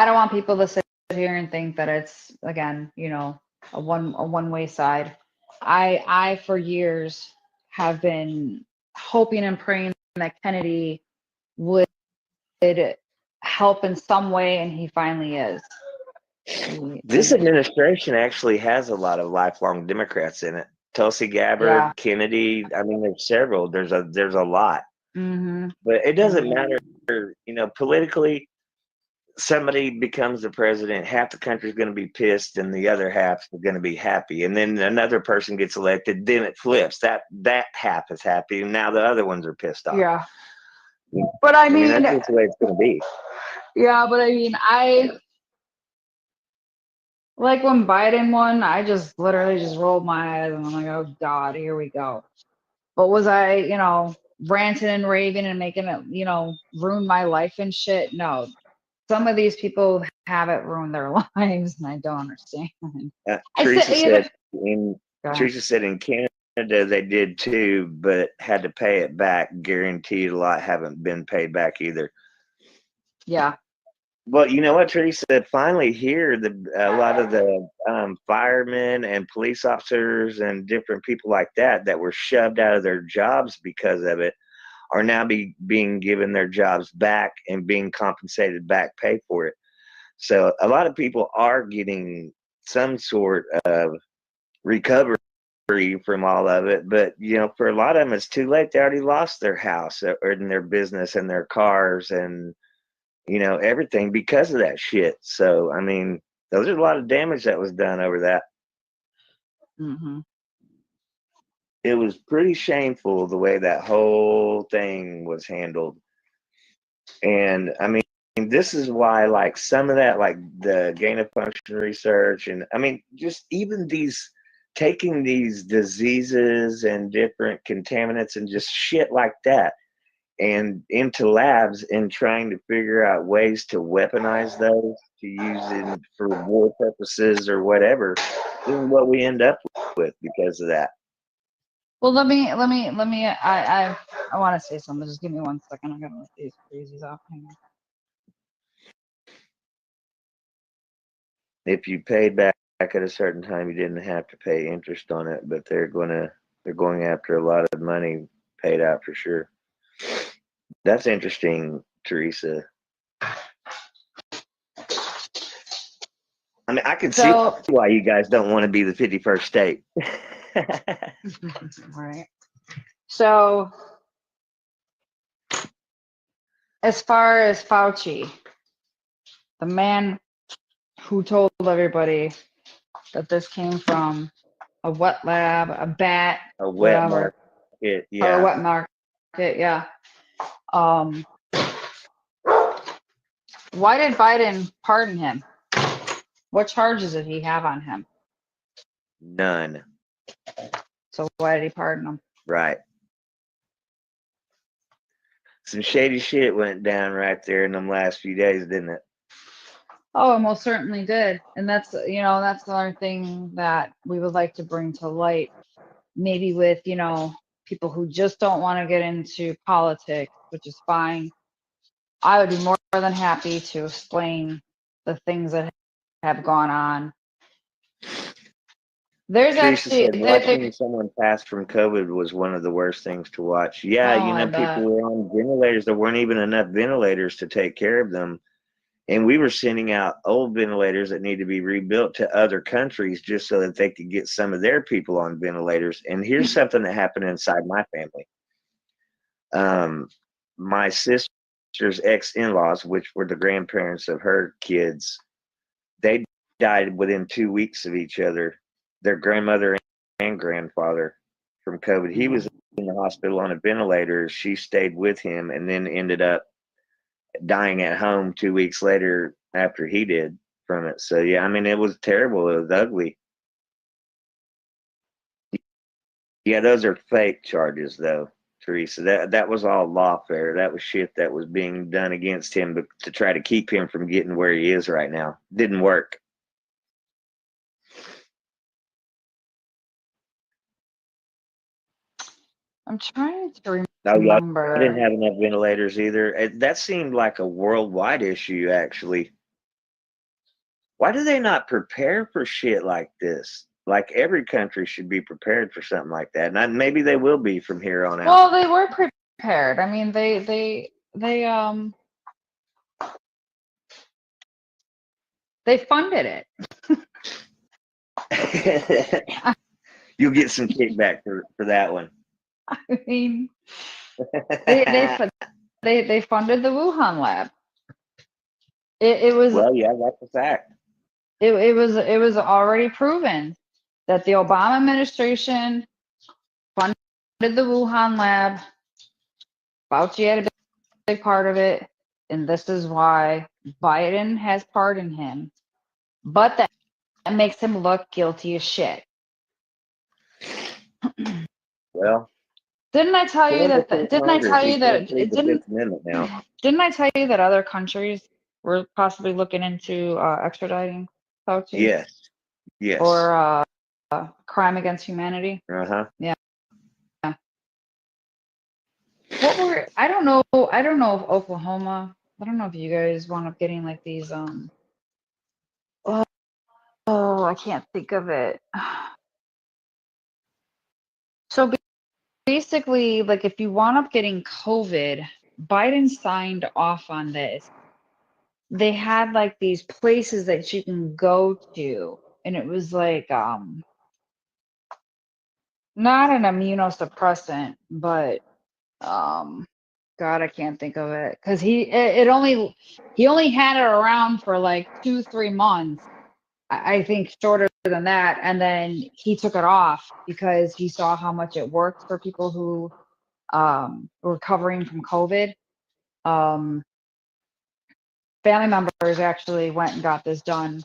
don't want people to sit here and think that it's again, a one-way side. I for years have been hoping and praying that Kennedy would help in some way, and he finally is. This administration actually has a lot of lifelong Democrats in it. Tulsi Gabbard, Kennedy. I mean, there's several. There's a lot. Mm-hmm. But it doesn't matter. Politically, somebody becomes the president, half the country's going to be pissed, and the other half is going to be happy. And then another person gets elected, then it flips. That half is happy, and now the other ones are pissed off. Yeah. But I mean, that's just the way it's going to be. Yeah, but I mean, like when Biden won, I just literally just rolled my eyes and I'm like, oh God, here we go. But was I, ranting and raving and making it, ruin my life and shit? No. Some of these people have it ruin their lives and I don't understand. Teresa said in Canada they did too, but had to pay it back. Guaranteed a lot haven't been paid back either. Yeah. Well, you know what, Teresa said? Finally, here, a lot of the firemen and police officers and different people like that were shoved out of their jobs because of it are now being given their jobs back and being compensated back pay for it. So a lot of people are getting some sort of recovery from all of it. But, for a lot of them, it's too late. They already lost their house or in their business and their cars and everything because of that shit. So, I mean, there's a lot of damage that was done over that. Mm-hmm. It was pretty shameful the way that whole thing was handled. And I mean, this is why, like, some of that, like the gain of function research, and I mean, just even taking these diseases and different contaminants and just shit like that and into labs and trying to figure out ways to weaponize those to use in for war purposes or whatever is what we end up with because of that. Well, let me. I want to say something. Just give me 1 second. I gotta let these crazies off. Hang on. If you paid back at a certain time, you didn't have to pay interest on it, but they're going to They're going after a lot of money paid out for sure. That's interesting, Teresa. I mean, I can see So, why you guys don't want to be the 51st state. right. So, as far as Fauci, the man who told everybody that this came from a wet lab, a bat, A wet whatever, market, or a yeah. wet market, yeah. Um, why did Biden pardon him? What charges did he have on him? None. So why did he pardon him? Right. Some shady shit went down right there in them last few days, didn't it? Oh, it most certainly did. And that's, that's another thing that we would like to bring to light. Maybe with, people who just don't want to get into politics, which is fine. I would be more than happy to explain the things that have gone on. There's Teresa actually, said watching someone pass from COVID was one of the worst things to watch. Yeah, oh, I people bet. were on ventilators. There weren't even enough ventilators to take care of them. And we were sending out old ventilators that need to be rebuilt to other countries just so that they could get some of their people on ventilators. And here's something that happened inside my family. My sister's ex-in-laws, which were the grandparents of her kids, they died within 2 weeks of each other. Their grandmother and grandfather from COVID. He was in the hospital on a ventilator. She stayed with him and then ended up dying at home 2 weeks later after he did from it. So yeah, I mean it was terrible. It was ugly. Yeah, those are fake charges though, Teresa. That was all lawfare. That was shit that was being done against him to try to keep him from getting where he is right now. Didn't work. I'm trying to Oh yeah, I didn't remember. have enough ventilators either. That seemed like a worldwide issue actually. Why do they not prepare for shit like this? Like every country should be prepared for something like that. And maybe they will be from here on out. Well, they were prepared. I mean, they funded it. You'll get some kickback for that one. I mean, they funded the Wuhan lab. It was Well, yeah, that's a fact. it was already proven that the Obama administration funded the Wuhan lab. Fauci had a big part of it, and this is why Biden has pardoned him. But that makes him look guilty as shit. Well, Didn't I tell you that? Didn't I tell Congress, he you that can't plead it the didn't? Fifth Amendment now. Didn't I tell you that other countries were possibly looking into extraditing Fauci Yes. Yes. for crime against humanity? Uh-huh. Yeah. I don't know. I don't know if Oklahoma. I don't know if you guys wound up getting like these. Oh, I can't think of it. So basically, like if you wound up getting COVID, Biden signed off on this. They had like these places that you can go to, and it was like not an immunosuppressant, but God, I can't think of it because he only had it around for like 2-3 months. I think shorter than that, and then he took it off because he saw how much it worked for people who were recovering from COVID. Um, Family members actually went and got this done,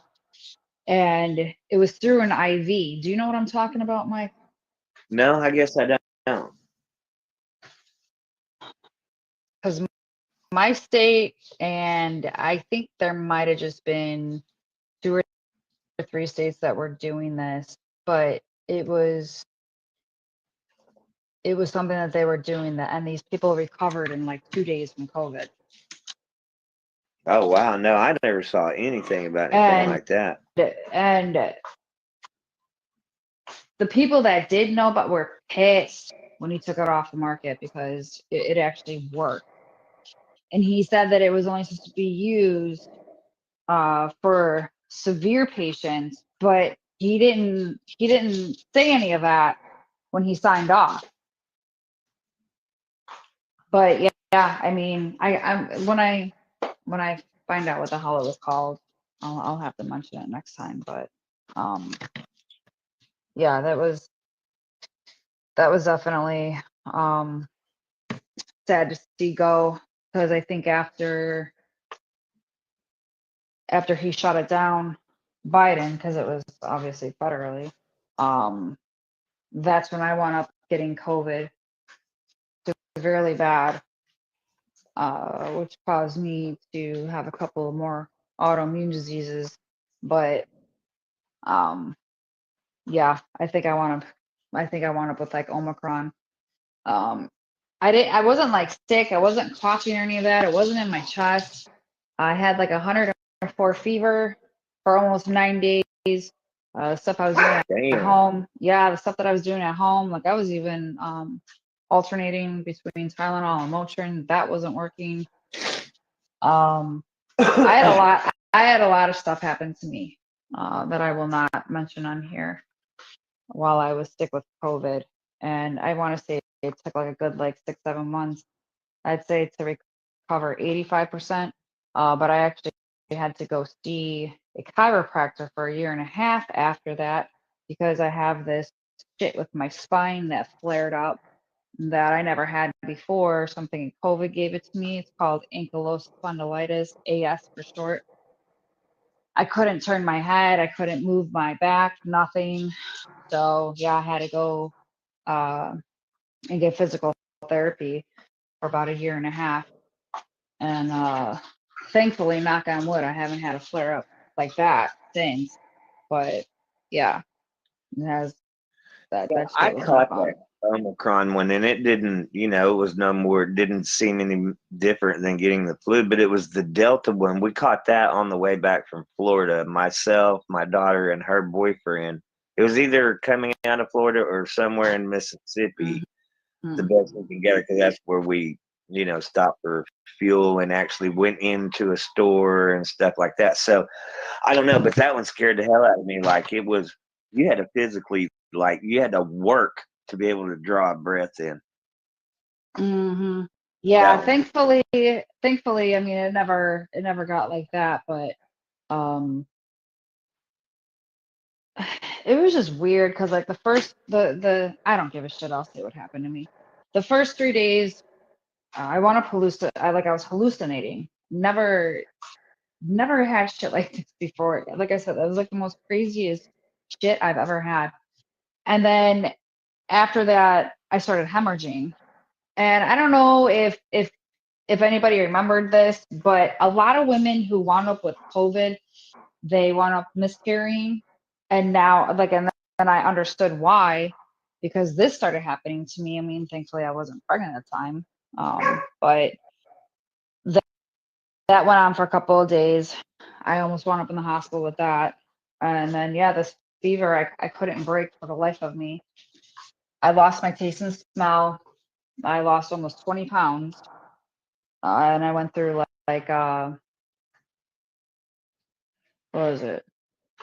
and it was through an IV. Do you know what I'm talking about, Mike? No, I guess I don't. Because my state, and I think there might have just been 2 or 3 states that were doing this, but it was something that they were doing that, and these people recovered in like 2 days from COVID. Oh wow, no, I never saw anything about anything And like that. and the people that did know but were pissed when he took it off the market because it actually worked. And he said that it was only supposed to be used for severe patients, but he didn't say any of that when he signed off. But yeah, I mean, I'm when I find out what the hell it was called, I'll have to mention it next time. But um, yeah, that was definitely sad to see go, because I think after he shut it down, Biden, because it was obviously federally, um, that's when I wound up getting COVID severely bad, which caused me to have a couple of more autoimmune diseases. But um, yeah, I think I wound up with like Omicron. Um, I wasn't like sick. I wasn't coughing or any of that. It wasn't in my chest. I had like 104 fever for almost 9 days. Stuff I was doing at Damn. home. Yeah, the stuff that I was doing at home. Like I was even alternating between Tylenol and Motrin. That wasn't working. I had a lot. I had a lot of stuff happen to me that I will not mention on here while I was sick with COVID. And I want to say it took like a good like 6-7 months. I'd say to recover 85%. But I actually had to go see a chiropractor for a year and a half after that because I have this shit with my spine that flared up that I never had before. Something COVID gave it to me. It's called ankylosing spondylitis, AS for short. I couldn't turn my head. I couldn't move my back, nothing. So yeah, I had to go and get physical therapy for about a year and a half. And thankfully, knock on wood, I haven't had a flare up like that since. But yeah, it has that I shit was rough caught on. that Omicron one, and it didn't, it was no more. It didn't seem any different than getting the flu, but it was the Delta one. We caught that on the way back from Florida. Myself, my daughter, and her boyfriend. It was either coming out of Florida or somewhere in Mississippi. The Mm-hmm. best we can get because that's where we, stopped for fuel and actually went into a store and stuff like that. So I don't know, but that one scared the hell out of me. Like it was, you had to physically, like you had to work to be able to draw a breath in. Mm-hmm. Yeah, That one. thankfully, I mean, it never got like that, but um, it was just weird because like the first the I don't give a shit. I'll say what happened to me. The first 3 days, I want to hallucinate. I was hallucinating. Never had shit like this before. Like I said, that was like the most craziest shit I've ever had. And then after that, I started hemorrhaging. And I don't know if anybody remembered this, but a lot of women who wound up with COVID, they wound up miscarrying. And now, like, and then I understood why, because this started happening to me. I mean, thankfully, I wasn't pregnant at the time. But that went on for a couple of days. I almost wound up in the hospital with that. And then, yeah, this fever, I couldn't break for the life of me. I lost my taste and smell. I lost almost 20 pounds. And I went through what was it?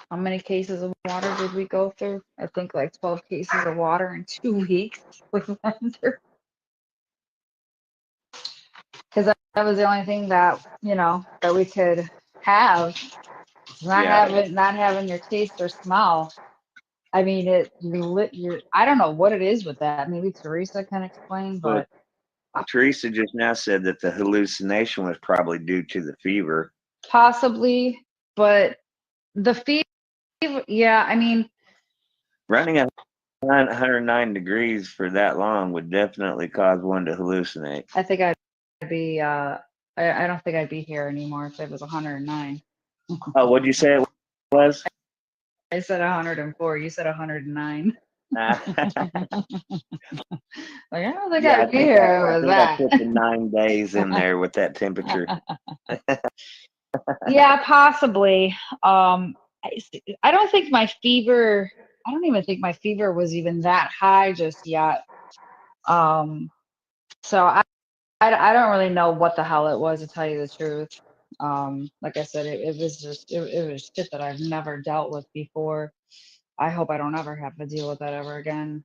How many cases of water did we go through? I think like 12 cases of water in 2 weeks. We went through. Because that was the only thing that we could have. Yeah. Not having your taste or smell. I mean, I don't know what it is with that. Maybe Teresa can explain, Well, but Teresa just now said that the hallucination was probably due to the fever. possibly. But the fever, yeah, I mean, Running at 109 degrees for that long would definitely cause one to hallucinate. I think I'd be, I don't think I'd be here anymore if it was 109. Oh, what'd you say it was? I said 104. You said 109. Like, I don't think Yeah, I'd be here I with think I that. put the 9 days in there with that temperature. Yeah, possibly. I don't think my fever. I don't even think my fever was even that high just yet. So I don't really know what the hell it was, to tell you the truth. Like I said, it was just it was shit that I've never dealt with before. I hope I don't ever have to deal with that ever again.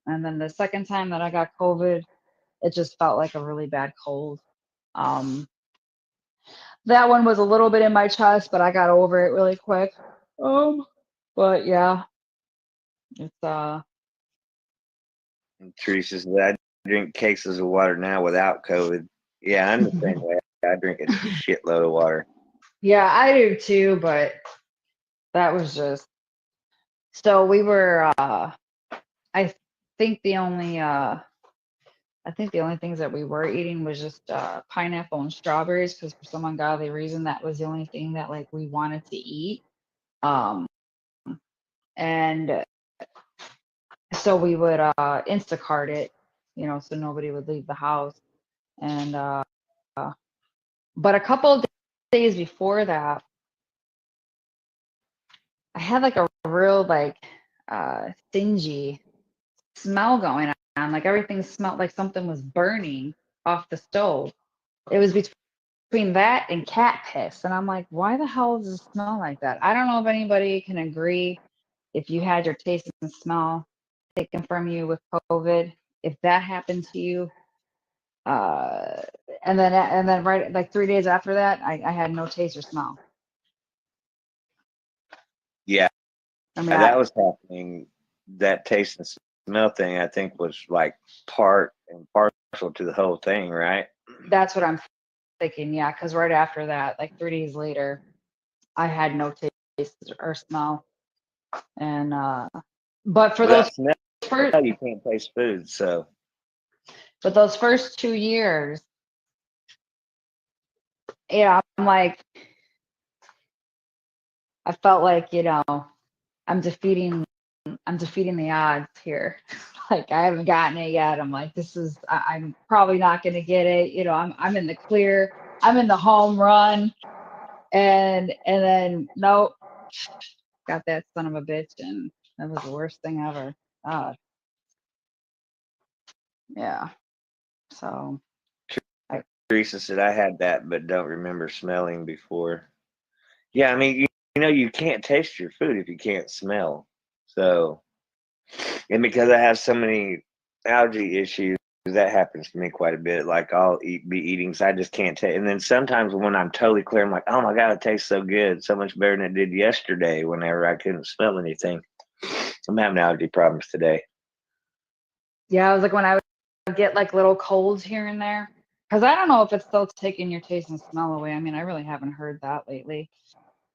And then the second time that I got COVID, it just felt like a really bad cold. Um, that one was a little bit in my chest, but I got over it really quick. But yeah, it's Teresa said, I drink cases of water now without COVID. Yeah, I'm the same way. I drink a shitload of water. yeah, I do too, but that was just so we were I think the only things that we were eating was just pineapple and strawberries because for some ungodly reason that was the only thing that like we wanted to eat. Um, and so we would Instacart it, so nobody would leave the house. And but a couple of days before that, I had like a real like stingy smell going on. Like everything smelled like something was burning off the stove. It was between that and cat piss. And I'm like, why the hell does it smell like that? I don't know if anybody can agree if you had your taste and smell taken from you with COVID, if that happened to you. Uh, and then right like 3 days after that, I had no taste or smell. Yeah, I mean, that was happening. That taste and smell thing, I think, was like part and parcel to the whole thing, right? that's what I'm thinking. Yeah, because right after that, like 3 days later, I had no taste or smell. And but for Without those smell, first, you can't taste food. So but those first 2 years, yeah, I'm like, I felt like, I'm defeating, I'm defeating the odds here. Like I haven't gotten it yet. I'm like, I'm probably not going to get it. I'm in the clear. I'm in the home run, and then nope, got that son of a bitch, and that was the worst thing ever. God, yeah. So Teresa said, I had that, but don't remember smelling before. Yeah, I mean, you can't taste your food if you can't smell. So, and because I have so many allergy issues, that happens to me quite a bit. Like I'll be eating, so I just can't taste. And then sometimes when I'm totally clear, I'm like, oh my god, it tastes so good, so much better than it did yesterday. Whenever I couldn't smell anything, I'm having allergy problems today. yeah, I was like when I would get like little colds here and there, because I don't know if it's still taking your taste and smell away. I mean, I really haven't heard that lately.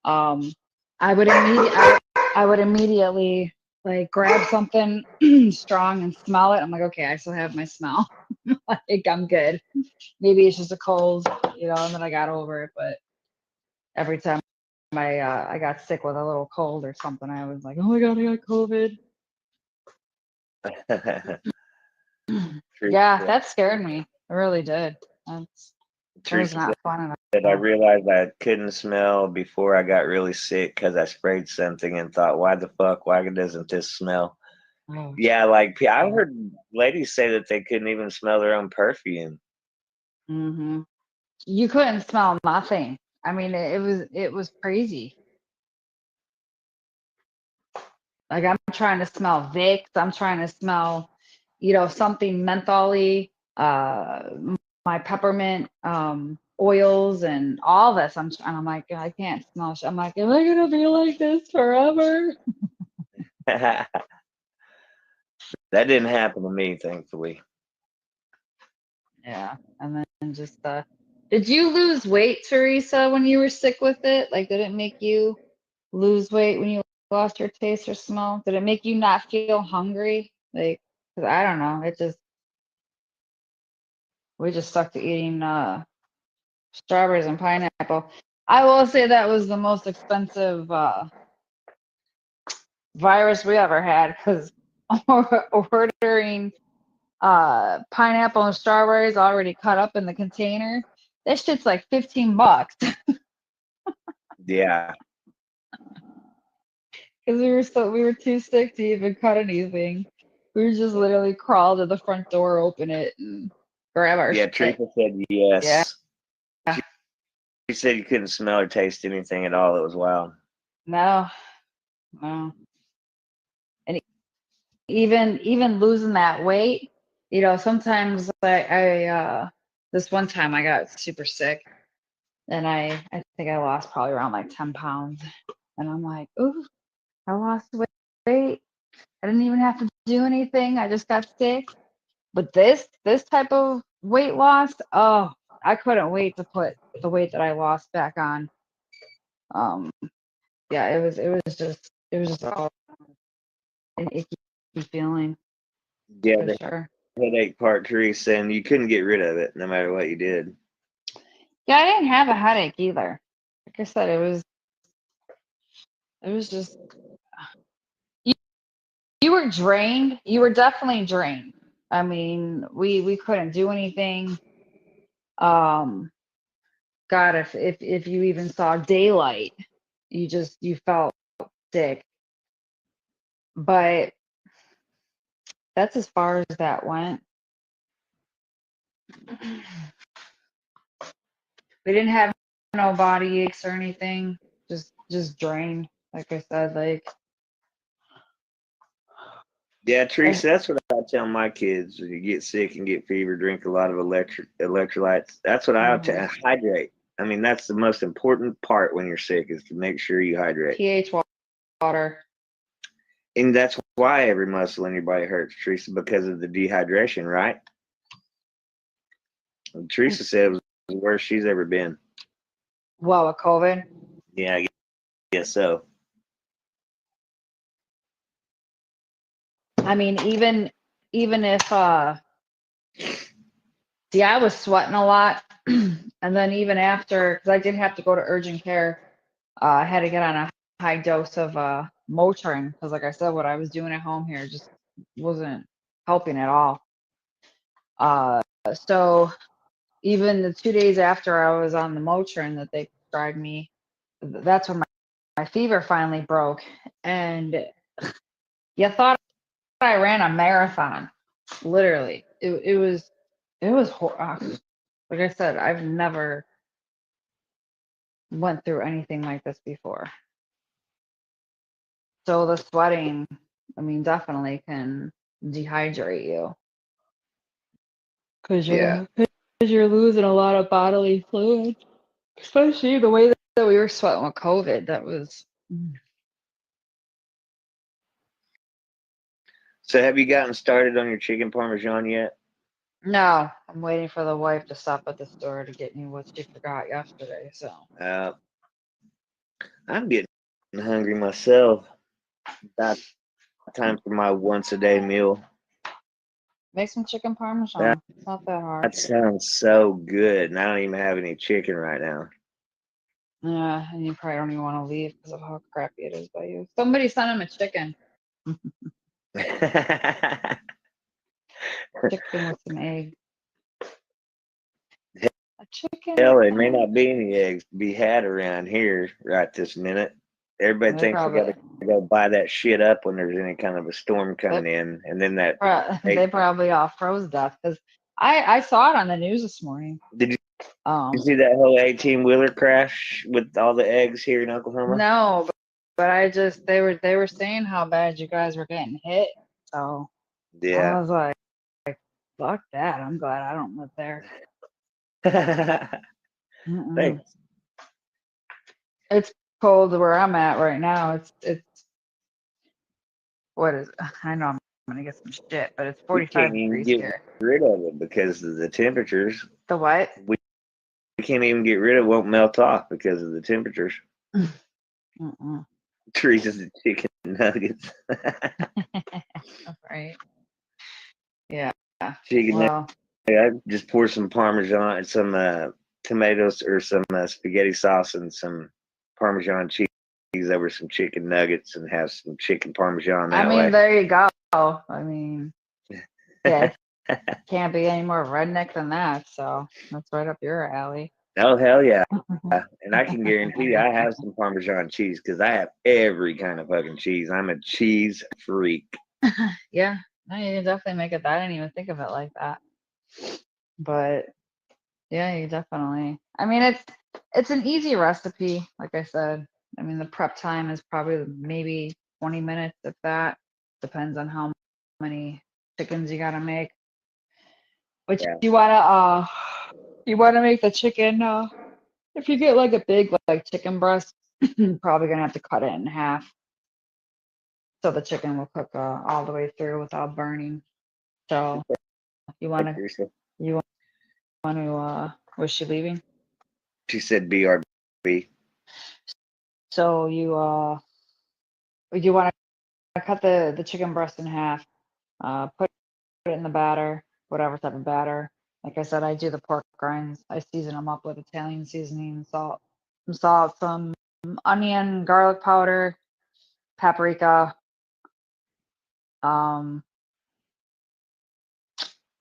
Um, I would immediately like grab something strong and smell it. I'm like, okay, I still have my smell. Like I'm good. Maybe it's just a cold, and then I got over it. But every time I got sick with a little cold or something, I was like, oh my god, I got COVID. Yeah, that scared me. It really did. That was Teresa not fun at said, I all. realized I couldn't smell before I got really sick because I sprayed something and thought, why the fuck? Why doesn't this smell? Oh, Yeah, like I heard ladies say that they couldn't even smell their own perfume. hmm You couldn't smell nothing. I mean, it was crazy. Like I'm trying to smell Vicks. I'm trying to smell, something mentholy, my peppermint oils and all this. And I'm like, I can't smell shit. I'm like, am I gonna be like this forever? That didn't happen to me, thankfully. Yeah. And then just did you lose weight, Teresa, when you were sick with it? Like, did it make you lose weight when you lost your taste or smell? Did it make you not feel hungry? Like, 'cause I don't know. We just stuck to eating strawberries and pineapple. I will say that was the most expensive virus we ever had because ordering pineapple and strawberries already cut up in the container. That shit's like $15. Yeah. because we were too sick to even cut anything. We were just literally crawl to the front door, open it, and grab our Yeah, shit. Teresa said Yeah. yes. She said you couldn't smell or taste anything at all. It was wild. No, no. And even losing that weight, sometimes this one time I got super sick and I think I lost probably around like 10 pounds. And I'm like, ooh, I lost weight. I didn't even have to do anything. I just got sick. But this type of weight loss, oh, I couldn't wait to put the weight that I lost back on. Um, yeah, it was just all an icky feeling Yeah, for the sure. headache part, Teresa, and you couldn't get rid of it no matter what you did. Yeah, I didn't have a headache either. Like I said, it was just you, you were drained. You were definitely drained. I mean, we couldn't do anything. Um, God, if you even saw daylight, you felt sick. But that's as far as that went. We didn't have no body aches or anything. Just drained. Like I said, like Yeah, I, Teresa, that's what I tell my kids. When you get sick and get fever, drink a lot of electrolytes. That's what I tell. mhm. Hydrate. I mean, that's the most important part when you're sick is to make sure you hydrate. pH water. And that's why every muscle in your body hurts, Teresa, because of the dehydration, right? And Teresa said it was the worst she's ever been. Well, with COVID. Yeah, I guess so. I mean, even if see, I was sweating a lot, and then even after, because I did have to go to urgent care, I had to get on a high dose of Motrin because, like I said, what I was doing at home here just wasn't helping at all. So even the 2 days after I was on the Motrin that they prescribed me, that's when my fever finally broke, and you thought I ran a marathon. Literally, like I said, I've never went through anything like this before. So the sweating, I mean, definitely can dehydrate you because Yeah. you're losing a lot of bodily fluid, especially the way that we were sweating with COVID. That was So have you gotten started on your chicken parmesan yet? no. I'm waiting for the wife to stop at the store to get me what she forgot yesterday. So Uh, I'm getting hungry myself. About time for my once a day meal. make some chicken That, parmesan. It's not that hard. that sounds so good. And I don't even have any chicken right now. Yeah, and you probably don't even want to leave because of how crappy it is by you. Somebody sent him a chicken. Chicken with some egg. A chicken Hell, with there some may egg. not be any eggs to be had around here right this minute. Everybody They thinks they got probably to go buy that shit up when there's any kind of a storm they, coming in, and then that they egg. probably all froze to death because I saw it on the news this morning. Did you Um, see that whole 18-wheeler crash with all the eggs here in Oklahoma? no, but I just they were saying how bad you guys were getting hit. So I Yeah. was like, fuck that. I'm glad I don't live there. Mm-mm. Thanks. It's cold where I'm at right now. It's what is it? I know I'm gonna get some shit, but it's We can't 45 even degrees get here. rid of it because of the temperatures. The what? We can't even get rid of it. Won't melt off because of the temperatures. Mm-mm. Teresa's the chicken nuggets. Right. Yeah. Chicken nuggets. Well, I just pour some Parmesan and some tomatoes or some spaghetti sauce and some Parmesan cheese over some chicken nuggets and have some chicken Parmesan I that mean, way. there you go. I mean, yeah, it can't be any more redneck than that. So that's right up your alley. Oh hell yeah! And I can guarantee you, I have some Parmesan cheese because I have every kind of fucking cheese. I'm a cheese freak. Yeah, no, you can definitely make it that. I didn't even think of it like that. But yeah, you definitely. I mean, it's an easy recipe, like I said. I mean, the prep time is probably maybe 20 minutes, if that. Depends on how many chickens you gotta make. But Yeah. you wanna make the chicken. If you get like a big like chicken breast, you're probably gonna have to cut it in half so the chicken will cook all the way through without burning. So you wanna you wanna was she leaving? She said BRB. So you wanna cut the chicken breast in half, put it in the batter, whatever type of batter. Like I said, I do the pork rinds. I season them up with Italian seasoning, some onion, garlic powder, paprika. Um,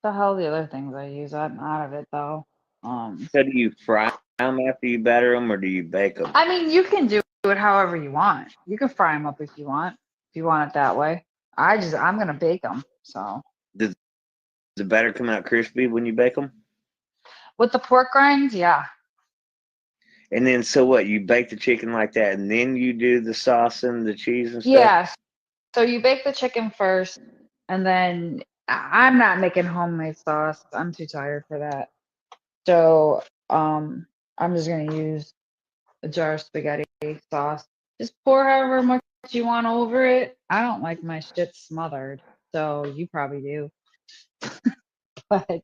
the hell the other things I use? I'm out of it though. So do you fry them after you batter them, or do you bake them? I mean, you can do it however you want. You can fry them up if you want it that way. I'm gonna bake them. So Does the batter come out crispy when you bake them? with the pork rinds, yeah. And then, so what? You bake the chicken like that, and then you do the sauce and the cheese and stuff. Yeah, so you bake the chicken first, and then I'm not making homemade sauce. I'm too tired for that. So I'm just gonna use a jar of spaghetti sauce. Just pour however much you want over it. I don't like my shit smothered, so you probably do. But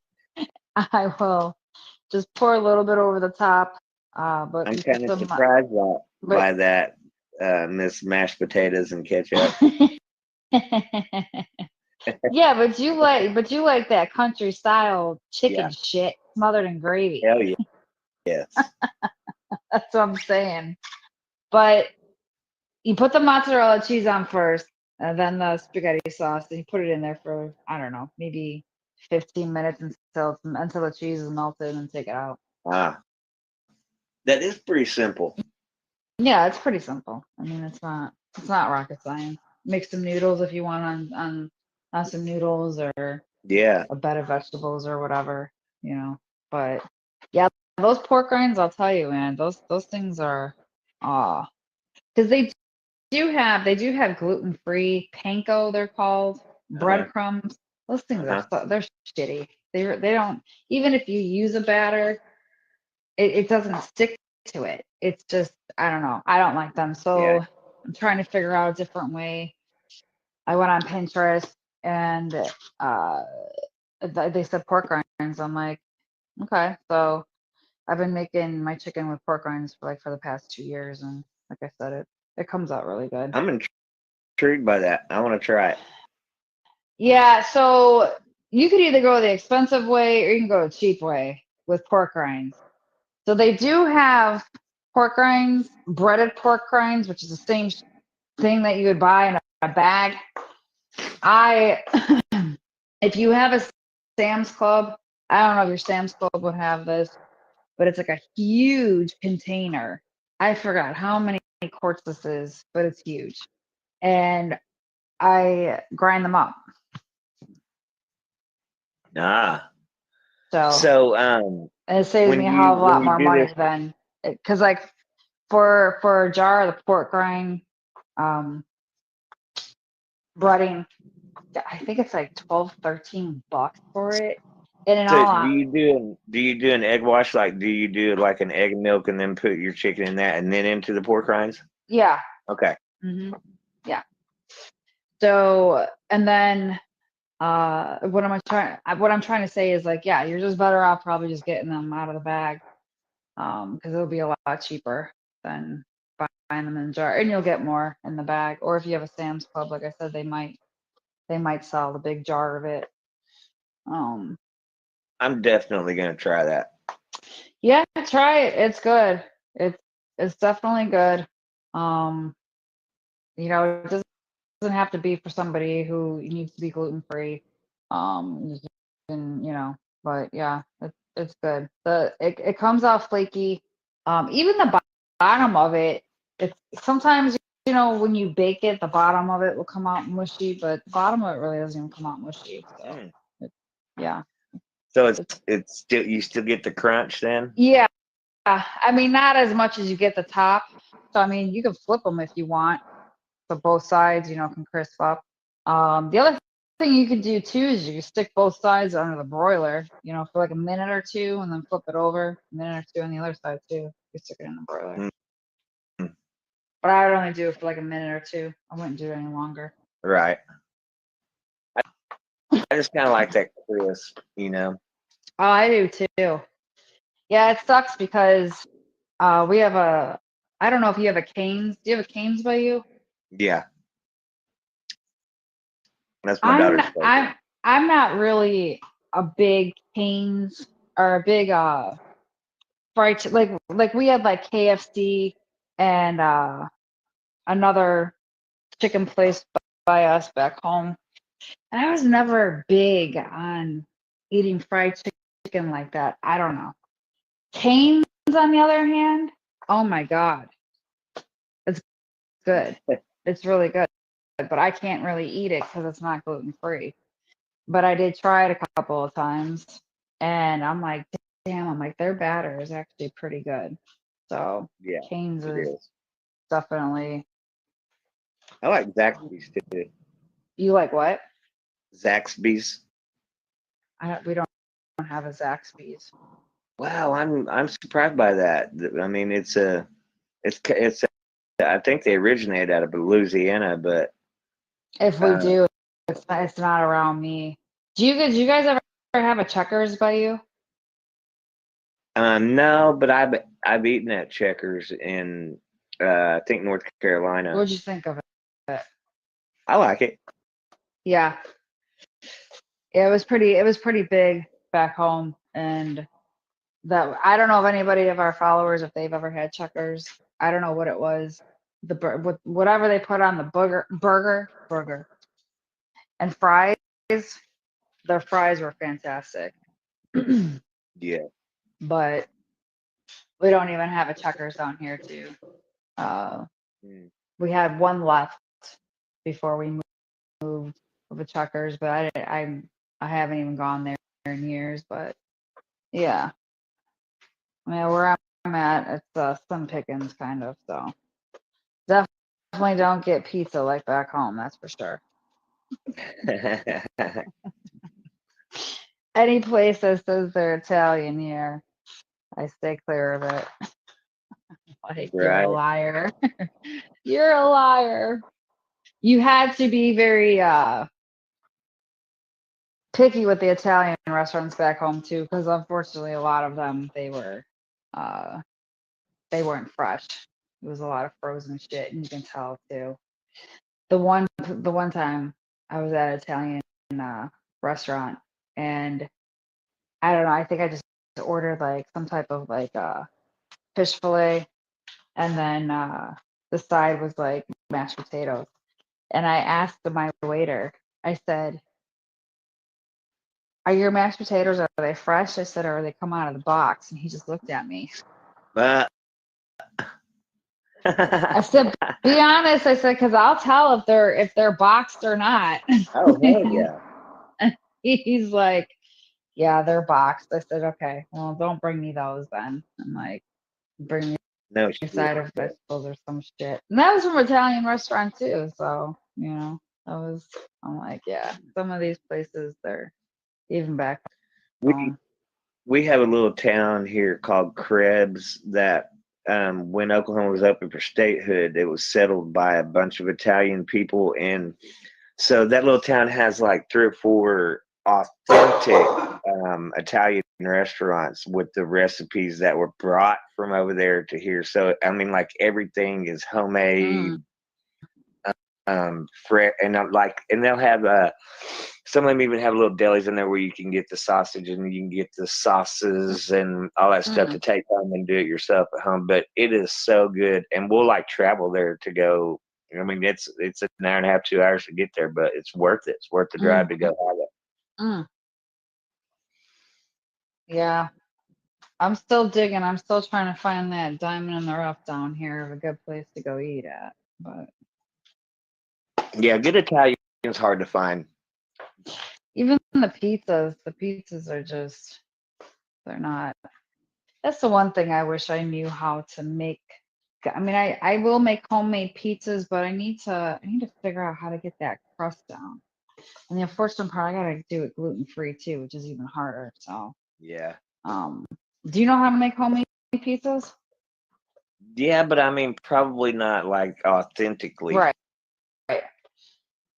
I will just pour a little bit over the top. But I'm you put kind of some, surprised by but that, Miss Mashed Potatoes and Ketchup. yeah, but you like that country style Yeah, chicken shit smothered in gravy. hell yeah, yes. That's what I'm saying. But you put the mozzarella cheese on first, and then the spaghetti sauce, and you put it in there for I don't know, maybe 15 minutes until the cheese is melted, and take it out. Ah, that is pretty simple. Yeah, it's pretty simple. I mean, it's not rocket science. Make some noodles if you want on some noodles or Yeah, a bed of vegetables or whatever, you know. But yeah, those pork rinds, I'll tell you, man, those things are because they do have gluten free panko, they're called uh-huh, breadcrumbs. Those things uh-huh. they're shitty. They don't even if you use a batter, it doesn't stick to it. It's just I don't know. I don't like them. Yeah, So I'm trying to figure out a different way. I went on Pinterest and uh they said pork rinds. I'm like, okay. So I've been making my chicken with pork rinds for the past 2 years, and like I said, it comes out really good. I'm intrigued by that. I want to try it. Yeah, so you could either go the expensive way or you can go the cheap way with pork rinds. So they do have pork rinds, breaded pork rinds, which is the same thing that you would buy in a bag. I, if you have a Sam's Club, I don't know if your Sam's Club would have this, but it's like a huge container. I forgot how many quarts this is, but it's huge. And I grind them up. Ah, So so and it saves me a hell of a when lot you more do money this, than because like for a jar of the pork rind um breading, I think it's like 12, $13 for it. And in so all do you do an egg wash? Like, do you do like an egg and milk and then put your chicken in that and then into the pork rinds? yeah. Okay. Yeah. So and then what I'm trying to say is like yeah, you're just better off probably just getting them out of the bag because it'll be a lot cheaper than buying them in a jar, and you'll get more in the bag. Or if you have a Sam's Club, like I said, they might sell the big jar of it. Um, I'm definitely gonna try that. yeah, try it. It's good. It's definitely good. Um, it doesn't have to be for somebody who needs to be gluten free. You can, but yeah, It's good. It comes out flaky. Even the bottom of it, it's sometimes, when you bake it, the bottom of it will come out mushy, but the bottom of it really doesn't even come out mushy. So Mm. yeah. So It's- it's still, you still get the crunch then? Yeah. I mean, not as much as you get the top. So I mean, you can flip them if you want. So both sides, can crisp up. The other thing you can do too is you can stick both sides under the broiler, for like a minute or two, and then flip it over a minute or two on the other side too. You stick it in the broiler. Mm-hmm. But I would only do it for like a minute or two. I wouldn't do it any longer. Right. I just kind of like that crisp, Oh, I do too. Yeah, it sucks because we have I don't know if you have a Cane's. Do you have a Cane's by you? Yeah, that's my daughter's favorite. I'm not really a big Cane's or a big fried like we had like KFC and another chicken place by us back home. And I was never big on eating fried chicken like that. I don't know. Cane's, on the other hand, oh my God, it's good. It's really good. But I can't really eat it because it's not gluten free. But I did try it a couple of times, and I'm like, damn, their batter is actually pretty good. So Yeah, Cane's it is is. definitely. I like Zaxby's too. You like what? Zaxby's. We don't have a Zaxby's. Wow, I'm surprised by that. I mean, it's I think they originated out of Louisiana, but If we uh, do, it's not around me. Do you guys ever have a Checkers by you? no, but I've eaten at Checkers in I think North Carolina. What'd you think of it? I like it. Yeah, it was pretty big back home, and that I don't know if anybody of our followers, if they've ever had Checkers. I don't know what it was. Whatever they put on the burger and fries. Their fries were fantastic. Yeah. But we don't even have a Checkers down here too. Uh, Mm. we had one left before we moved of a Checkers, but I haven't even gone there in years. But yeah, I mean, where I'm at, it's slim pickings kind of. So definitely don't get pizza like back home. That's for sure. Any place that says they're Italian here, I stay clear of it. Like, you're a Right. liar. You're a liar. You had to be very picky with the Italian restaurants back home too, because unfortunately a lot of them uh they weren't fresh. It was a lot of frozen shit, and you can tell too. The one time I was at an Italian restaurant, and I don't know, I think I just ordered like some type of like fish fillet, and then the side was like mashed potatoes. And I asked my waiter, I said, "Are your mashed potatoes, are they fresh?" I said, "Or they come out of the box?" And he just looked at me. Uh, I said, "Be honest." I said, "Because I'll tell if they're boxed or not." oh hell yeah. He's like, "Yeah, they're boxed." I said, "Okay, well, don't bring me those then." I'm like, "Bring me No a shit. side of vegetables or some shit." And that was from an Italian restaurant too. So, I'm like, yeah, some of these places, they're even back We home. we have a little town here called Krebs that when Oklahoma was open for statehood, it was settled by a bunch of Italian people, and so that little town has like 3 or 4 authentic Italian restaurants with the recipes that were brought from over there to here. So I mean, like everything is homemade, Mm, fresh, and I'm like, and they'll have some of them even have little delis in there where you can get the sausage and you can get the sauces and all that stuff to mm, take home and do it yourself at home. But it is so good, and we'll like travel there to go. I mean, it's an hour and a half, 2 hours to get there, but it's worth it. It's worth the drive mm, to go have it. mm. Yeah. I'm still digging. I'm still trying to find that diamond in the rough down here of a good place to go eat at. But Yeah, good Italian's hard to find. even the pizzas are just, they're not. That's the one thing I wish I knew how to make. I mean, I will make homemade pizzas, but I need to figure out how to get that crust down. And the unfortunate part, I gotta do it gluten free too, which is even harder. So, Yeah. um, do you know how to make homemade pizzas? Yeah, but I mean, probably not like authentically. Right. Right.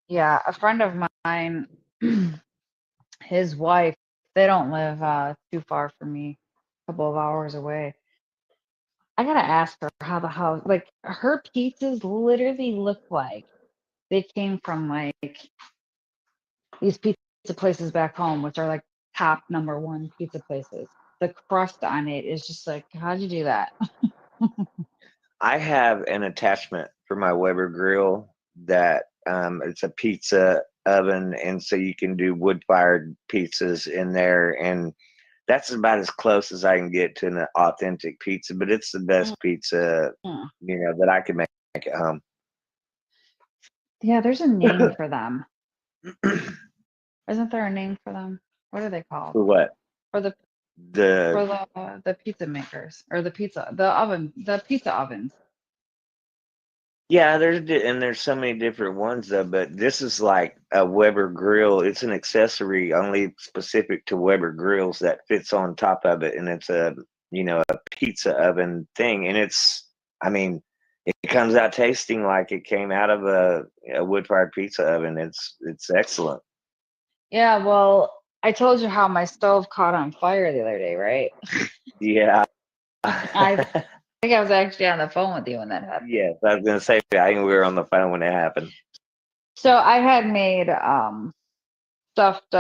Yeah, a friend of mine, his wife, they don't live too far from me, a couple of hours away. I gotta ask her how the house, like her pizzas literally look like they came from like these pizza places back home, which are like top number one pizza places. The crust on it is just like, how'd you do that? I have an attachment for my Weber grill that it's a pizza oven, and so you can do wood fired pizzas in there, and that's about as close as I can get to an authentic pizza. But it's the best pizza, Mm. that I can make at home. Yeah, there's a name for them. Isn't there a name for them? What are they called? For what? For the The the pizza makers or the pizza ovens. Yeah, there's so many different ones though, but this is like a Weber grill. It's an accessory only specific to Weber grills that fits on top of it, and it's a pizza oven thing, and I mean, it comes out tasting like it came out of a wood fired pizza oven. It's excellent. Yeah, well, I told you how my stove caught on fire the other day, right? Yeah. I think I was actually on the phone with you when that happened. Yes, I was gonna say I think we were on the phone when it happened. So I had made stuffed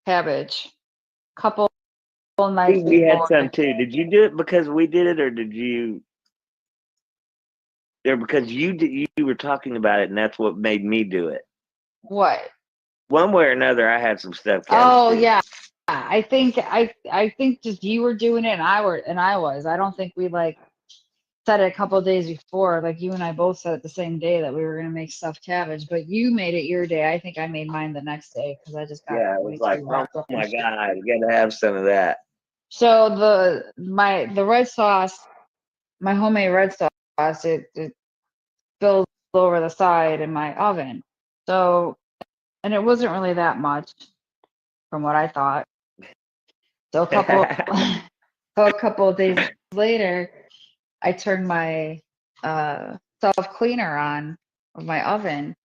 cabbage couple nights We had before. some too. Did you do it because we did it, or did you? There because you were talking about it, and that's what made me do it. What? One way or another, I had some stuffed cabbage Oh too. yeah. I think just you were doing it and I was. I don't think we like said it a couple of days before. Like you and I both said it the same day that we were gonna make stuffed cabbage, but you made it your day. I think I made mine the next day because I just got Yeah, it was way like, too oh wrapped up in my shit. god, you gotta have some of that. So the red sauce, my homemade red sauce, it spilled over the side in my oven. So, and it wasn't really that much from what I thought. So so a couple of days later, I turned my self cleaner on of my oven,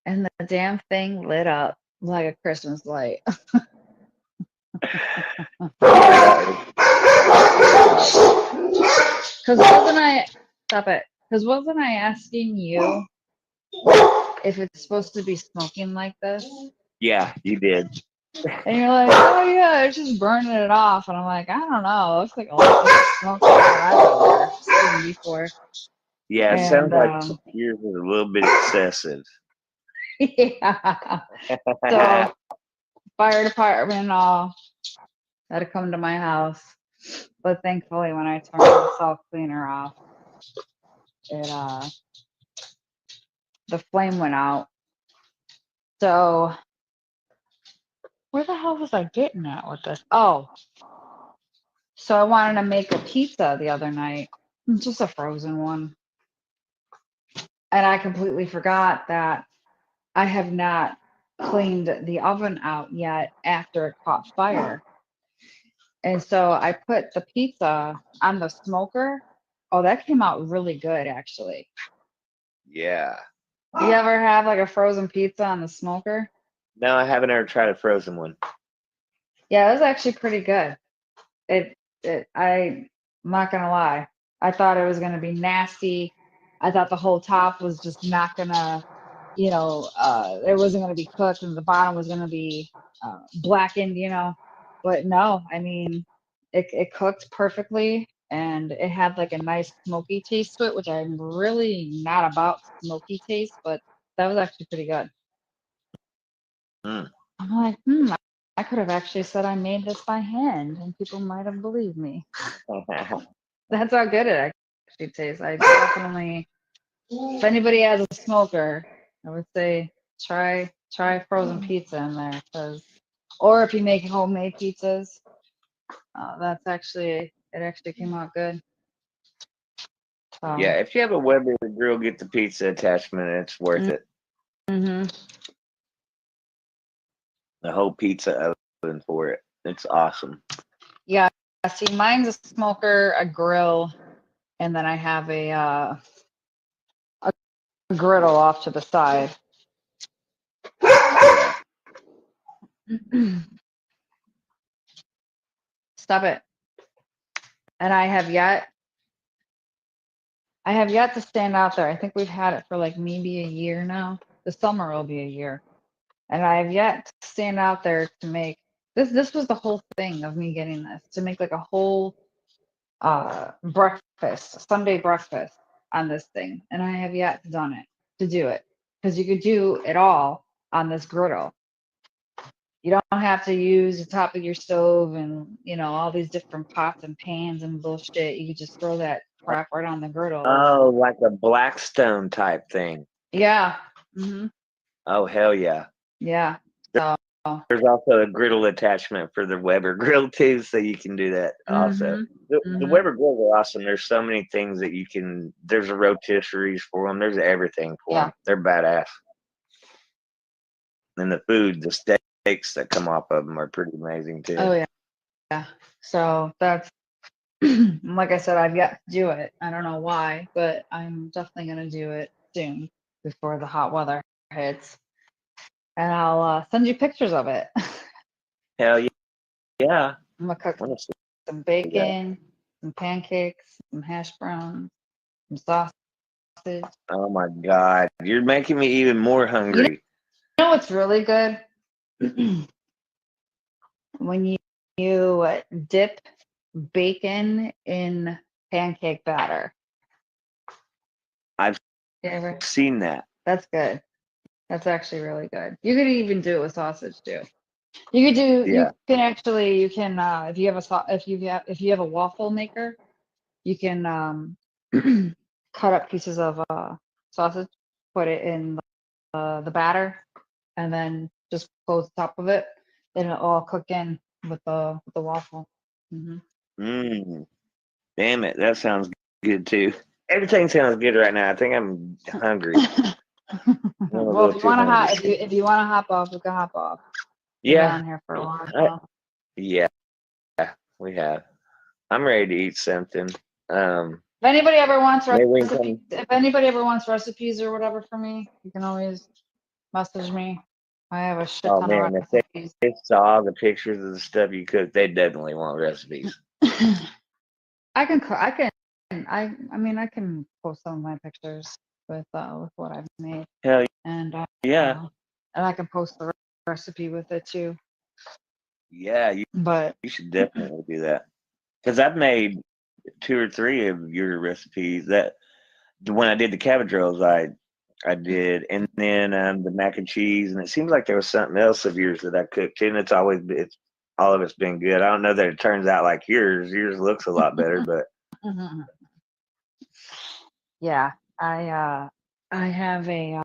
and the damn thing lit up like a Christmas light. Because wasn't I, stop it? Because wasn't I asking you if it's supposed to be smoking like this? Yeah, you did. And you're like, oh yeah, it's just burning it off. And I'm like, I don't know. It looks like a lot of smoke that I've ever seen before. Yeah, it sounds And like yours is a little bit excessive. yeah. So fire department all had to come to my house. But thankfully when I turned the self cleaner off, it the flame went out. So where the hell was I getting at with this? Oh, so I wanted to make a pizza the other night. Just a frozen one. And I completely forgot that I have not cleaned the oven out yet after it caught fire. And so I put the pizza on the smoker. Oh, that came out really good, actually. Yeah. You ever have like a frozen pizza on the smoker? No, I haven't ever tried a frozen one. Yeah, it was actually pretty good. I'm not gonna lie. I thought it was gonna be nasty. I thought the whole top was just not gonna, it wasn't gonna be cooked and the bottom was gonna be blackened. But no, I mean, it cooked perfectly and it had like a nice smoky taste to it, which I'm really not about smoky taste, but that was actually pretty good. Mm. I'm like, I could have actually said I made this by hand and people might have believed me. That's how good it actually tastes. I definitely, if anybody has a smoker, I would say try frozen pizza in there, because, or if you make homemade pizzas, that's actually, it actually came out good. So, Yeah, if you have a Weber grill, get the pizza attachment. It's worth it. hmm The whole pizza oven for it. It's awesome. yeah. See, mine's a smoker, a grill, and then I have a griddle off to the side. Yeah. Stop it. And I have yet to stand out there. I think we've had it for like maybe a year now. The summer will be a year. And I have yet to stand out there to make this was the whole thing of me getting this, to make like a whole breakfast, Sunday breakfast on this thing. And I have yet to do it. Because you could do it all on this griddle. You don't have to use the top of your stove and, all these different pots and pans and bullshit. You could just throw that crap right on the griddle. Oh, like a Blackstone type thing. Yeah. hmm Oh, hell yeah. Yeah. So, There's also a griddle attachment for the Weber grill too, so you can do that also. The mhm. Weber grills are awesome. There's so many things that you can. There's a rotisseries for them. There's everything for Yeah. them. They're badass. And the food, the steaks that come off of them are pretty amazing too. Oh, yeah. Yeah. So that's, like I said, I've yet to do it. I don't know why, but I'm definitely going to do it soon before the hot weather hits. And I'll send you pictures of it. Hell yeah. Yeah. I'm going to cook Honestly. some bacon, some pancakes, some hash browns, some sausage. Oh my God. You're making me even more hungry. You know what's really good? When you dip bacon in pancake batter. I've You ever? seen that. That's good. That's actually really good. You could even do it with sausage too. You could do. Yeah. You can actually. You can if you have if you have a waffle maker, you can cut up pieces of sausage, put it in the batter, and then just close the top of it. Then it'll all cook in with the waffle. hmm Damn it. That sounds good too. Everything sounds good right now. I think I'm hungry. Well, if you want to hop off, we can hop off. We've been Yeah. on here for a while. Yeah. We have. I'm ready to eat something. If anybody ever wants Maybe we can recipes, come. if anybody ever wants recipes or whatever for me, you can always message me. I have a shit Oh ton man, of if recipes. they saw the pictures of the stuff you cook, they definitely want recipes. I can cook. I mean, I can post some of my pictures with what I've made, Hell and yeah. and I can post the recipe with it too. Yeah, But you should definitely do that. Because I've made 2 or 3 of your recipes. That when I did the cabbage rolls, I did, and then the mac and cheese, and it seems like there was something else of yours that I cooked, and it's all of it's been good. I don't know that it turns out like yours. Yours looks a lot better, but yeah, I have a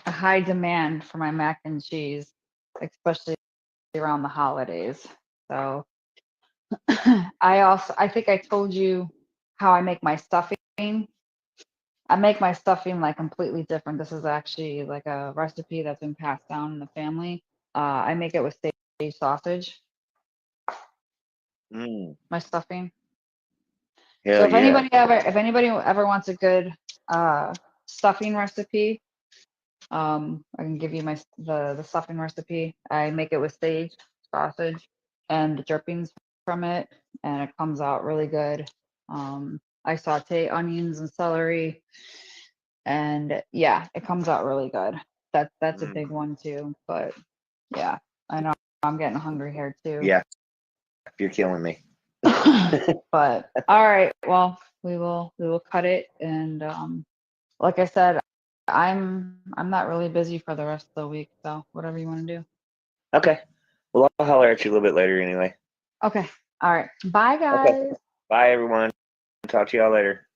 high demand for my mac and cheese, especially around the holidays. So I think I told you how I make my stuffing. I make my stuffing like completely different. This is actually like a recipe that's been passed down in the family. I make it with sage sausage, my stuffing. So hell yeah. if anybody ever wants a good stuffing recipe, I can give you the stuffing recipe. I make it with sage sausage and the drippings from it, and it comes out really good. I saute onions and celery, and yeah, it comes out really good. That's a big one too. But yeah, I know I'm getting hungry here too. Yeah, you're killing me. But all right, well, we will cut it, and like I said, I'm not really busy for the rest of the week, so whatever you want to do. Okay. Well, I'll holler at you a little bit later anyway. Okay. All right. Bye, Okay. guys. Bye, everyone. Talk to y'all later.